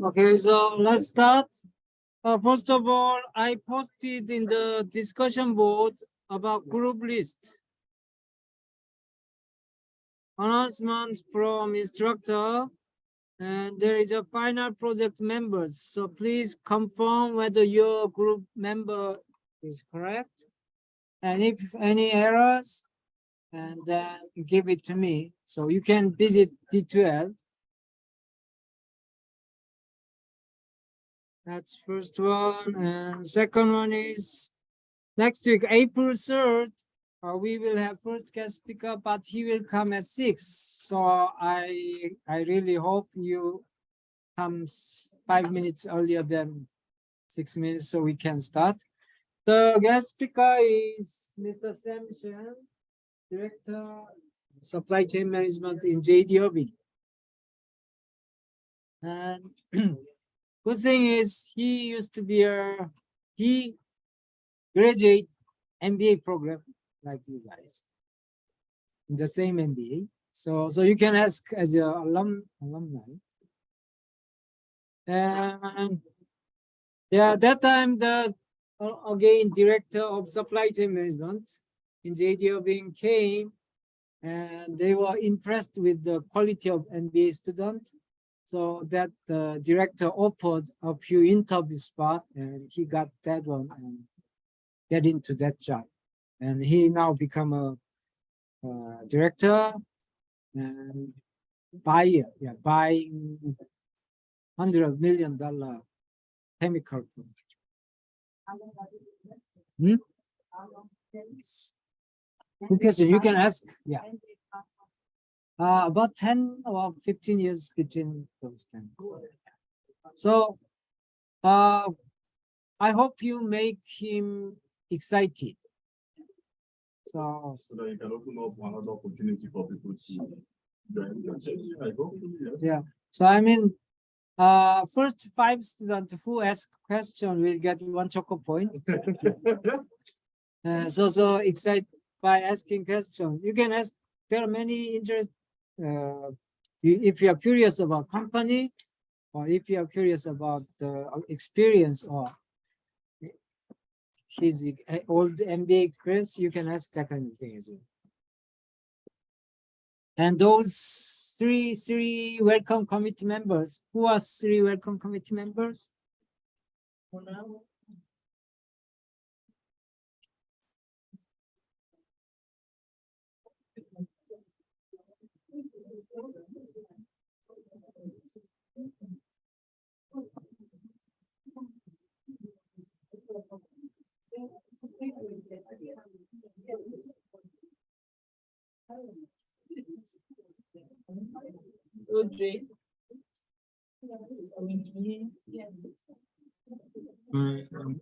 Okay, so let's start. First of all, I posted in the discussion board about group list. Announcement from instructor, and there is a final project members. So please confirm whether your group member is correct. And if any errors, and then give it to me. So you can visit D12. That's first one. And second one is next week, April 3rd. We will have first guest speaker, but he will come at 6. So I really hope you come 5 minutes earlier than 6 minutes so we can start. The guest speaker is Mr. Sam Shen, Director Supply Chain Management in JD Irving. And good thing is he used to be he graduate MBA program like you guys in the same MBA. So you can ask as a alumni. And yeah, that time the again director of supply chain management in JD Irving came, and they were impressed with the quality of MBA student. So that the director offered a few interview spot, and he got that one and get into that job. And he now become a director and buying $100 million chemical. Because you can ask, yeah. About 10 or 15 years between those things. So I hope you make him excited. So that you can open up another opportunity for people to join your church. I hope. yeah. So I mean, first 5 students who ask question will get 1 choco point. So excited by asking question. You can ask. There are many interest. If you are curious about company, or if you are curious about the experience or his old MBA experience, you can ask that kind of thing as well. And those three welcome committee members, who are 3 welcome committee members?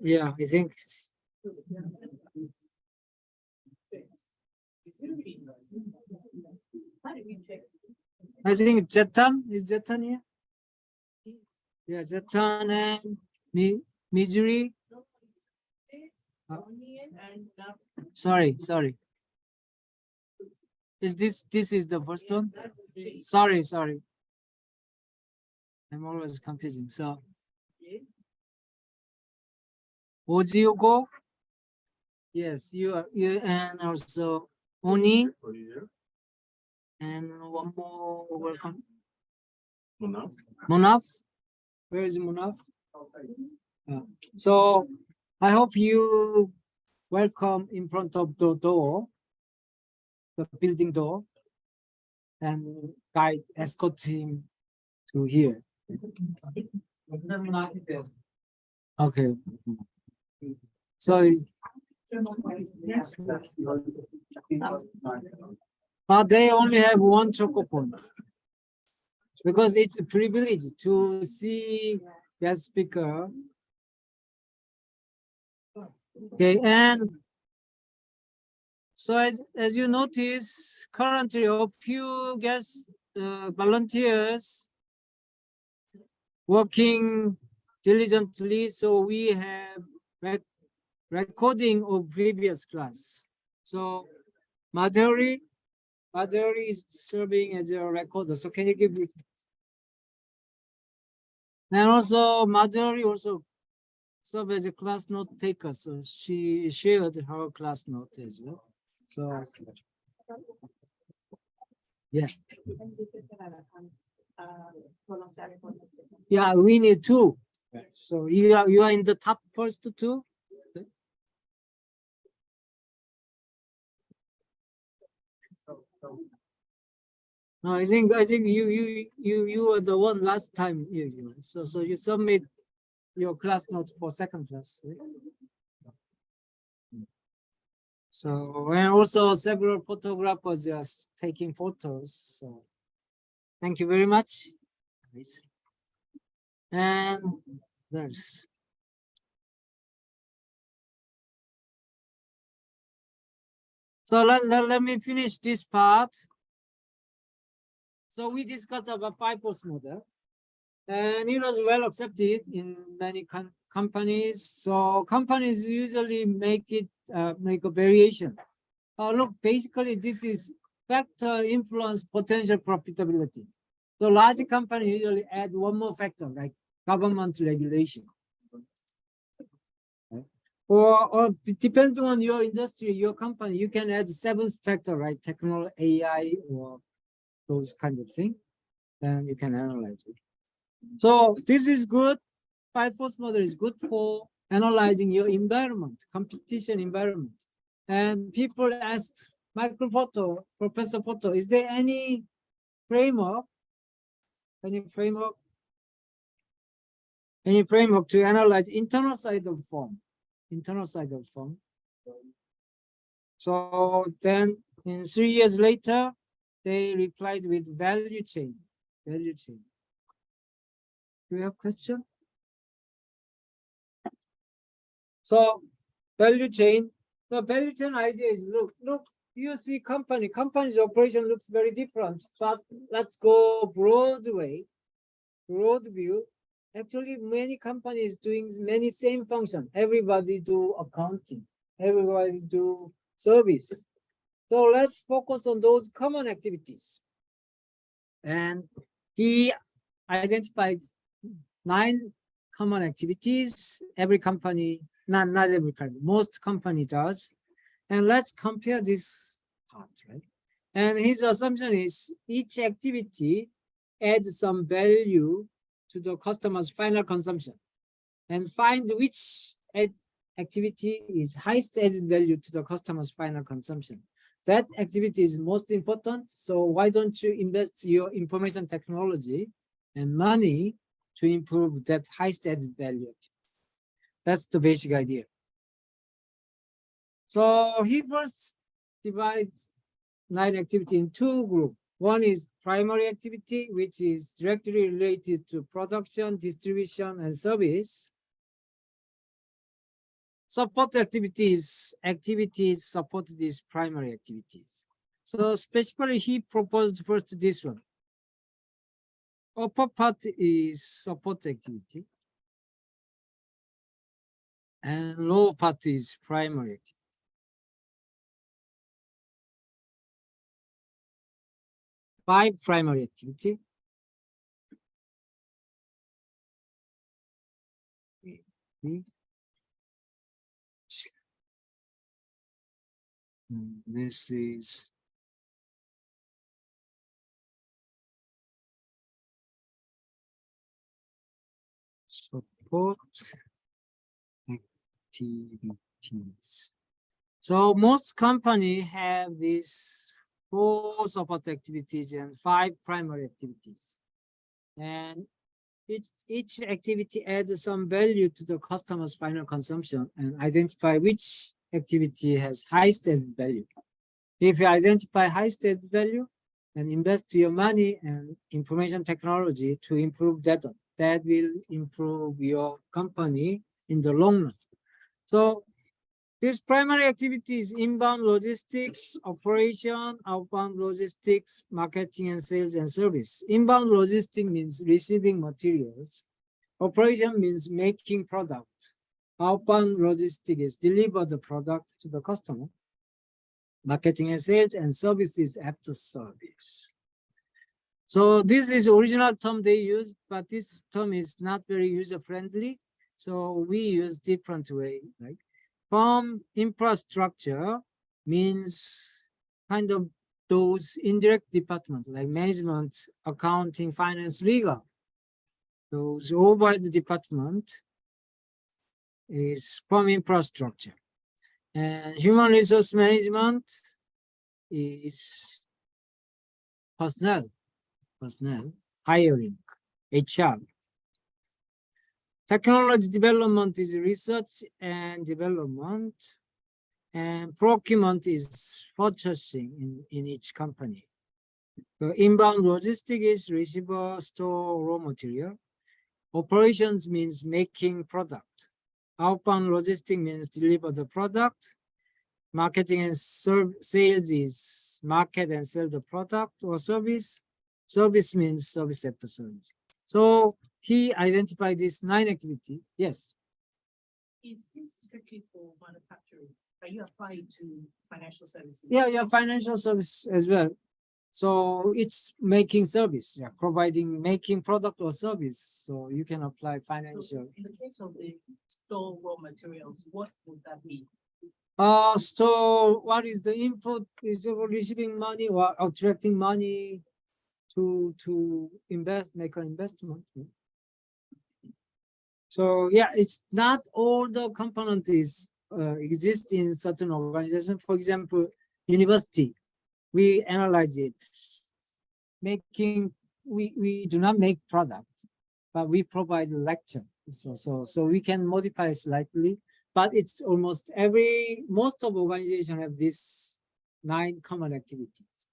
Yeah, I think. I think Jatan, is Jatan here? Yeah, Jatan and Missouri. Sorry. Is this is the first one? Sorry. I'm always confusing. So Ojiogo. Yes, you are, and also Oni, and one more welcome. Munaf. Where is Munaf? So I hope you welcome in front of the door, the building door, and guide escort him to here. Okay. So they only have one choco point because it's a privilege to see guest speaker. Okay, and so as you notice, currently a few guest volunteers working diligently, so we have recording of previous class. So Madhuri is serving as a recorder. So can you give me? And also Madhuri also serve as a class note taker. So she shared her class note as well. So yeah. Yeah, we need two. So you are in the top first two. No, I think you were the one last time. So you submit your class note for second class. Right? So and also several photographers are taking photos. So thank you very much. And there's. So let me finish this part. So we discussed about 5-force model, and it was well accepted in many companies. So companies usually make a variation. Look, basically this is factor influence potential profitability. So large companies usually add one more factor like government regulation. Or depending on your industry, your company, you can add 7th factor, right? Technology, AI, or those kind of things. Then you can analyze it. So this is good. 5-force model is good for analyzing your environment, competition environment. And people asked Michael Porto, Professor Porto, is there any framework? Any framework to analyze internal side of form? Internal side of form. So then in 3 years later, they replied with value chain. Value chain. Do you have a question? So value chain. The value chain idea is look, you see company's operation looks very different, but let's go broad view. Actually, many companies doing many same function. Everybody do accounting, everybody do service. So let's focus on those common activities. And he identified 9 common activities. Every company, not every company, most company does. And let's compare this part, right? And his assumption is each activity adds some value to the customer's final consumption, and find which activity is highest added value to the customer's final consumption. That activity is most important. So why don't you invest your information technology and money to improve that highest added value? That's the basic idea. So he first divides 9 activities in 2 groups. One is primary activity, which is directly related to production, distribution, and service. Support activities support these primary activities. So specifically, he proposed first this one. Upper part is support activity, and lower part is primary activity. By primary activity. This is support activities. So most companies have these 4 support activities and 5 primary activities. And each activity adds some value to the customer's final consumption and identify which activity has highest added value. If you identify highest added value and invest your money and information technology to improve that will improve your company in the long run. So this primary activity is inbound logistics, operation, outbound logistics, marketing and sales and service. Inbound logistics means receiving materials. Operation means making product. Outbound logistics is deliver the product to the customer. Marketing and sales and service is after service. So this is original term they used, but this term is not very user friendly. So we use different way, right? Firm infrastructure means kind of those indirect departments like management, accounting, finance, legal. Those overhead department is firm infrastructure. And human resource management is personnel, hiring, HR. Technology development is research and development, and procurement is purchasing in each company. The inbound logistics is receiver, store, raw material. Operations means making product. Outbound logistics means deliver the product. Marketing and sales is market and sell the product or service. Service means service after service. So he identified this 9 activity. Yes. Is this strictly for manufacturing? Are you applying to financial services? Yeah, financial service as well. So it's making service, providing making product or service. So you can apply financial. So in the case of the store raw materials, what would that be? So what is the input? Is it receiving money or attracting money to invest, make an investment? So yeah, it's not all the components exist in certain organization. For example, university, we analyze it. We do not make product, but we provide a lecture. So we can modify slightly, but it's almost most of organizations have these 9 common activities.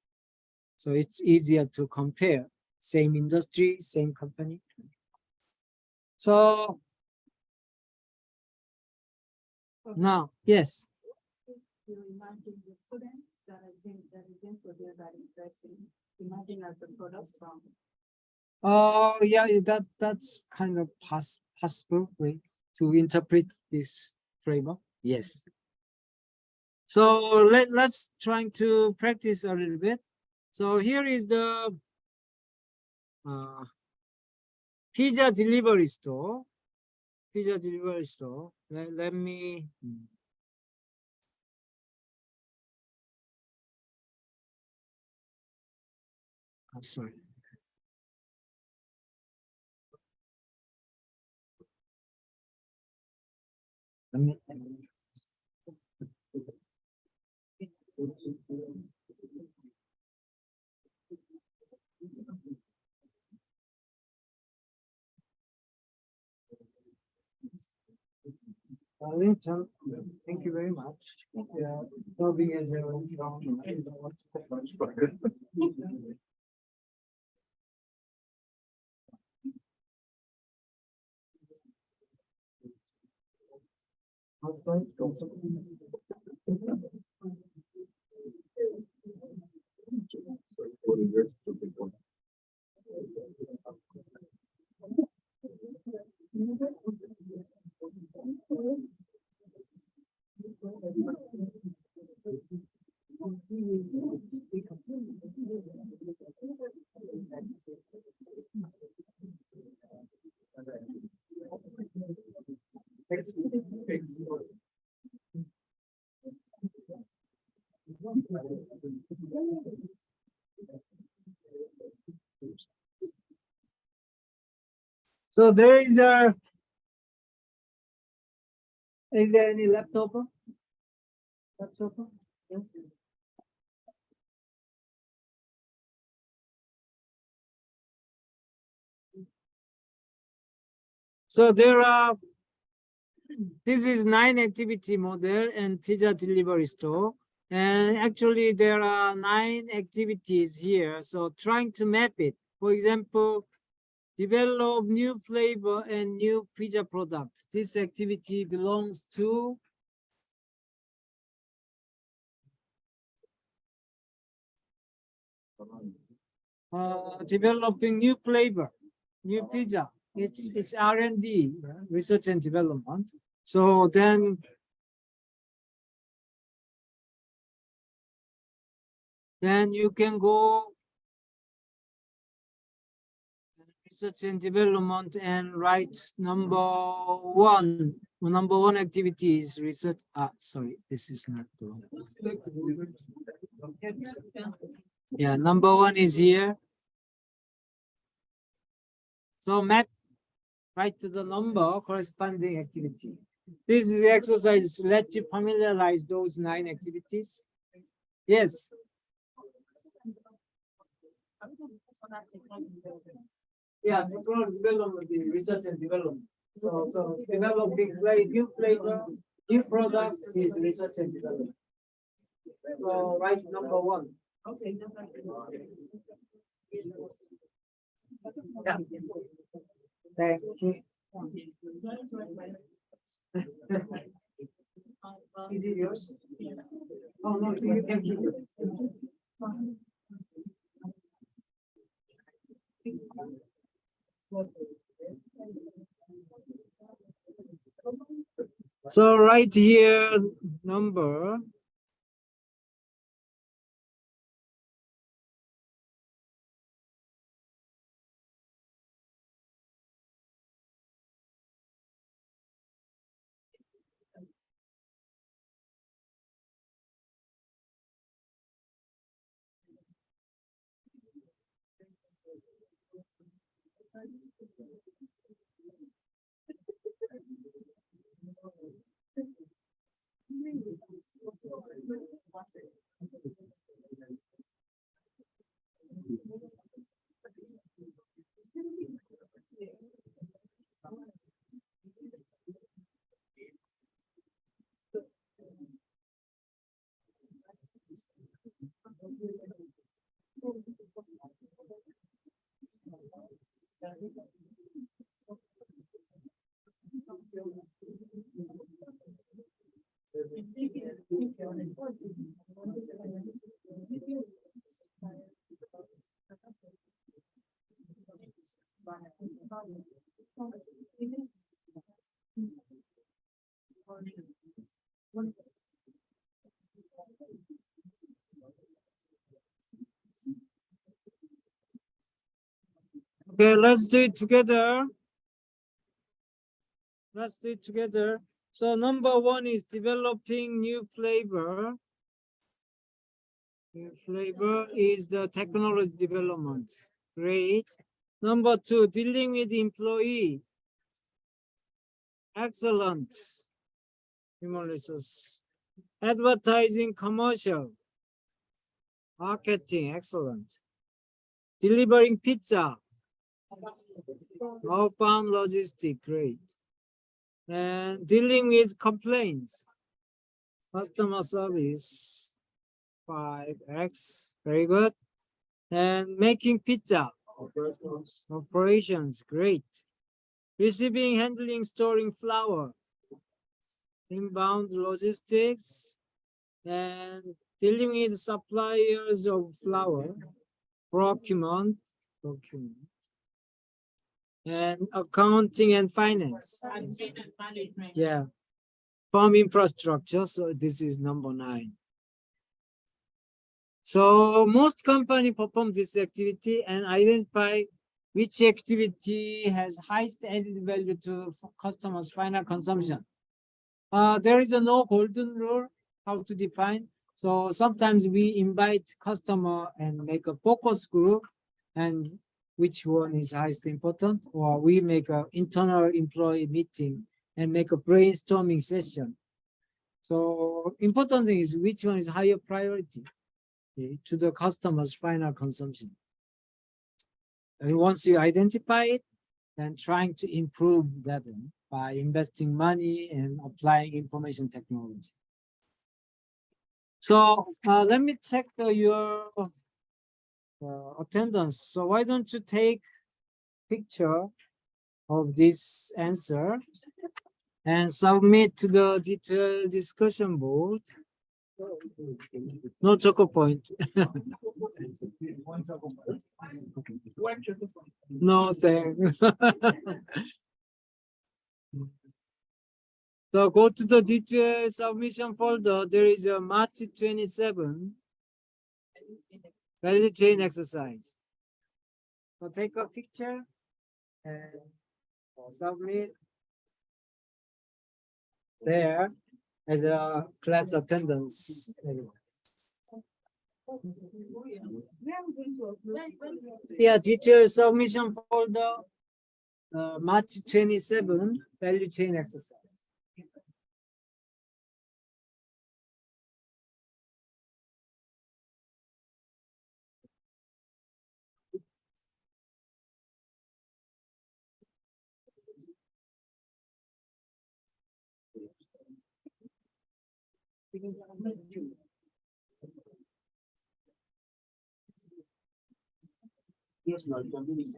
So it's easier to compare same industry, same company. So now, yes. You imagine the students that are going for their that interesting. Imagine as a product from. Yeah, that's kind of possible way to interpret this framework. Yes. So let's try to practice a little bit. So here is the pizza delivery store. Let me. I'm sorry. Let me. Thank you very much. For being as So there is there any laptop? Laptop? Yes. So there are, this is 9 activity model and pizza delivery store. And actually there are 9 activities here. So trying to map it. For example, develop new flavor and new pizza product. This activity belongs to developing new flavor, new pizza. It's R&D, research and development. So then you can go research and development and write number one. Number one activity is research. Sorry, this is not the one. Yeah, number one is here. So map right to the number corresponding activity. This is the exercise. Let you familiarize those 9 activities. Yes. Yeah, development, research and development. So developing new flavor, new product is research and development. So write number 1. Okay. Yeah. Thank you. Is it yours? Oh no, you can keep it. So right here, number. Okay, let's do it together. Let's do it together. So number 1 is developing new flavor. New flavor is the technology development. Great. Number 2, dealing with employee. Excellent. Human resources. Advertising, commercial. Marketing, excellent. Delivering pizza. Outbound logistics, great. And dealing with complaints. Customer service, 5x, very good. And making pizza. Operations, great. Receiving, handling, storing flour. Inbound logistics. And dealing with suppliers of flour. Procurement. And accounting and finance. Yeah. Farm infrastructure. So this is number 9. So most company perform this activity and identify which activity has highest added value to customers' final consumption. There is no golden rule how to define. So sometimes we invite customer and make a focus group, and which one is highest important, or we make an internal employee meeting and make a brainstorming session. So important thing is which one is higher priority, okay, to the customer's final consumption. And once you identify it, then trying to improve that one by investing money and applying information technology. So let me check your attendance. So why don't you take picture of this answer and submit to the detailed discussion board. No choco point. No thanks. So go to the detailed submission folder. There is a March 27 value chain exercise. So take a picture and submit there as a class attendance. Yeah, teacher submission folder, March 27 value chain exercise. Yes, no, you can do this.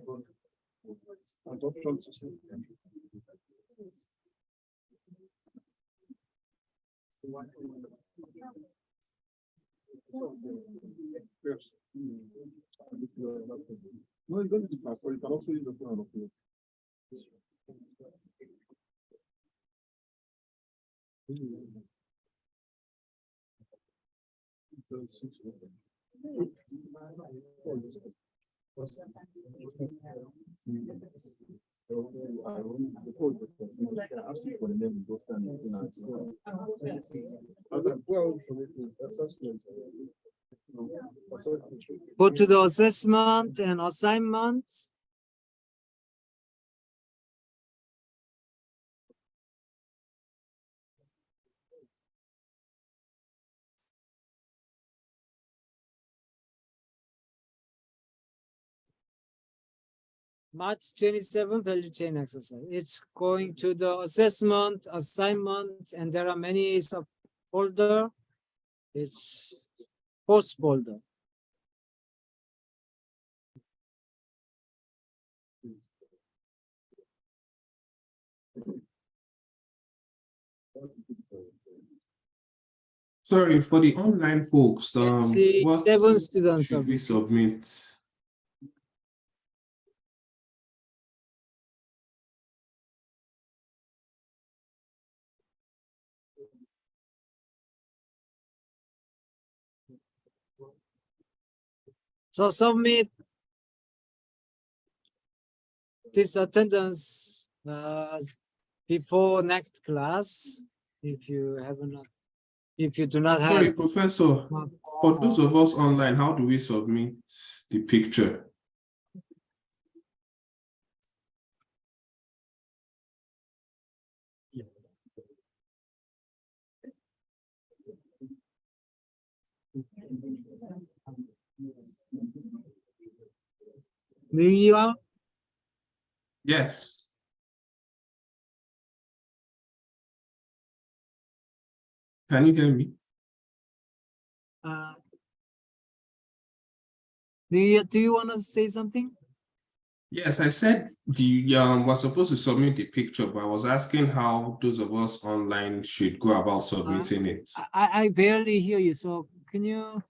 Adoption system. Yes. No, you don't use the password. You can also use the phone of it. Go to the assessment and assignments. March 27 value chain exercise. It's going to the assessment, assignment, and there are many sub folder. It's post folder. Sorry, for the online folks, See, what 7 students should we submit? So submit this attendance before next class if you have not, if you do not have. Sorry, Professor, for those of us online, how do we submit the picture? Mia? Yes. Can you hear me? Mia, do you want to say something? Yes, I said the was supposed to submit the picture, but I was asking how those of us online should go about submitting it. I barely hear you, so can you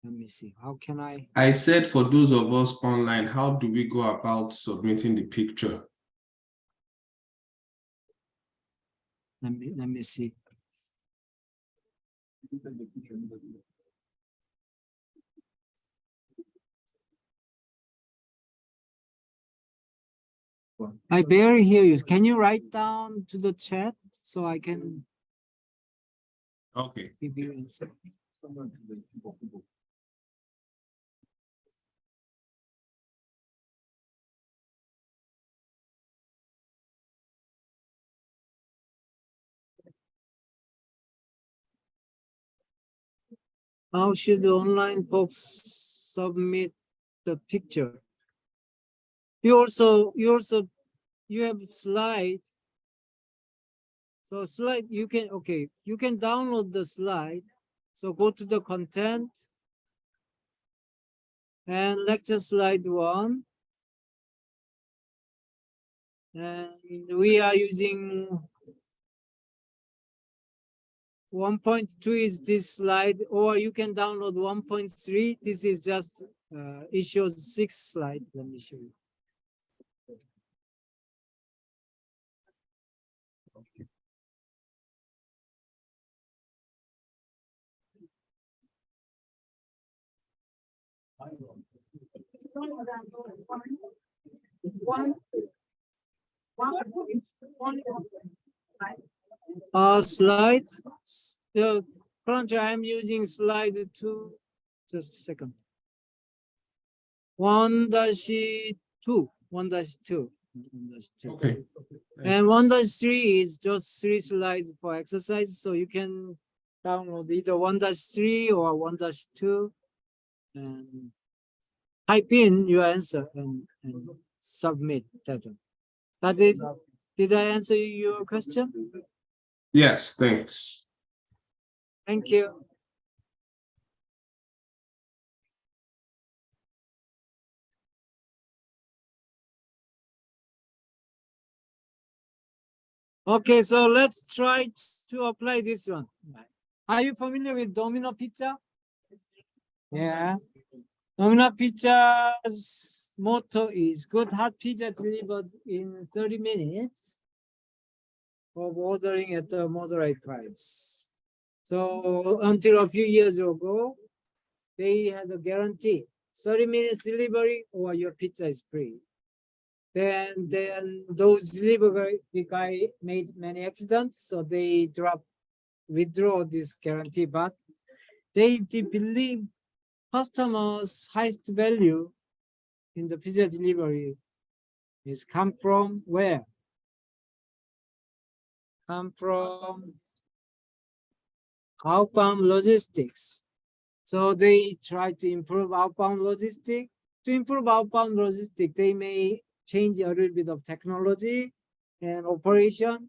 let me see, how can I? I said for those of us online, how do we go about submitting the picture? Let me see. I barely hear you. Can you write down to the chat so I can Okay. give you answer? How should the online folks submit the picture? You have slide. So slide, you can download the slide. So go to the content and lecture slide 1. And we are using 1.2 is this slide, or you can download 1.3. This is just, it shows 6 slides. Let me show you. Slides. Currently I'm using slide 2. Just a second. 1-2. 1-2. Okay. And 1-3 is just 3 slides for exercise. So you can download either 1-3 or 1-2 and type in your answer and submit that one. That's it. Did I answer your question? Yes, thanks. Thank you. Okay, so let's try to apply this one. Are you familiar with Domino Pizza? Yeah. Domino Pizza's motto is good hot pizza delivered in 30 minutes for ordering at a moderate price. So until a few years ago, they had a guarantee, 30 minutes delivery or your pizza is free. Then those delivery guy made many accidents, so they withdraw this guarantee, but they believe customers' highest value in the pizza delivery is come from where? Come from outbound logistics. So they try to improve outbound logistics. To improve outbound logistics, they may change a little bit of technology and operation.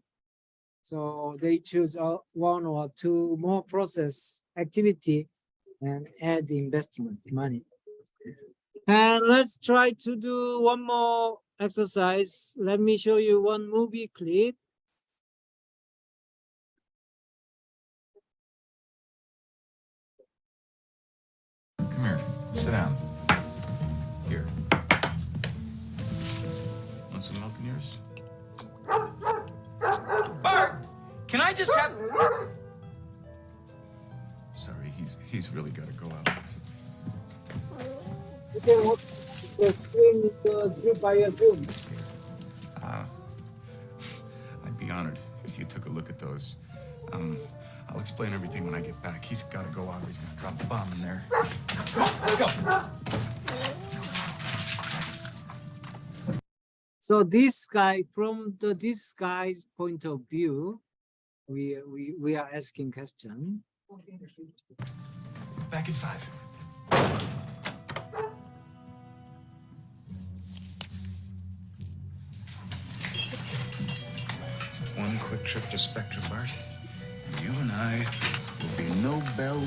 So they choose 1 or 2 more process activity and add investment money. And let's try to do one more exercise. Let me show you one movie clip. Come here, sit down. Here. Want some milk in yours? Bart! Can I just have... Sorry, he's really gotta go out. You can watch the screen by your Zoom. I'd be honored if you took a look at those. I'll explain everything when I get back. He's gotta go out or he's gonna drop the bomb in there. Let's go. So this guy, from this guy's point of view, we are asking question. Back in 5. One quick trip to Spectra, Bart. You and I will be Nobel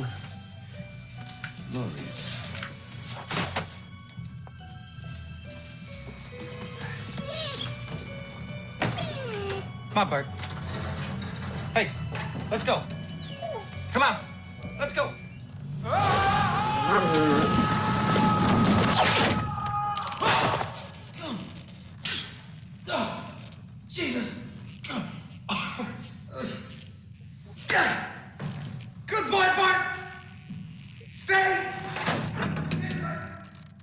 laureates. Come on, Bart. Hey, let's go. Come on, let's go. Jesus. Good boy, Bart. Stay.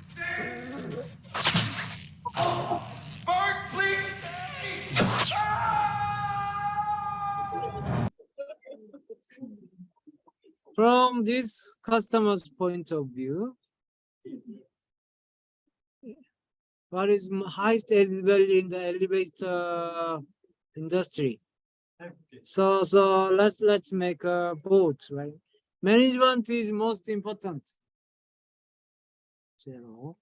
Stay. Oh, Bart, please stay. From this customer's point of view, what is highest added value in the elevator industry? So let's make a vote, right? Management is most important. 0.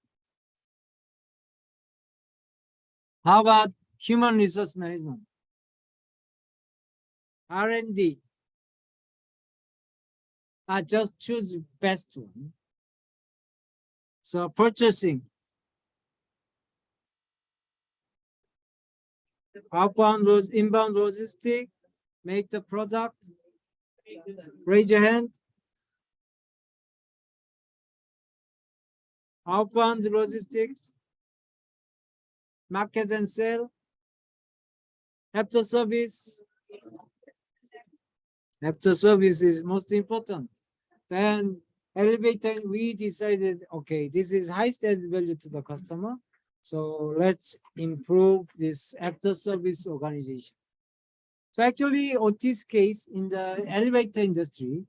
How about human resource management? R&D. I just choose best one. So purchasing. Outbound, inbound logistics, make the product. Raise your hand. Outbound logistics, market and sell, after service. After service is most important. Then elevator, we decided, okay, this is high added value to the customer. So let's improve this after service organization. So actually, Otis case in the elevator industry,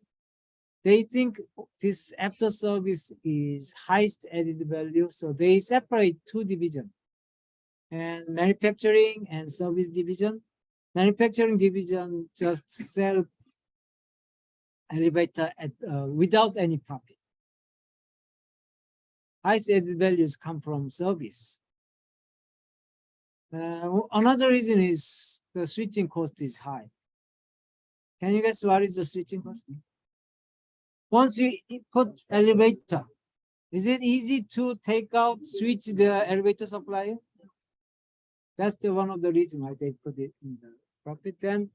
they think this after service is highest added value. So they separate two divisions, and manufacturing and service division. Manufacturing division just sell elevator at, without any profit. Highest added values come from service. Another reason is the switching cost is high. Can you guess what is the switching cost? Once you put elevator, is it easy to take out, switch the elevator supplier? That's the one of the reasons why they put it in the profit. And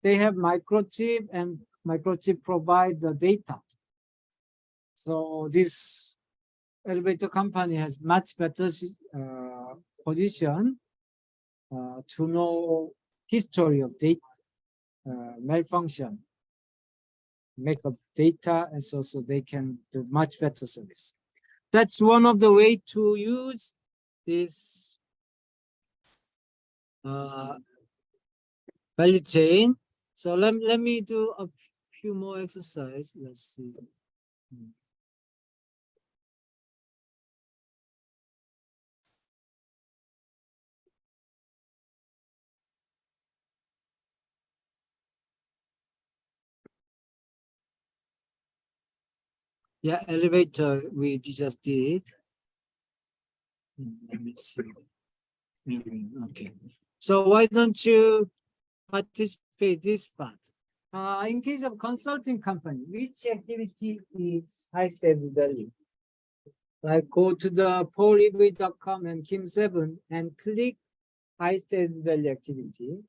they have microchip, and microchip provide the data. So this elevator company has much better position to know history of data malfunction, make up data, and so they can do much better service. That's one of the way to use this value chain. So let me do a few more exercise. Let's see. Yeah, elevator we just did. Let me see. Okay. So why don't you participate this part? In case of consulting company, which activity is high added value? Like go to the paulreview.com and Kim7 and click high added value activity.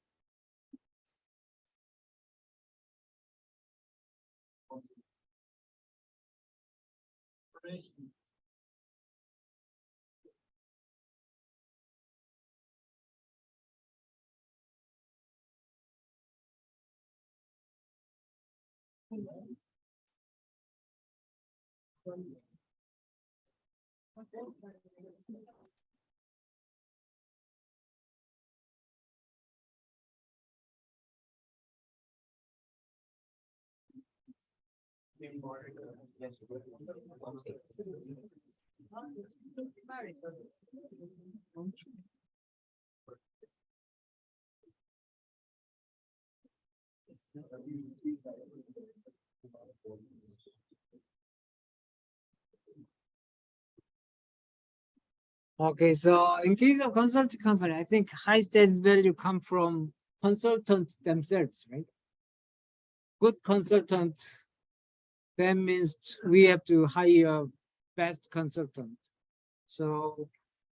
Okay, so in case of consulting company, I think high added value come from consultants themselves, right? Good consultants, that means we have to hire best consultant. So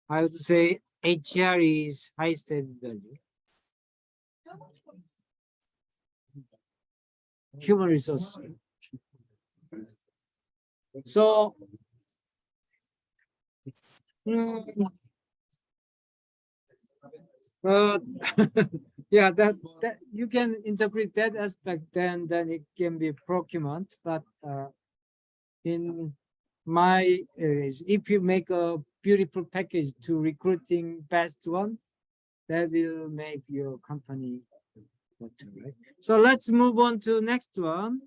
I would say HR is high added value. Human resource. So yeah, that you can interpret that aspect, then it can be procurement, but in my if you make a beautiful package to recruiting best one, that will make your company better, right? So let's move on to next one.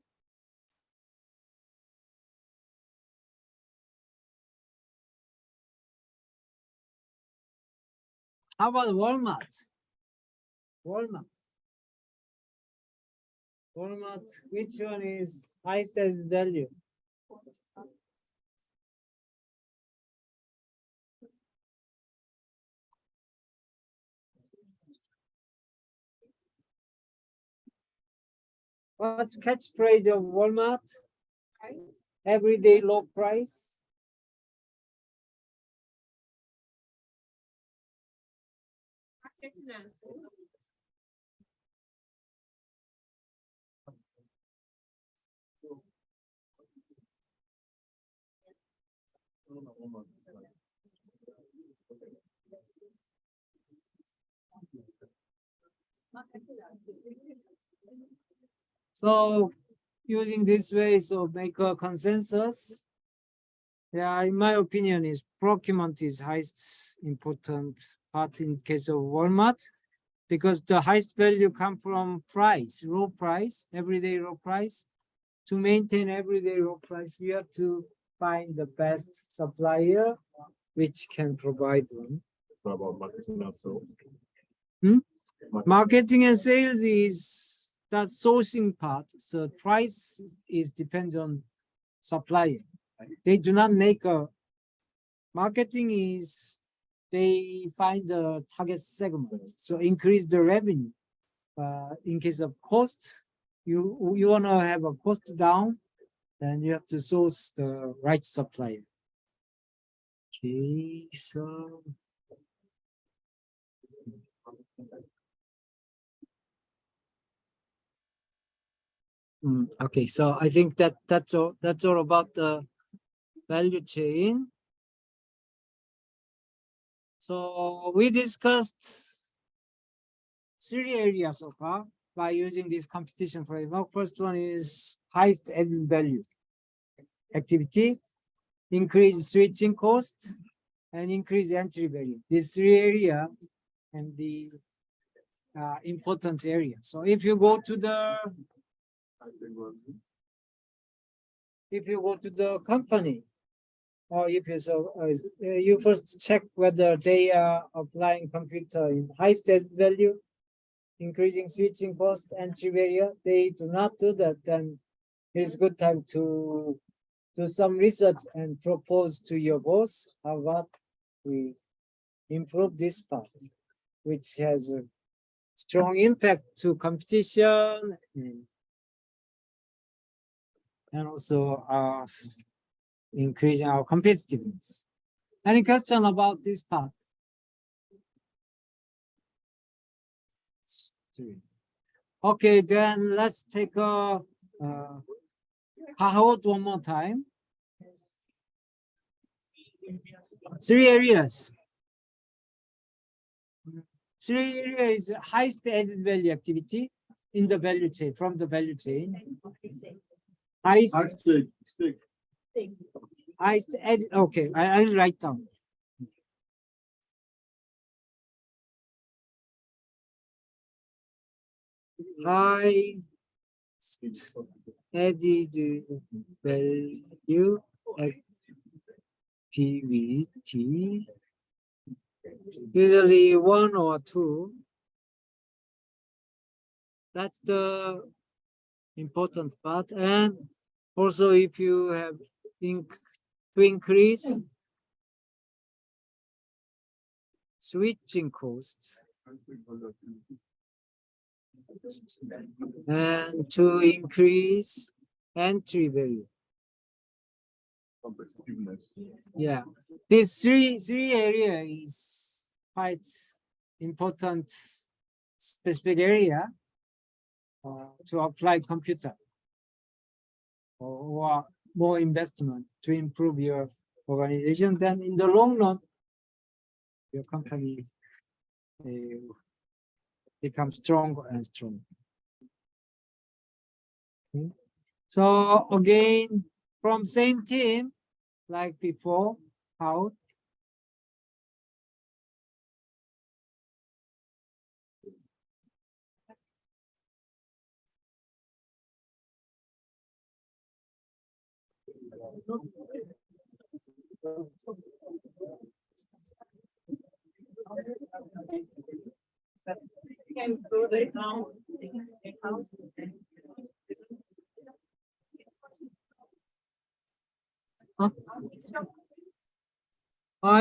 How about Walmart? Walmart. Walmart, which one is highest added value? What's catchphrase of Walmart? Everyday low price. So using this way, so make a consensus. Yeah, in my opinion, is procurement is highest important part in case of Walmart, because the highest value come from price, raw price, everyday raw price. To maintain everyday raw price, you have to find the best supplier which can provide one. What about marketing and sales? Marketing and sales is that sourcing part. So price is depends on supplier. They do not make a marketing is they find the target segment, so increase the revenue. In case of cost, you want to have a cost down, then you have to source the right supplier. Okay, so okay, so I think that's all about the value chain. So we discussed 3 areas so far by using this competition framework. First one is highest added value activity, increase switching cost, and increase entry value. These 3 areas and the important area. So if you go to the company, or if you you first check whether they are applying computer in high added value, increasing switching cost, entry barrier. They do not do that, then it's good time to do some research and propose to your boss how about we improve this part, which has a strong impact to competition and also increasing our competitiveness. Any question about this part? Okay, then let's take a Kahoot one more time. 3 areas. 3 areas is highest added value activity in the value chain, from the value chain. Highest added, okay, I'll write down. High added value activity, usually 1 or 2. That's the important part. And also if you have to increase switching costs and to increase entry value. Yeah, this three area is quite important specific area to apply computer or more investment to improve your organization. Then in the long run, your company becomes stronger and stronger. Okay. So again, from same team like before, how? Can go right now.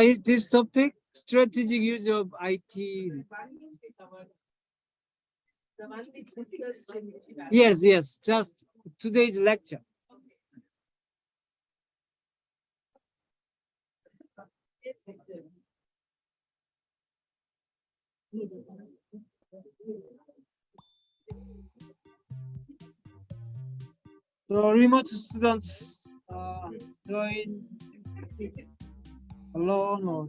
Is this topic strategic use of IT? The one we discussed in this event. Yes, just today's lecture. So remote students join alone or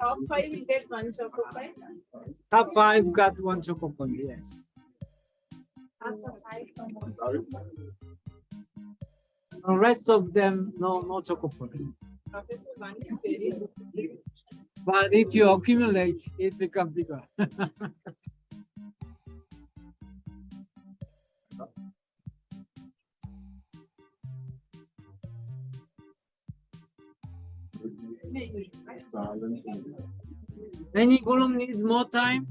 Top five will get one choco pie. top 5 got 1 choco pony, yes. Answer five. The rest of them, no choco pony. Okay, so one is very. But if you accumulate, it becomes bigger. Any group needs more time?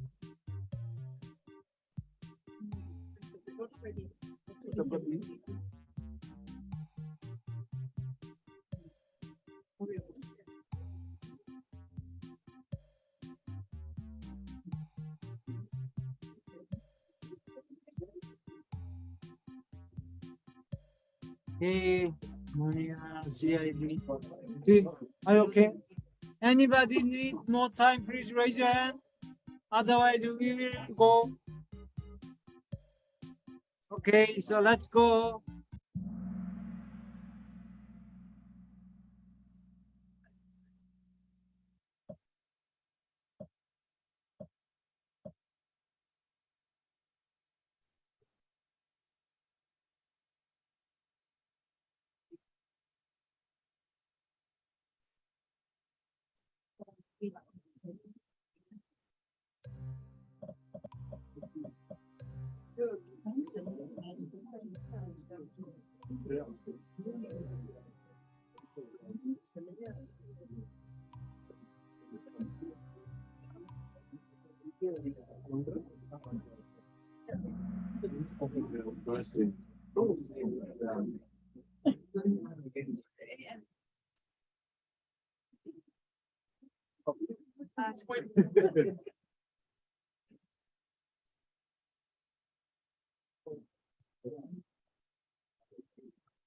Hey, Maria, CID. Are you okay? Anybody need more time? Please raise your hand. Otherwise, we will go. Okay, so let's go.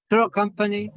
Truck company.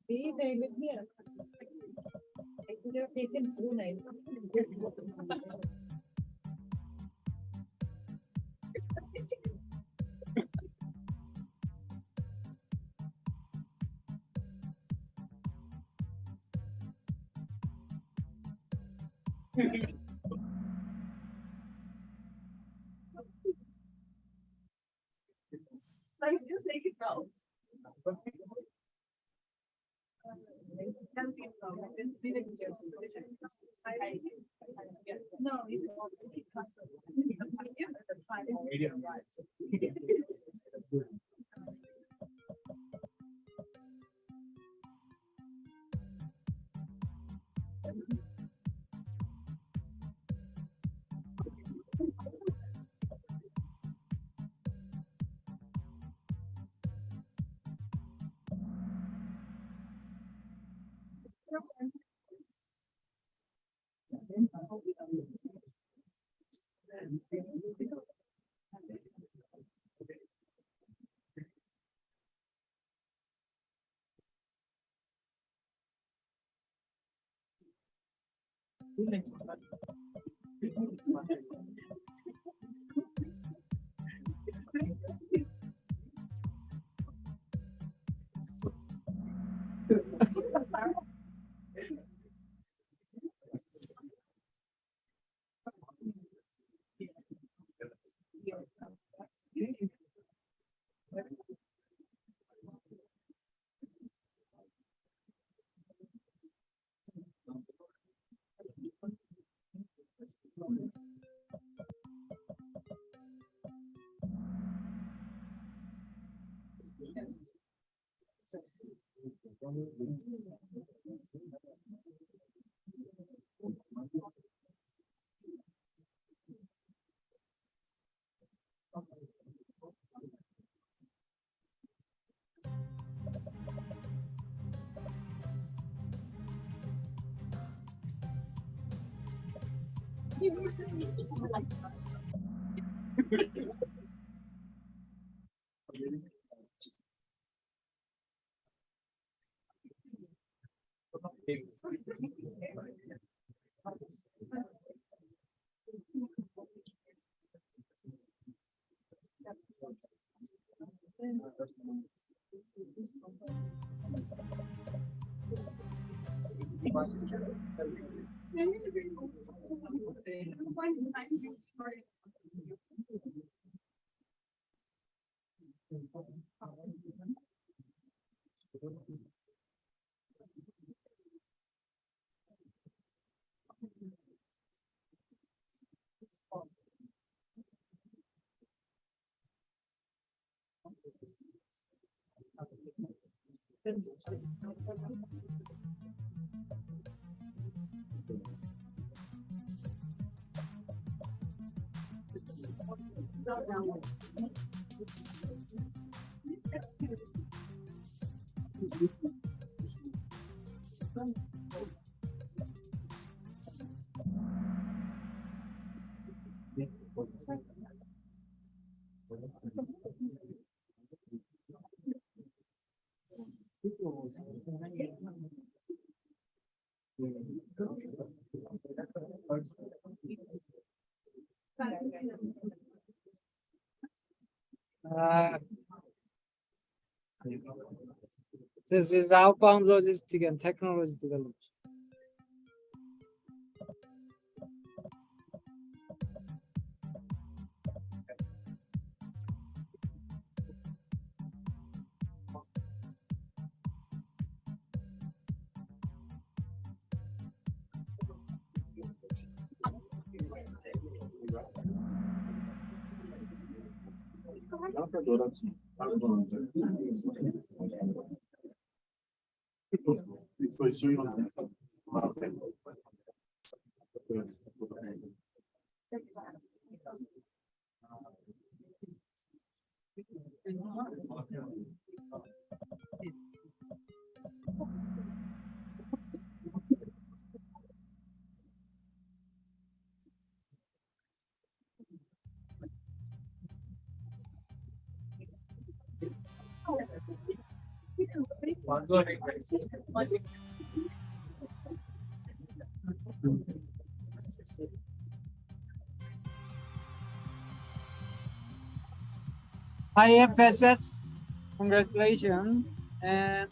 See, they live here. I could have taken 2 nights. Like, just take it out. No, it's This is outbound logistics and technology development. IFSS, congratulations, and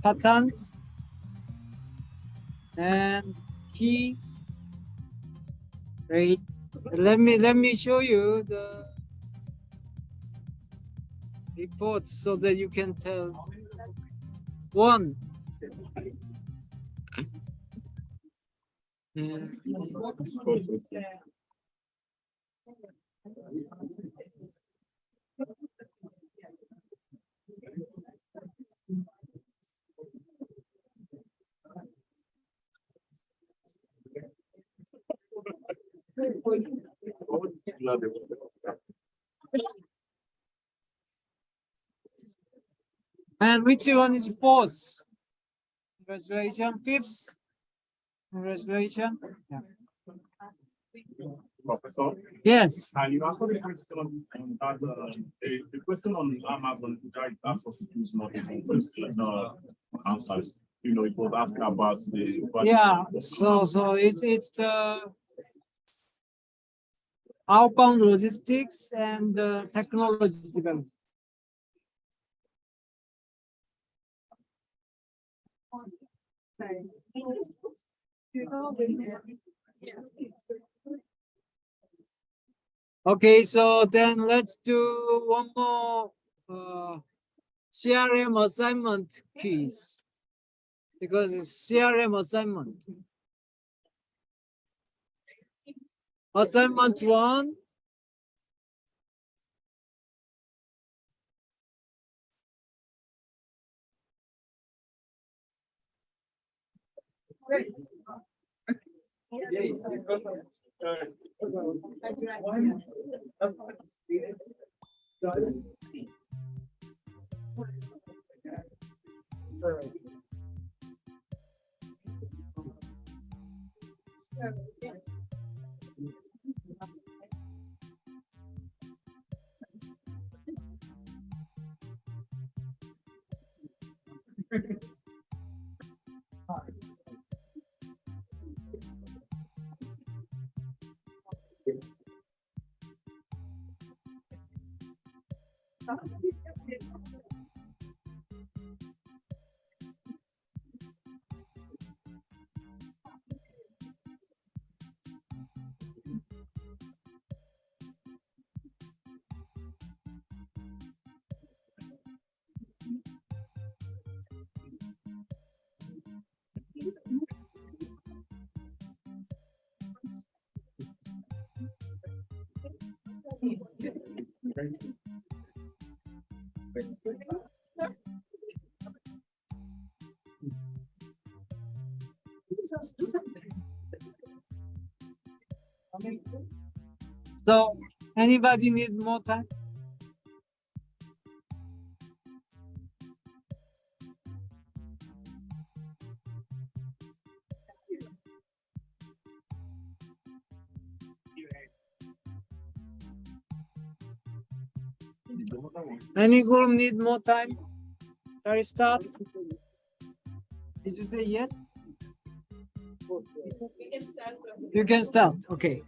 patterns and key. Great. Let me show you the report so that you can tell. One. And which one is fourth? Congratulations. Fifth. Congratulations. Yeah. Professor? Yes. And you answered the question on that, the question on Amazon, that substitutes not the first answers. You know, it was asking about the. Yeah. So it's the outbound logistics and technology development. Okay, so then let's do one more CRM assignment quiz because it's CRM assignment. Assignment 1. So anybody needs more time? Any group need more time? Shall we start? Did you say yes? You can start, okay.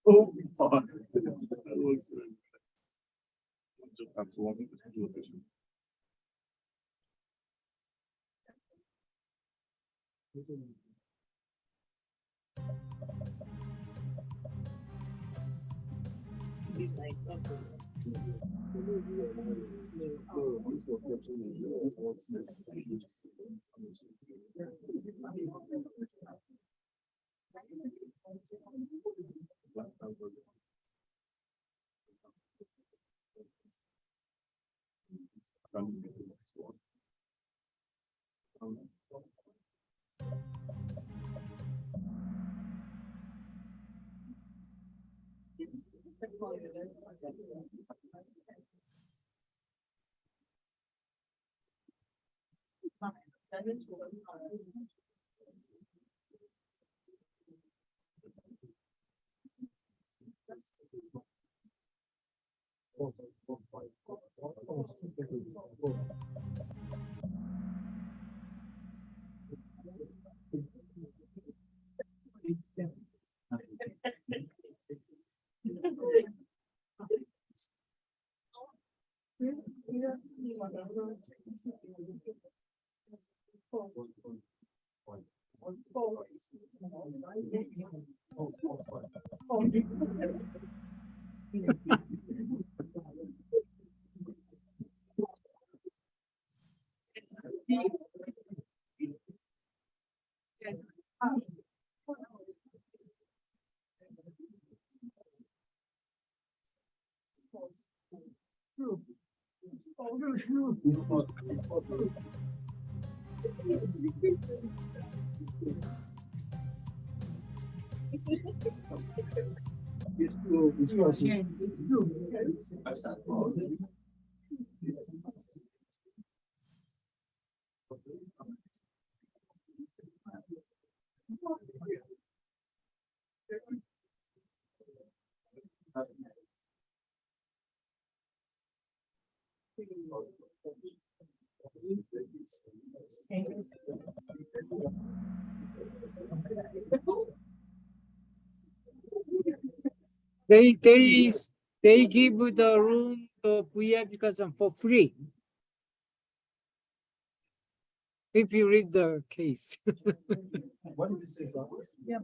Oh, God. That looks good. Just have to walk into the situation. They they give the room to VIP person for free. If you read the case. What did you say? Yeah,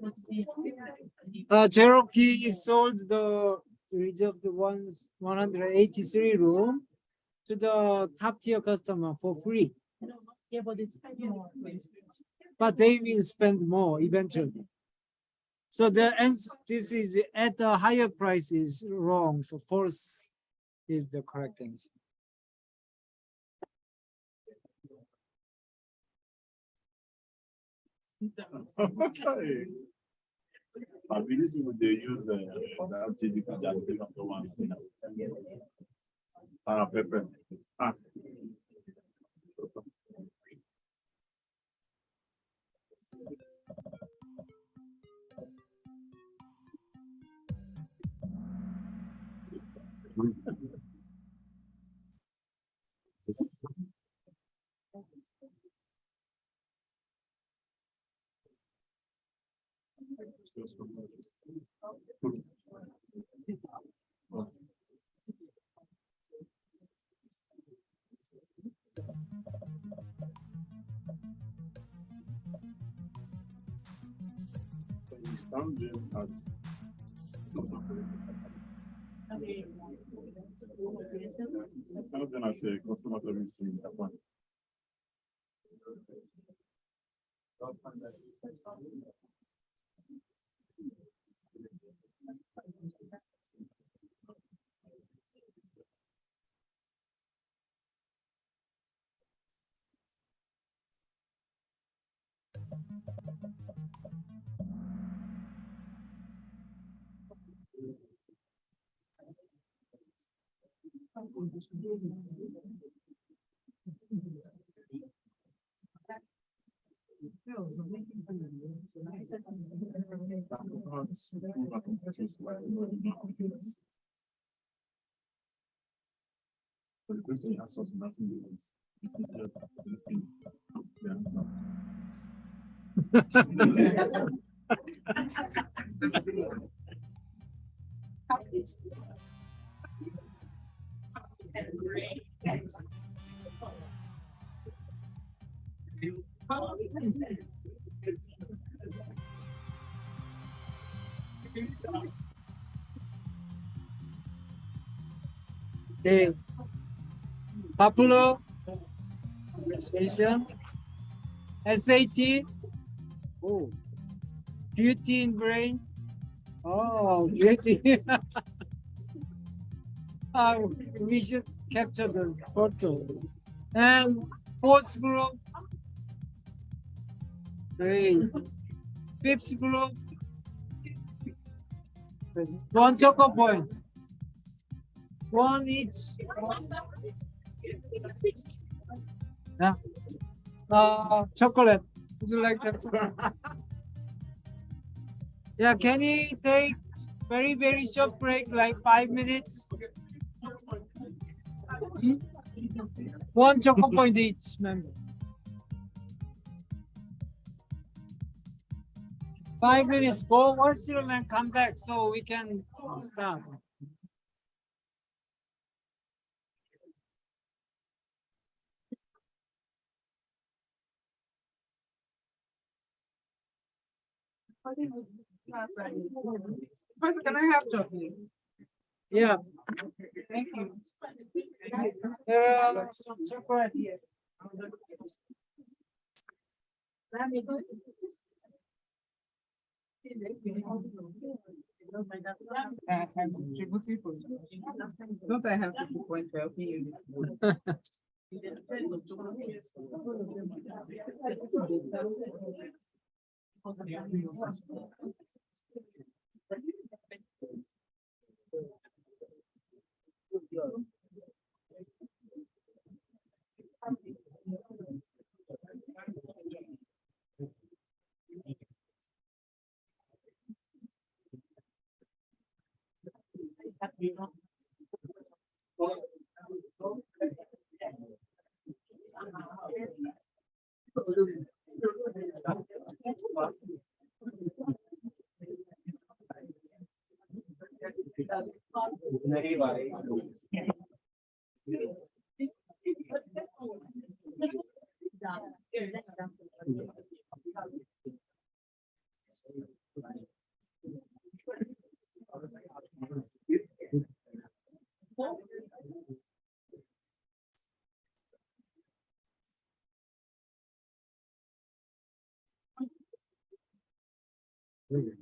but Cherokee sold the reserved 183 room to the top tier customer for free, Yeah, but it's more. but they will spend more eventually. So this is at the higher price is wrong. So false is the correct answer. Okay. I believe people they use that TV for that big of the one. Pepper. Ah. Standing as standing as a customer service in Japan. But the person has nothing to Okay. Popular station. SAT. Oh. Beauty in brain. Oh, beauty. We should capture the photo. And fourth group. Great. Fifth group. One choco point. One each. Yeah. Chocolate. Would you like that? Yeah, can you take very, very short break, like 5 minutes? One choco point each member. 5 minutes, go washroom and come back so we can start. First, can I have chocolate? Yeah. Thank you. There are some chocolate here. Don't I have to point helping you? You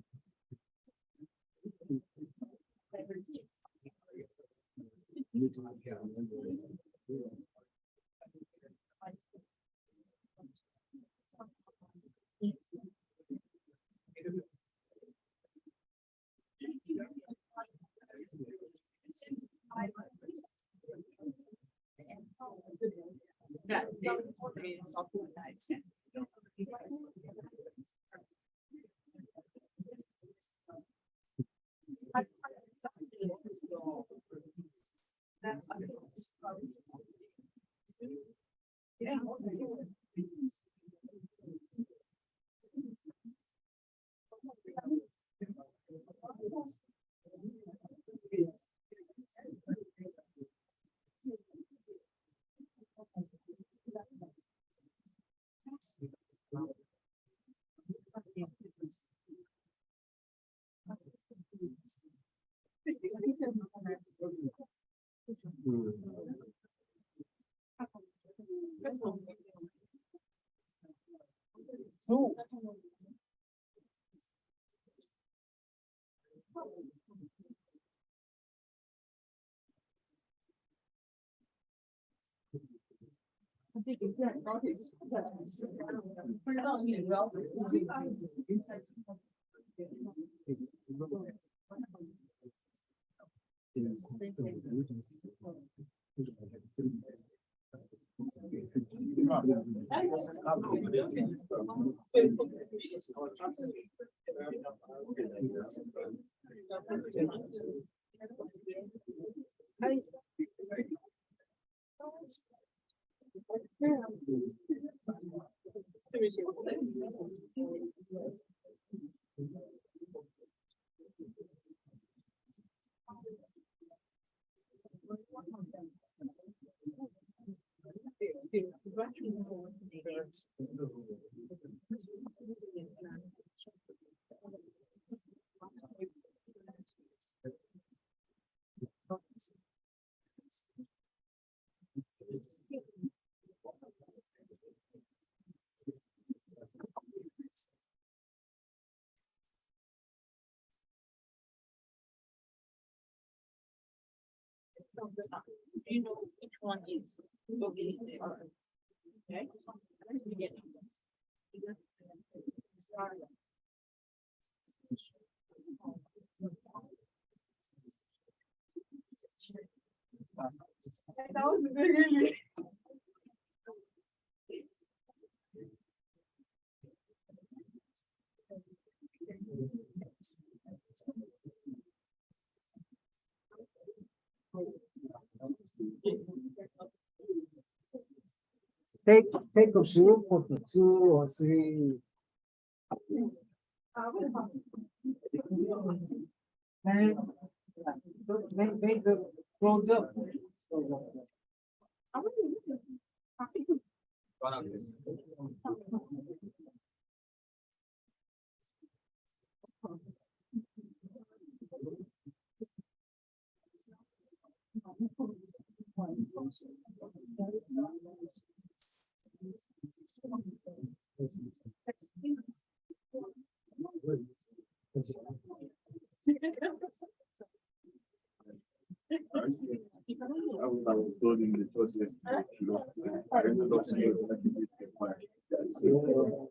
know which one is okay. Okay. Let's begin. Take a group of the 2 or 3. And make the close up. I was told in the first yesterday, you know, I ended up saying that you did get fired. So,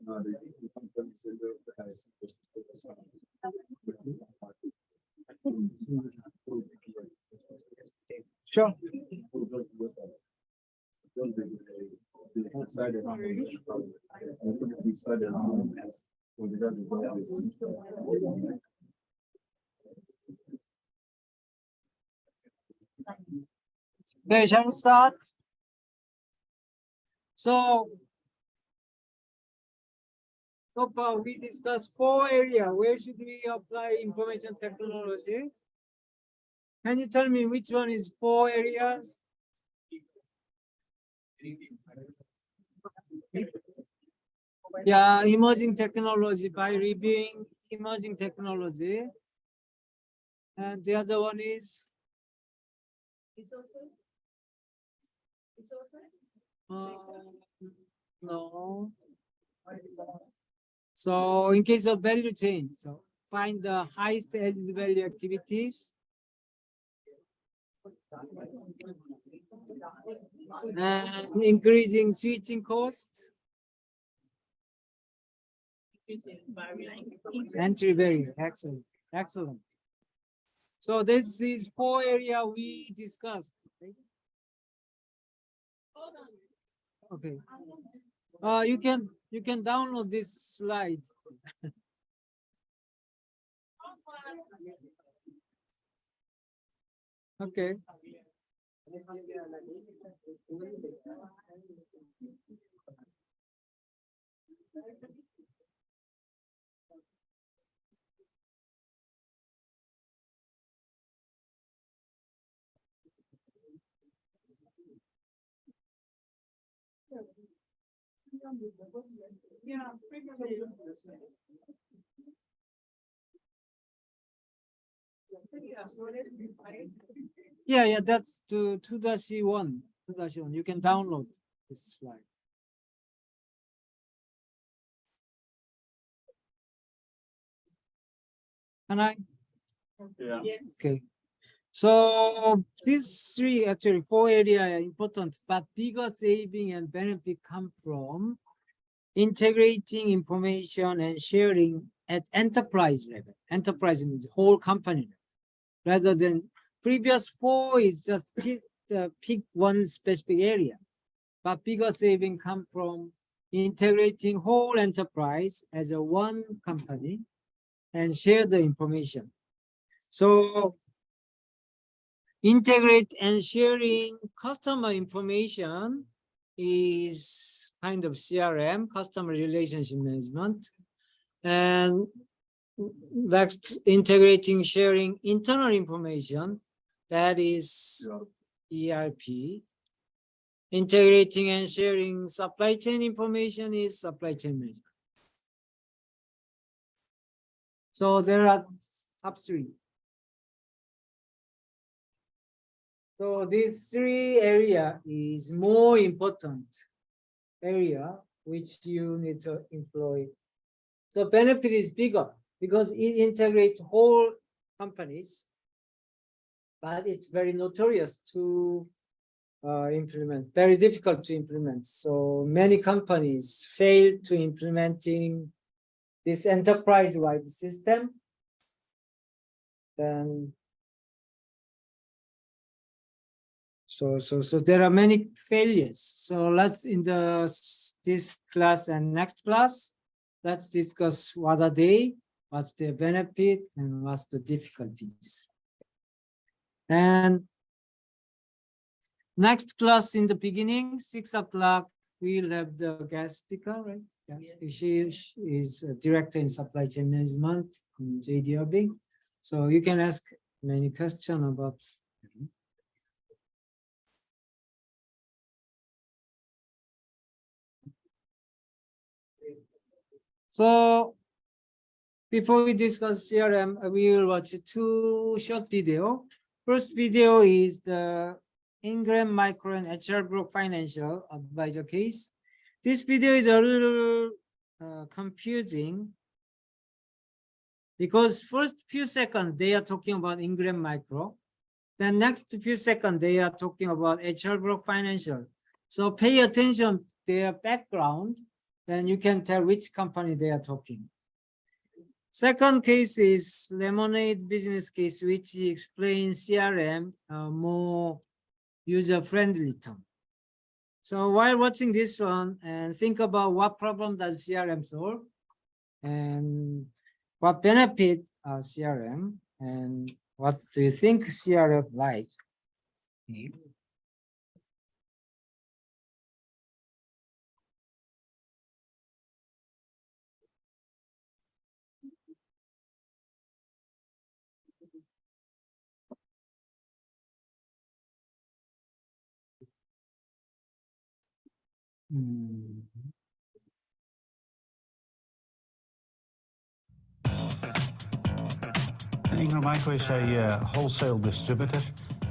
no, they sometimes say Sure. Okay, shall we start? So far we discussed 4 areas. Where should we apply information technology? Can you tell me which one is 4 areas? Yeah, emerging technology, by reviewing emerging technology. And the other one is Resources. No. So in case of value chain, so find the highest added value activities. And increasing switching costs. Entry barrier, excellent, excellent. So this is 4 area we discussed. Okay. You can download this slide. Okay. Yeah, that's to 2-1. 2-1. You can download this slide. Can I? Yeah. Okay. So these 3, actually 4 area are important, but bigger saving and benefit come from integrating information and sharing at enterprise level. Enterprise means whole company level, rather than previous 4 is just pick one specific area. But bigger saving come from integrating whole enterprise as a one company and share the information. So integrate and sharing customer information is kind of CRM, customer relationship management. And next, integrating, sharing internal information, that is ERP. Integrating and sharing supply chain information is supply chain management. So there are top 3. So these 3 area is more important area which you need to employ. So benefit is bigger because it integrates whole companies, but it's very notorious to implement, very difficult to implement. So many companies fail to implementing this enterprise-wide system. Then so there are many failures. So let's in this class and next class, let's discuss what are they, what's their benefit, and what's the difficulties. And next class in the beginning, 6 o'clock, we'll have the guest speaker, right? Yes. She is a director in supply chain management in JD Irving. So you can ask many questions about. So before we discuss CRM, we will watch 2 short video. First video is the Ingram Micro and HR Group Financial Advisor case. This video is a little confusing because first few seconds they are talking about Ingram Micro. Then next few seconds they are talking about HR Group Financial. So pay attention to their background, then you can tell which company they are talking. Second case is Lemonade business case, which explains CRM more user-friendly term. So while watching this one, and think about what problem does CRM solve, and what benefit are CRM, and what do you think CRM like? Ingram Micro is a wholesale distributor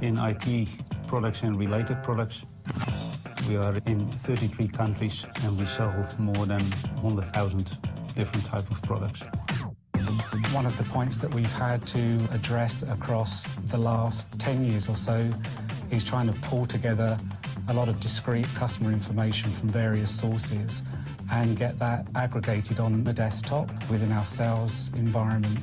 in IT products and related products. We are in 33 countries and we sell more than 100,000 different type of products. One of the points that we've had to address across the last 10 years or so is trying to pull together a lot of discrete customer information from various sources and get that aggregated on the desktop within our sales environment.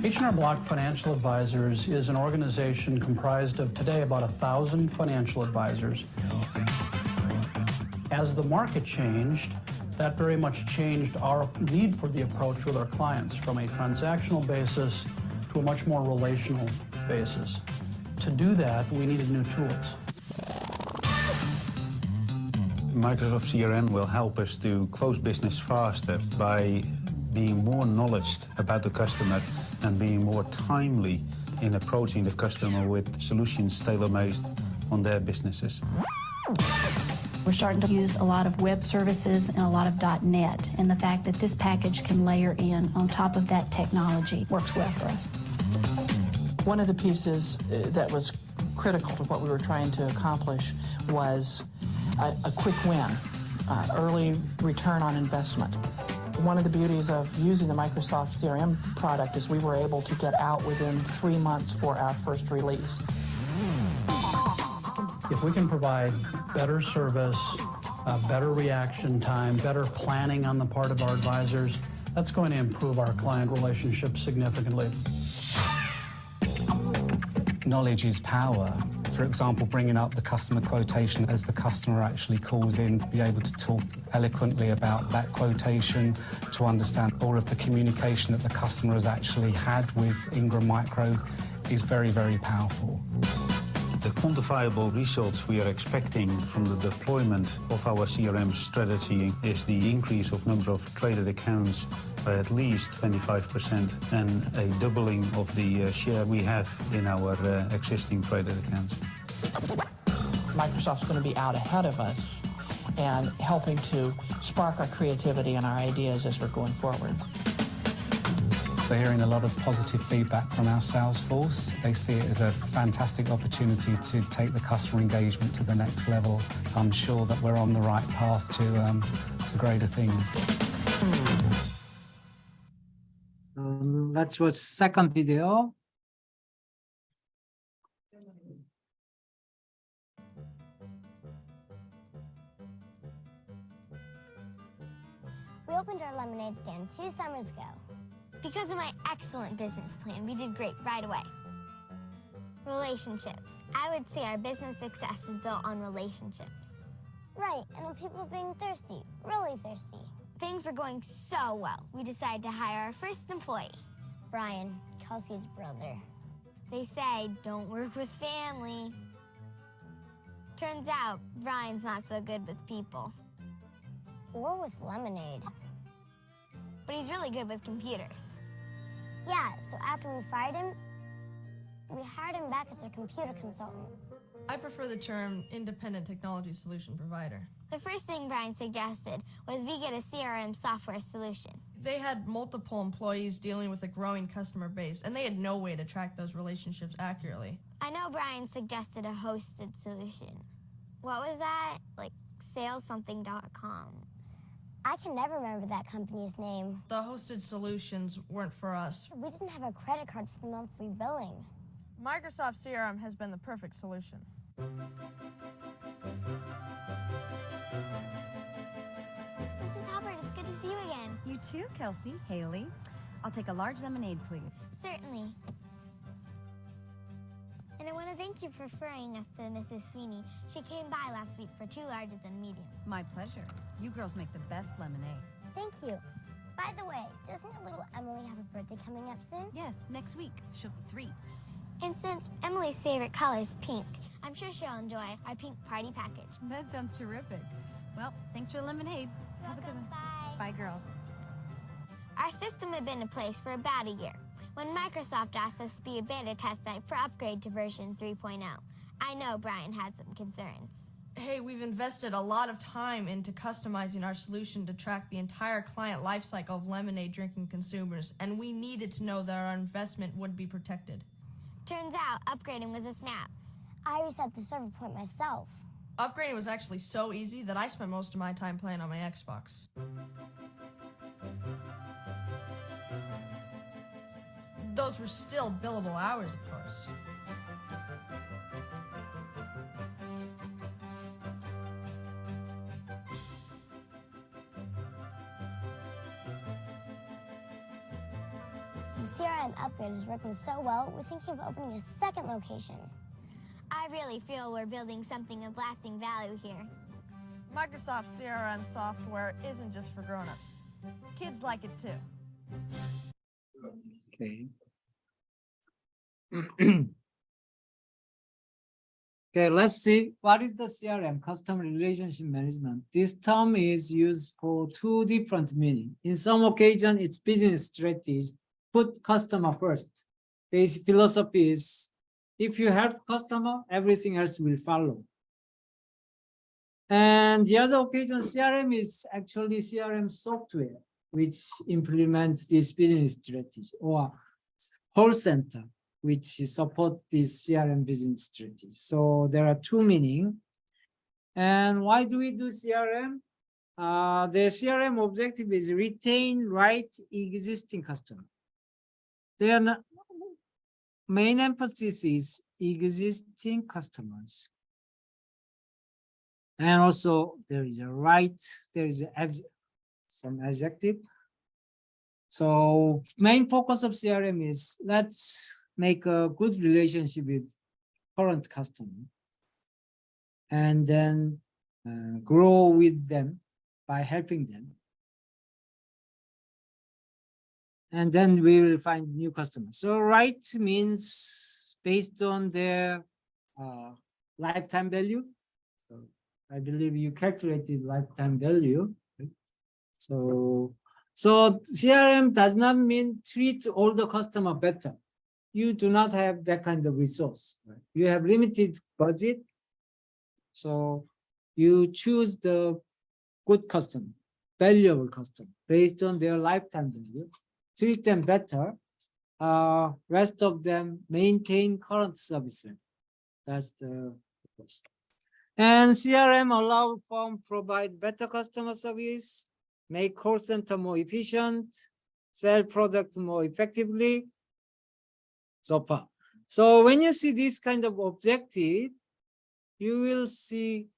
H&R Block Financial Advisors is an organization comprised of today about 1,000 financial advisors. As the market changed, that very much changed our need for the approach with our clients from a transactional basis to a much more relational basis. To do that, we needed new tools. Microsoft CRM will help us to close business faster by being more knowledgeable about the customer and being more timely in approaching the customer with solutions tailor-made on their businesses. We're starting to use a lot of web services and a lot of .NET, and the fact that this package can layer in on top of that technology works well for us. One of the pieces that was critical to what we were trying to accomplish was a quick win, early return on investment. One of the beauties of using the Microsoft CRM product is we were able to get out within 3 months for our first release. If we can provide better service, better reaction time, better planning on the part of our advisors, that's going to improve our client relationships significantly. Knowledge is power. For example, bringing up the customer quotation as the customer actually calls in, be able to talk eloquently about that quotation, to understand all of the communication that the customer has actually had with Ingram Micro is very, very powerful. The quantifiable results we are expecting from the deployment of our CRM strategy is the increase of number of traded accounts by at least 25% and a doubling of the share we have in our existing traded accounts. Microsoft's going to be out ahead of us and helping to spark our creativity and our ideas as we're going forward. We're hearing a lot of positive feedback from our sales force. They see it as a fantastic opportunity to take the customer engagement to the next level. I'm sure that we're on the right path to greater things. Let's watch second video. We opened our lemonade stand 2 summers ago. Because of my excellent business plan, we did great right away. Relationships. I would say our business success is built on relationships. Right, and on people being thirsty, really thirsty. Things were going so well, we decided to hire our first employee. Brian, Kelsey's brother. They say, don't work with family. Turns out, Brian's not so good with people. Or with lemonade. But he's really good with computers. Yeah, so after we fired him, we hired him back as our computer consultant. I prefer the term independent technology solution provider. The first thing Brian suggested was we get a CRM software solution. They had multiple employees dealing with a growing customer base, and they had no way to track those relationships accurately. I know Brian suggested a hosted solution. What was that? Like salessomething.com. I can never remember that company's name. The hosted solutions weren't for us. We didn't have a credit card for the monthly billing. Microsoft CRM has been the perfect solution. Mrs. Hubbard, it's good to see you again. You too, Kelsey. Haley. I'll take a large lemonade, please. Certainly. And I want to thank you for referring us to Mrs. Sweeney. She came by last week for 2 larges and medium. My pleasure. You girls make the best lemonade. Thank you. By the way, doesn't our little Emily have a birthday coming up soon? Yes, next week. She'll be 3. And since Emily's favorite color is pink, I'm sure she'll enjoy our pink party package. That sounds terrific. Well, thanks for the lemonade. Have a good one. Bye. Bye, girls. Our system had been in place for about a year when Microsoft asked us to be a beta test site for upgrade to version 3.0. I know Brian had some concerns. Hey, we've invested a lot of time into customizing our solution to track the entire client lifecycle of lemonade drinking consumers, and we needed to know that our investment would be protected. Turns out, upgrading was a snap. I reset the server point myself. Upgrading was actually so easy that I spent most of my time playing on my Xbox. Those were still billable hours, of course. The CRM upgrade is working so well, we're thinking of opening a second location. I really feel we're building something of lasting value here. Microsoft CRM software isn't just for grown-ups. Kids like it too. Okay. Okay, let's see what is the CRM, customer relationship management. This term is used for two different meanings. In some occasion, it's business strategy, put customer first. Basic philosophy is if you help customer, everything else will follow. And the other occasion, CRM is actually CRM software, which implements this business strategy, or call center, which support this CRM business strategy. So there are two meanings. And why do we do CRM? The CRM objective is retain right existing customer. Their main emphasis is existing customers. And also there is a right, there is some adjective. So main focus of CRM is let's make a good relationship with current customer and then grow with them by helping them. And then we will find new customers. So right means based on their lifetime value. So I believe you calculated lifetime value. Right? So CRM does not mean treat all the customer better. You do not have that kind of resource. Right? You have limited budget. So you choose the good customer, valuable customer based on their lifetime value. Treat them better. Rest of them maintain current service level. That's the purpose. And CRM allow firm provide better customer service, make call center more efficient, sell products more effectively. So far. So when you see this kind of objective, you will see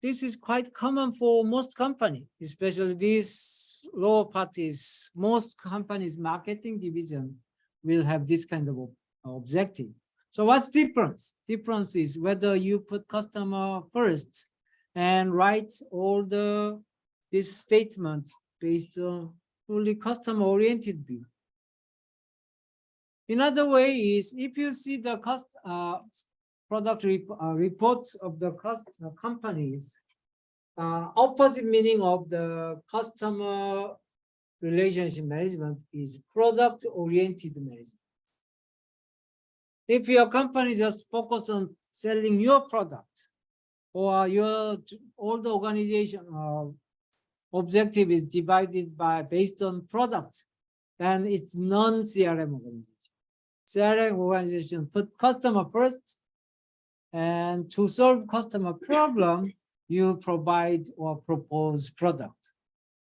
this is quite common for most companies, especially these lower parties. Most companies' marketing division will have this kind of objective. So what's difference? Difference is whether you put customer first and write all this statement based on fully customer-oriented view. Another way is if you see the product reports of the companies, opposite meaning of the customer relationship management is product-oriented management. If your company just focus on selling your product, or all the organization objective is divided based on products, then it's non-CRM organization. CRM organization put customer first, and to solve customer problem, you provide or propose product.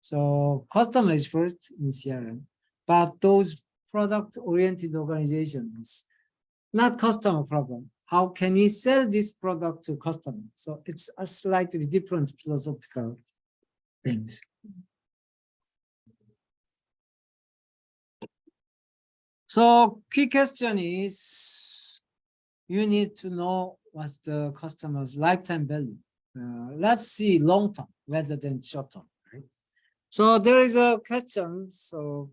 So customer is first in CRM, but those product-oriented organizations, not customer problem. How can we sell this product to customer? So it's a slightly different philosophical things. So key question is, you need to know what's the customer's lifetime value. Let's see long term rather than short term. Right? So there is a question. So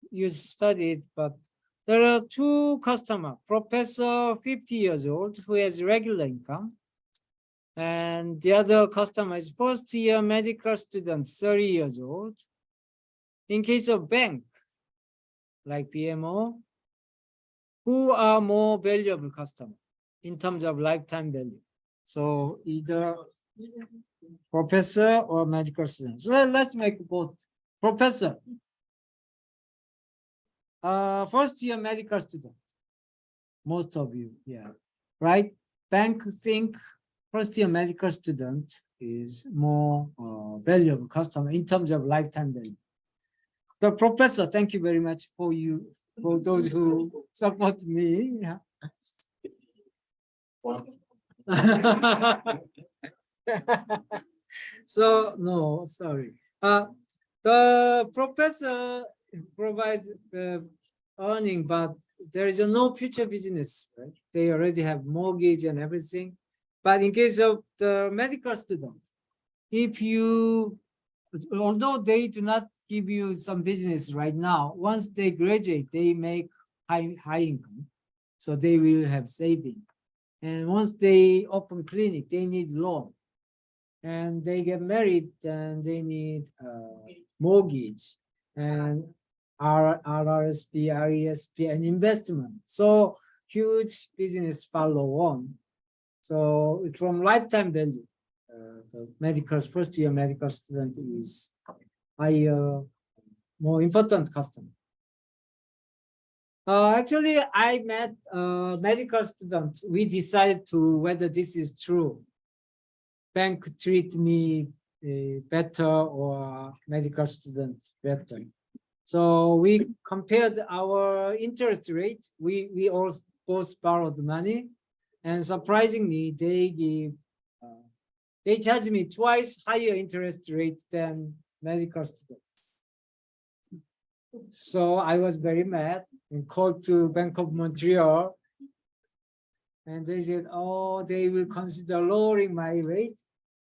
you studied, but there are two customers. Professor 50 years old who has regular income, and the other customer is first year medical student 30 years old. In case of bank, like PMO, who are more valuable customer in terms of lifetime value? So either professor or medical student. So let's make both. Professor, first year medical student, most of you, yeah, right? Bank think first-year medical student is more valuable customer in terms of lifetime value. The professor, thank you very much for those who support me. Yeah. So no, sorry. The professor provides earning, but there is no future business, right? They already have mortgage and everything. But in case of the medical student, if you, although they do not give you some business right now, once they graduate, they make high income, so they will have saving. And once they open clinic, they need loan. And they get married, and they need mortgage and RRSP, RESP, and investment. So huge business follow on. So from lifetime value, the first-year medical student is higher, more important customer. Actually, I met a medical student. We decided to whether this is true. Bank treat me better or medical student better. So we compared our interest rate. We all both borrowed money, and surprisingly, they charge me twice higher interest rate than medical students. So I was very mad and called to Bank of Montreal, and they said, "Oh, they will consider lowering my rate,"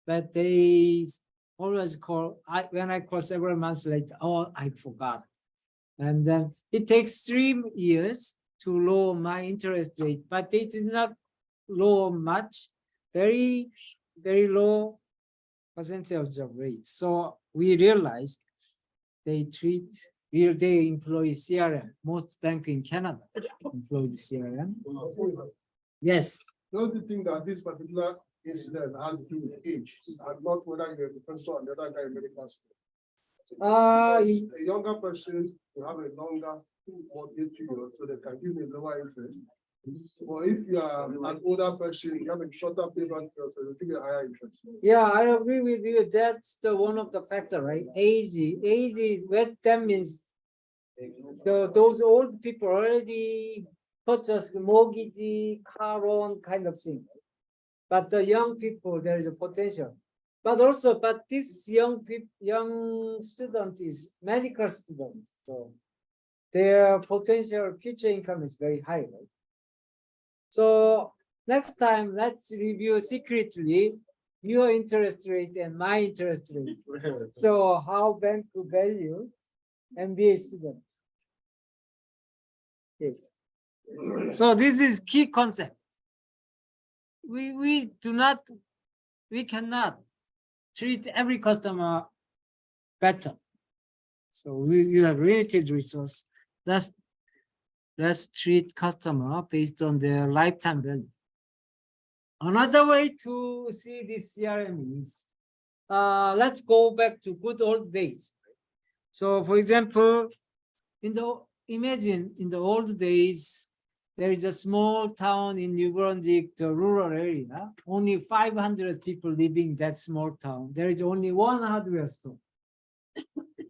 but they always call. When I call several months later, "Oh, I forgot," and then it takes 3 years to lower my interest rate, but they did not lower much, very low percentage of rate. So we realized they employ CRM. Most banks in Canada employ the CRM. Yes. Don't you think that this particular incident has to do with age and not whether you're a professor or the other guy medical student? A younger person will have a longer mortgage period, so they can give you a lower interest. Or if you are an older person, you have a shorter payment period, so you give a higher interest. Yeah, I agree with you. That's the one of the factor, right? Age is what that means. Those old people already purchased the mortgage, car loan kind of thing. But the young people, there is a potential. But this young student is medical student, so their potential future income is very high, right? So next time, let's review secretly your interest rate and my interest rate. So how bank to value MBA student. Yes. So this is key concept. We cannot treat every customer better. So you have limited resource. Let's treat customer based on their lifetime value. Another way to see this CRM is, let's go back to good old days. So for example, imagine in the old days, there is a small town in New Brunswick, the rural area, only 500 people living in that small town. There is only one hardware store.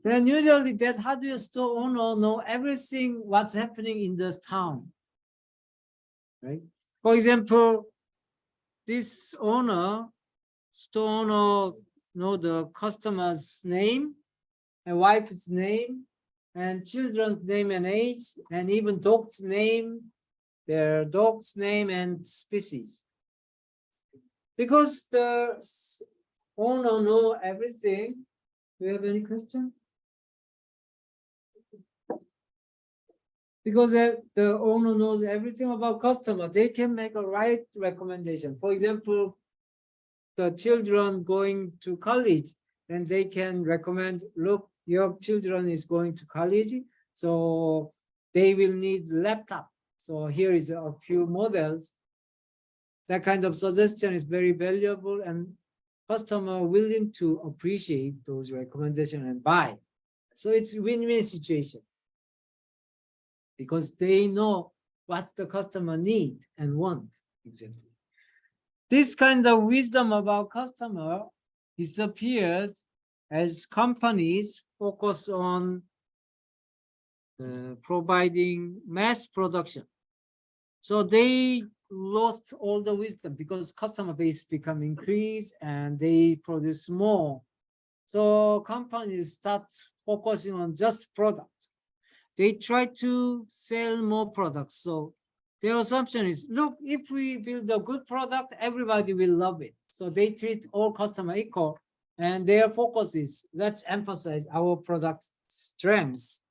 Then usually that hardware store owner know everything what's happening in this town, right? For example, this store owner know the customer's name and wife's name and children's name and age, and even dog's name, their dog's name and species. Because the owner know everything. Do you have any question? Because the owner knows everything about customer, they can make a right recommendation. For example, the children going to college, then they can recommend, look, your children is going to college, so they will need laptop. So here is a few models. That kind of suggestion is very valuable, and customer willing to appreciate those recommendations and buy. So it's a win-win situation, because they know what the customer need and want exactly. This kind of wisdom about customer disappeared as companies focus on providing mass production. So they lost all the wisdom because customer base become increased and they produce more. So companies start focusing on just product. They try to sell more products. So their assumption is, look, if we build a good product, everybody will love it. So they treat all customer equal, and their focus is, let's emphasize our product strengths.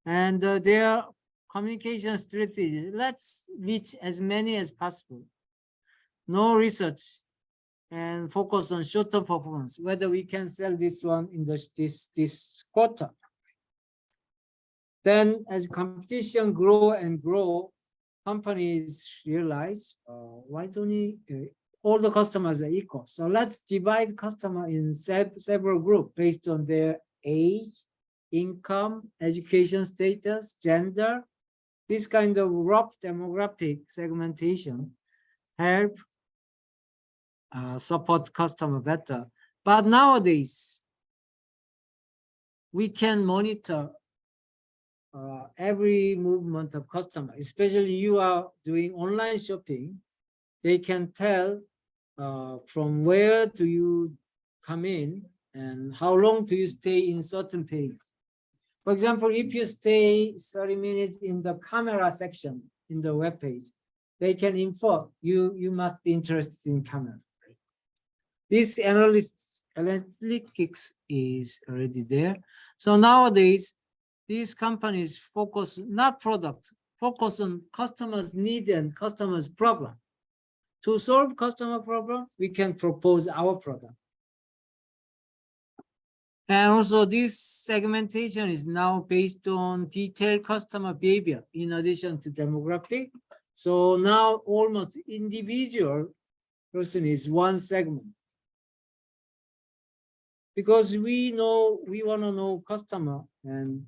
And their communication strategy, let's reach as many as possible. No research and focus on short-term performance, whether we can sell this one in this quarter. Then as competition grow and grow, companies realize, why don't we, all the customers are equal. So let's divide customer in several groups based on their age, income, education status, gender. This kind of rough demographic segmentation help support customer better. But nowadays, we can monitor every movement of customer, especially you are doing online shopping. They can tell from where do you come in and how long do you stay in certain page. For example, if you stay 30 minutes in the camera section in the web page, they can infer you must be interested in camera. This analytics is already there. So nowadays, these companies focus not product, focus on customers' need and customers' problem. To solve customer problem, we can propose our product. And also this segmentation is now based on detailed customer behavior in addition to demographic. So now almost individual person is one segment. Because we want to know customer and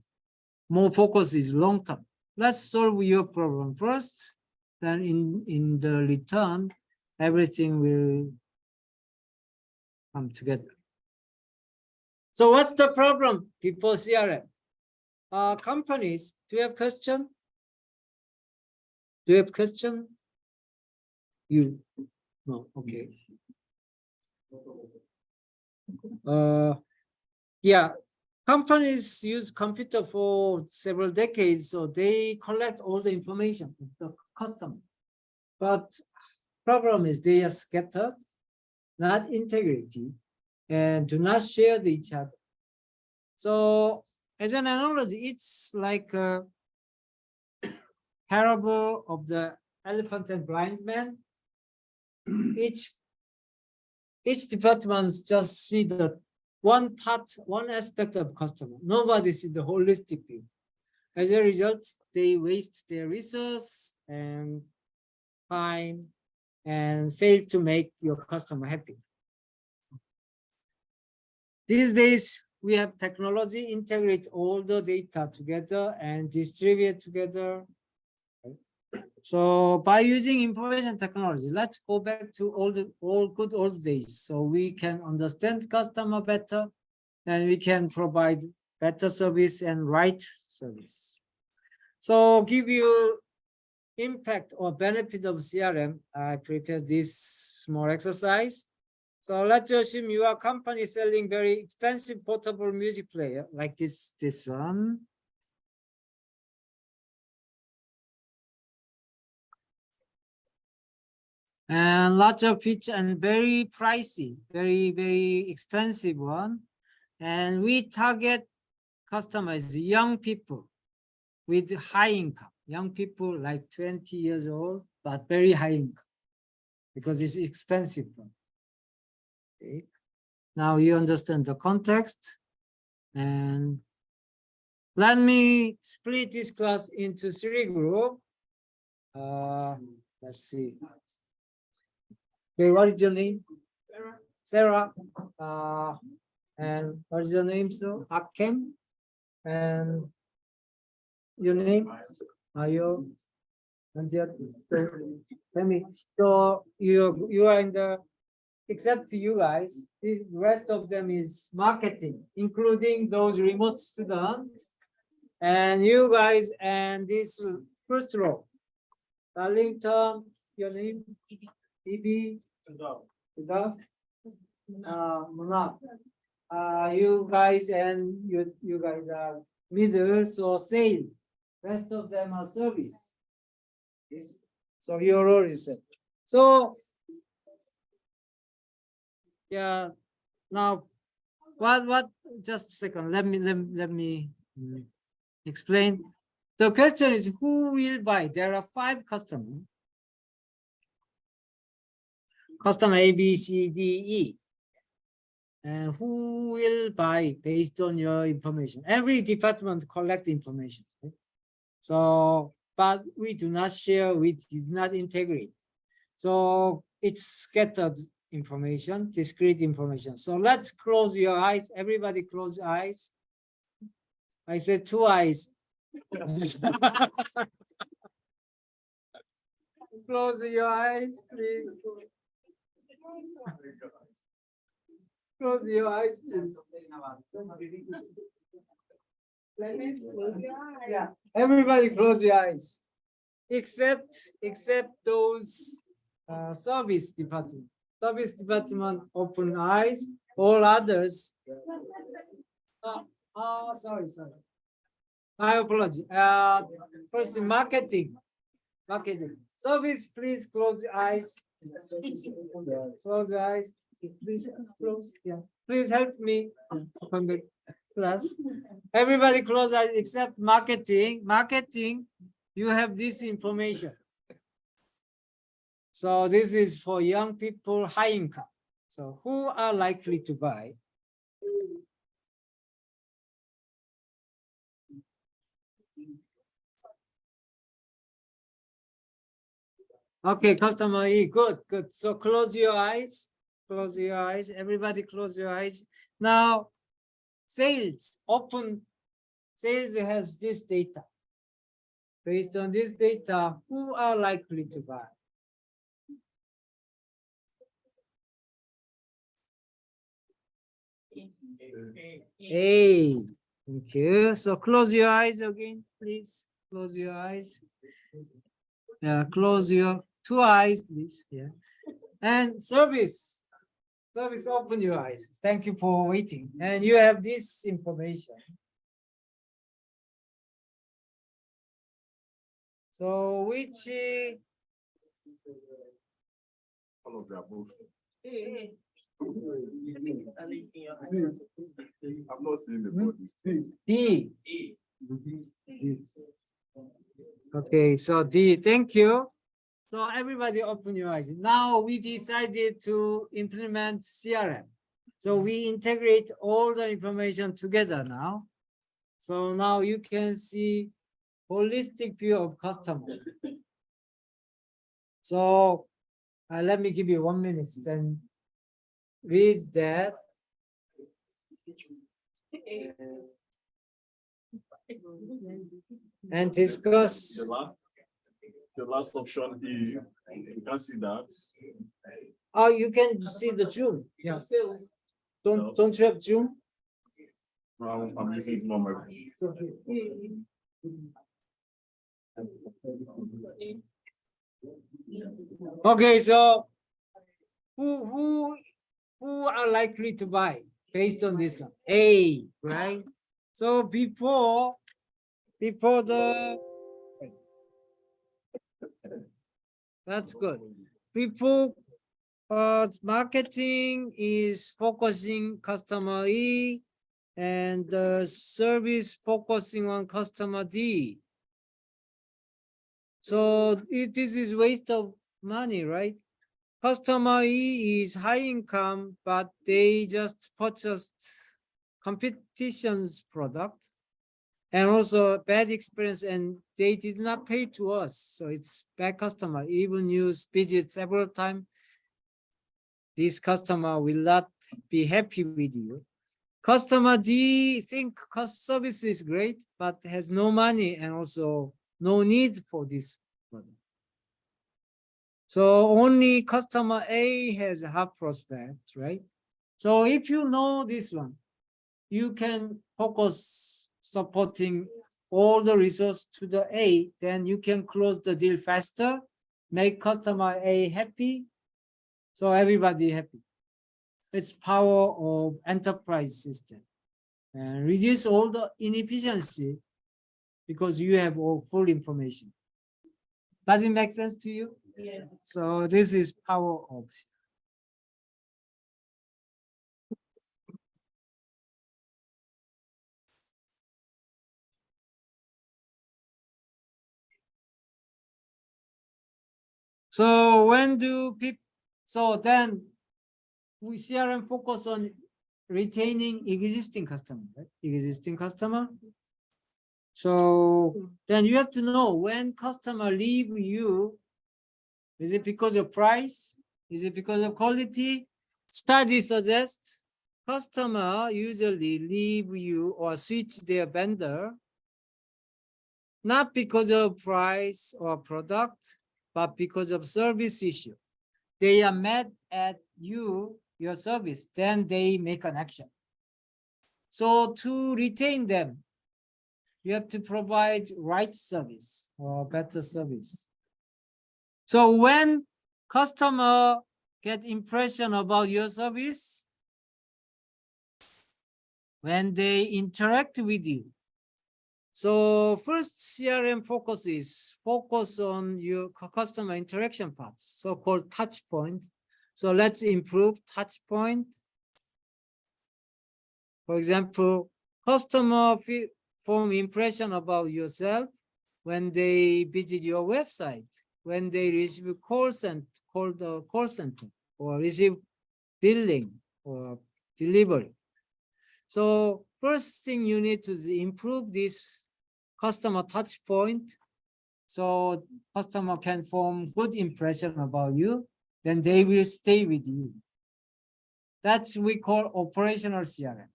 more focus is long term. Let's solve your problem first, then in the return, everything will come together. So what's the problem before CRM? Companies, do you have question? Do you have question? You? No, okay. Yeah, companies use computer for several decades, so they collect all the information of the customer. But problem is they are scattered, not integrated, and do not share with each other. So as an analogy, it's like a parable of the elephant and blind man. Each department just see the one part, one aspect of customer. Nobody sees the holistic view. As a result, they waste their resources and time and fail to make your customer happy. These days, we have technology integrate all the data together and distribute together. So by using information technology, let's go back to all good old days. So we can understand customer better, and we can provide better service and right service. So give you impact or benefit of CRM, I prepared this small exercise. So let's assume you are a company selling very expensive portable music player like this one. And lots of feature and very pricey, very expensive one. And we target customers, young people with high income, young people like 20 years old, but very high income because it's expensive one. Okay. Now you understand the context, and let me split this class into 3 groups. Let's see. Okay, what is your name? Sarah. And what is your name? So Akem. And your name? Ayo. And Let me, so you are in the, except you guys, the rest of them is marketing, including those remote students. And you guys, and this first row, Darlington, your name? EB, Munaf. You guys and you guys are middle, so sales. Rest of them are service. Yes. So your role is that. So yeah. Now, what? Just a second. Let me explain. The question is, who will buy? There are 5 customers. Customer A, B, C, D, E. And who will buy based on your information? Every department collect information. Right? So, but we do not share, we did not integrate. So it's scattered information, discrete information. So let's close your eyes. Everybody close your eyes. I said 2 eyes. Close your eyes, please. Close your eyes, please. Yeah, everybody close your eyes, except those service department. Service department open eyes. All others. Sorry. I apologize. First, marketing. Service, please close your eyes. Close your eyes. Please close. Yeah. Please help me on the class. Everybody close eyes except marketing. Marketing, you have this information. So this is for young people, high income. So who are likely to buy? Okay, customer E, good. So close your eyes. Close your eyes. Everybody close your eyes. Now, sales, open. Sales has this data. Based on this data, who are likely to buy? A. Thank you. So close your eyes again, please. Close your eyes. Yeah, close your 2 eyes, please. Yeah. And service. Service, open your eyes. Thank you for waiting. And you have this information. So which All of the above. I'm not seeing the bodies. D. Okay, so D, thank you. So everybody open your eyes. Now we decided to implement CRM. So we integrate all the information together now. So now you can see holistic view of customer. So let me give you 1 minute, then read that. And discuss. The last option, you can see that. Oh, you can see the Zoom. Yeah. Don't you have Zoom? Well, I'm using it normal. Okay, so who are likely to buy based on this one? A, right? So before the, that's good. Before marketing is focusing customer E and the service focusing on customer D. So this is waste of money, right? Customer E is high income, but they just purchased competition's product and also bad experience, and they did not pay to us. So it's bad customer. Even you visit several times, this customer will not be happy with you. Customer D think service is great, but has no money and also no need for this product. So only customer A has half prospect, right? So if you know this one, you can focus supporting all the resource to the A, then you can close the deal faster, make customer A happy, so everybody happy. It's power of enterprise system. And reduce all the inefficiency because you have all full information. Does it make sense to you? Yeah. So this is power of. So when do people, so then we CRM focus on retaining existing customer, right? Existing customer. So then you have to know when customer leave you, is it because of price? Is it because of quality? Study suggests customer usually leave you or switch their vendor, not because of price or product, but because of service issue. They are mad at you, your service, then they make an action. So to retain them, you have to provide right service or better service. So when customer get impression about your service, when they interact with you. So first CRM focus on your customer interaction parts, so-called touch point. So let's improve touch point. For example, customer form impression about yourself when they visit your website, when they receive call the call center, or receive billing or delivery. So first thing you need to improve this customer touch point, so customer can form good impression about you, then they will stay with you. That's we call operational CRM.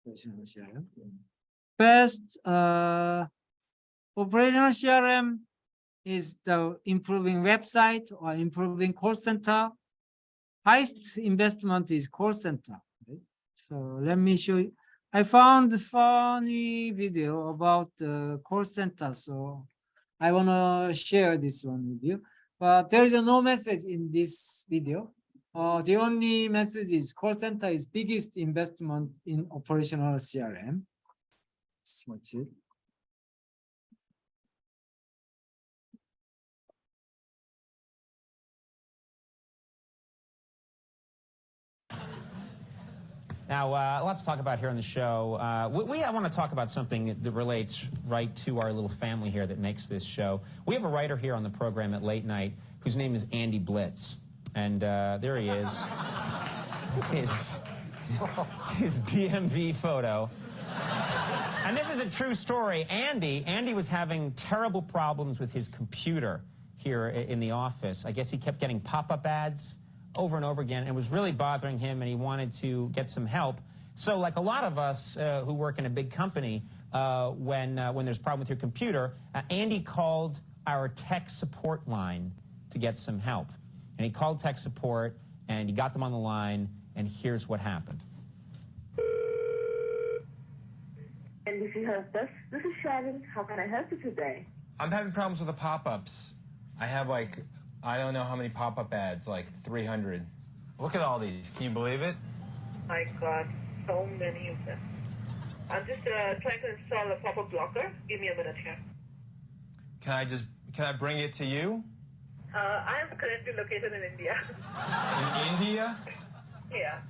Operational CRM. First, operational CRM is the improving website or improving call center. Highest investment is call center. Right? So let me show you. I found a funny video about the call center, so I want to share this one with you. But there is no message in this video. The only message is call center is biggest investment in operational CRM. Let's watch it. Now, a lot to talk about here on the show. I want to talk about something that relates right to our little family here that makes this show. We have a writer here on the program at Late Night whose name is Andy Blitz. And there he is. It's his DMV photo. And this is a true story. Andy was having terrible problems with his computer here in the office. I guess he kept getting pop-up ads over and over again, and it was really bothering him, and he wanted to get some help. So like a lot of us who work in a big company, when there's a problem with your computer, Andy called our tech support line to get some help. And he called tech support, and he got them on the line, and here's what happened. NBC Help Desk, this is Sharon. How can I help you today? I'm having problems with the pop-ups. I have like, I don't know how many pop-up ads, like 300. Look at all these. Can you believe it? I got so many of them. I'm just trying to install a pop-up blocker. Give me a minute here. Can I bring it to you? I am currently located in India. In India? Yeah.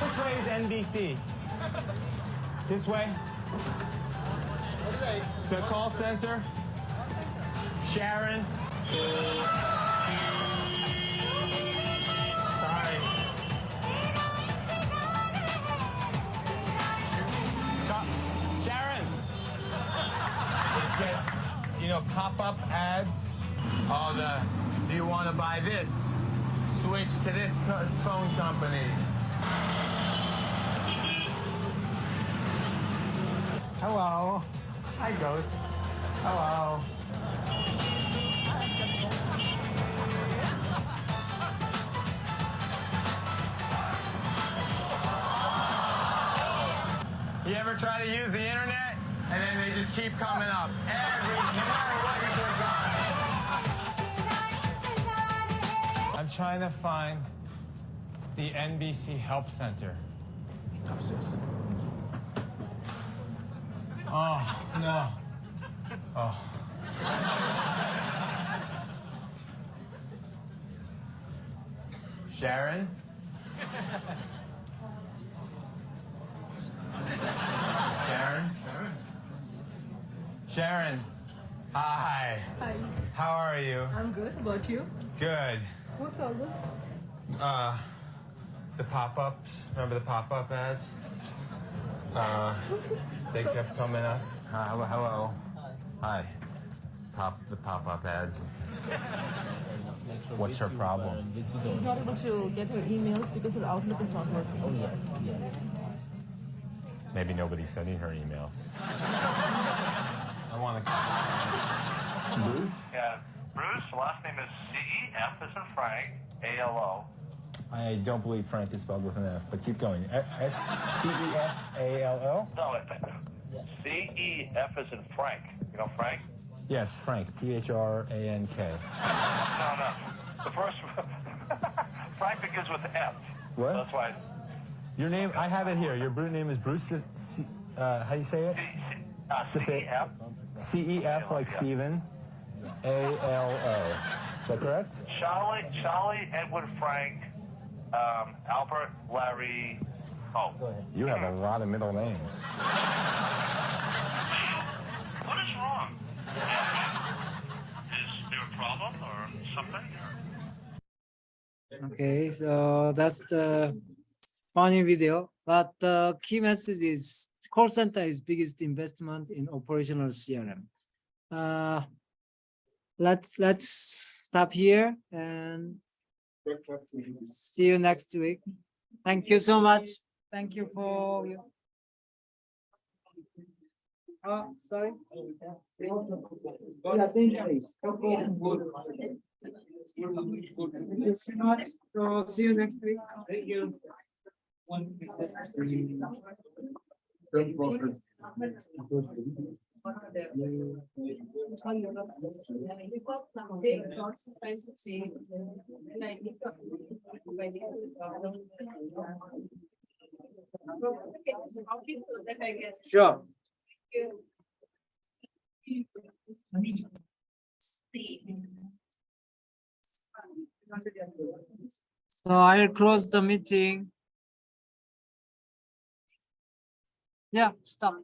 Which way is NBC? This way? The call center? Sharon? Sorry. Sharon! It gets, pop-up ads. Do you want to buy this? switch to this phone company. Hello. Hi, Ghost. Hello. You ever try to use the internet and then they just keep coming up? No matter what you click on. I'm trying to find the NBC Help Center. What's this? Oh, no. Oh. Sharon? Sharon? Sharon. Hi. Hi. How are you? I'm good. How about you? Good. What's all this? The pop-ups. Remember the pop-up ads? They kept coming up. Hello. Hi. The pop-up ads. What's her problem? She's not able to get her emails because her Outlook is not working. Oh, yes. Maybe nobody's sending her emails. I want to. Bruce? Yeah. Bruce, last name is C-E-F as in Frank, A-L-O. I don't believe Frank is spelled with an F, but keep going. S-C-E-F-A-L-L? No, C-E-F as in Frank. You know Frank? Yes, Frank. P-H-R-A-N-K. No. The first Frank begins with F. What? That's why. Your name, I have it here. Your brute name is Bruce. How do you say it? C-E-F. C-E-F like Stephen. A-L-O. Is that correct? Charlie, Edward, Frank, Albert, Larry. Oh. You have a lot of middle names. What is wrong? Is there a problem or something? Okay, so that's the funny video, but the key message is call center is biggest investment in operational CRM. Let's stop here and see you next week. Thank you so much. Thank you for your. Oh, sorry. So see you next week. Thank you. Sure. So I'll close the meeting. Yeah, stop.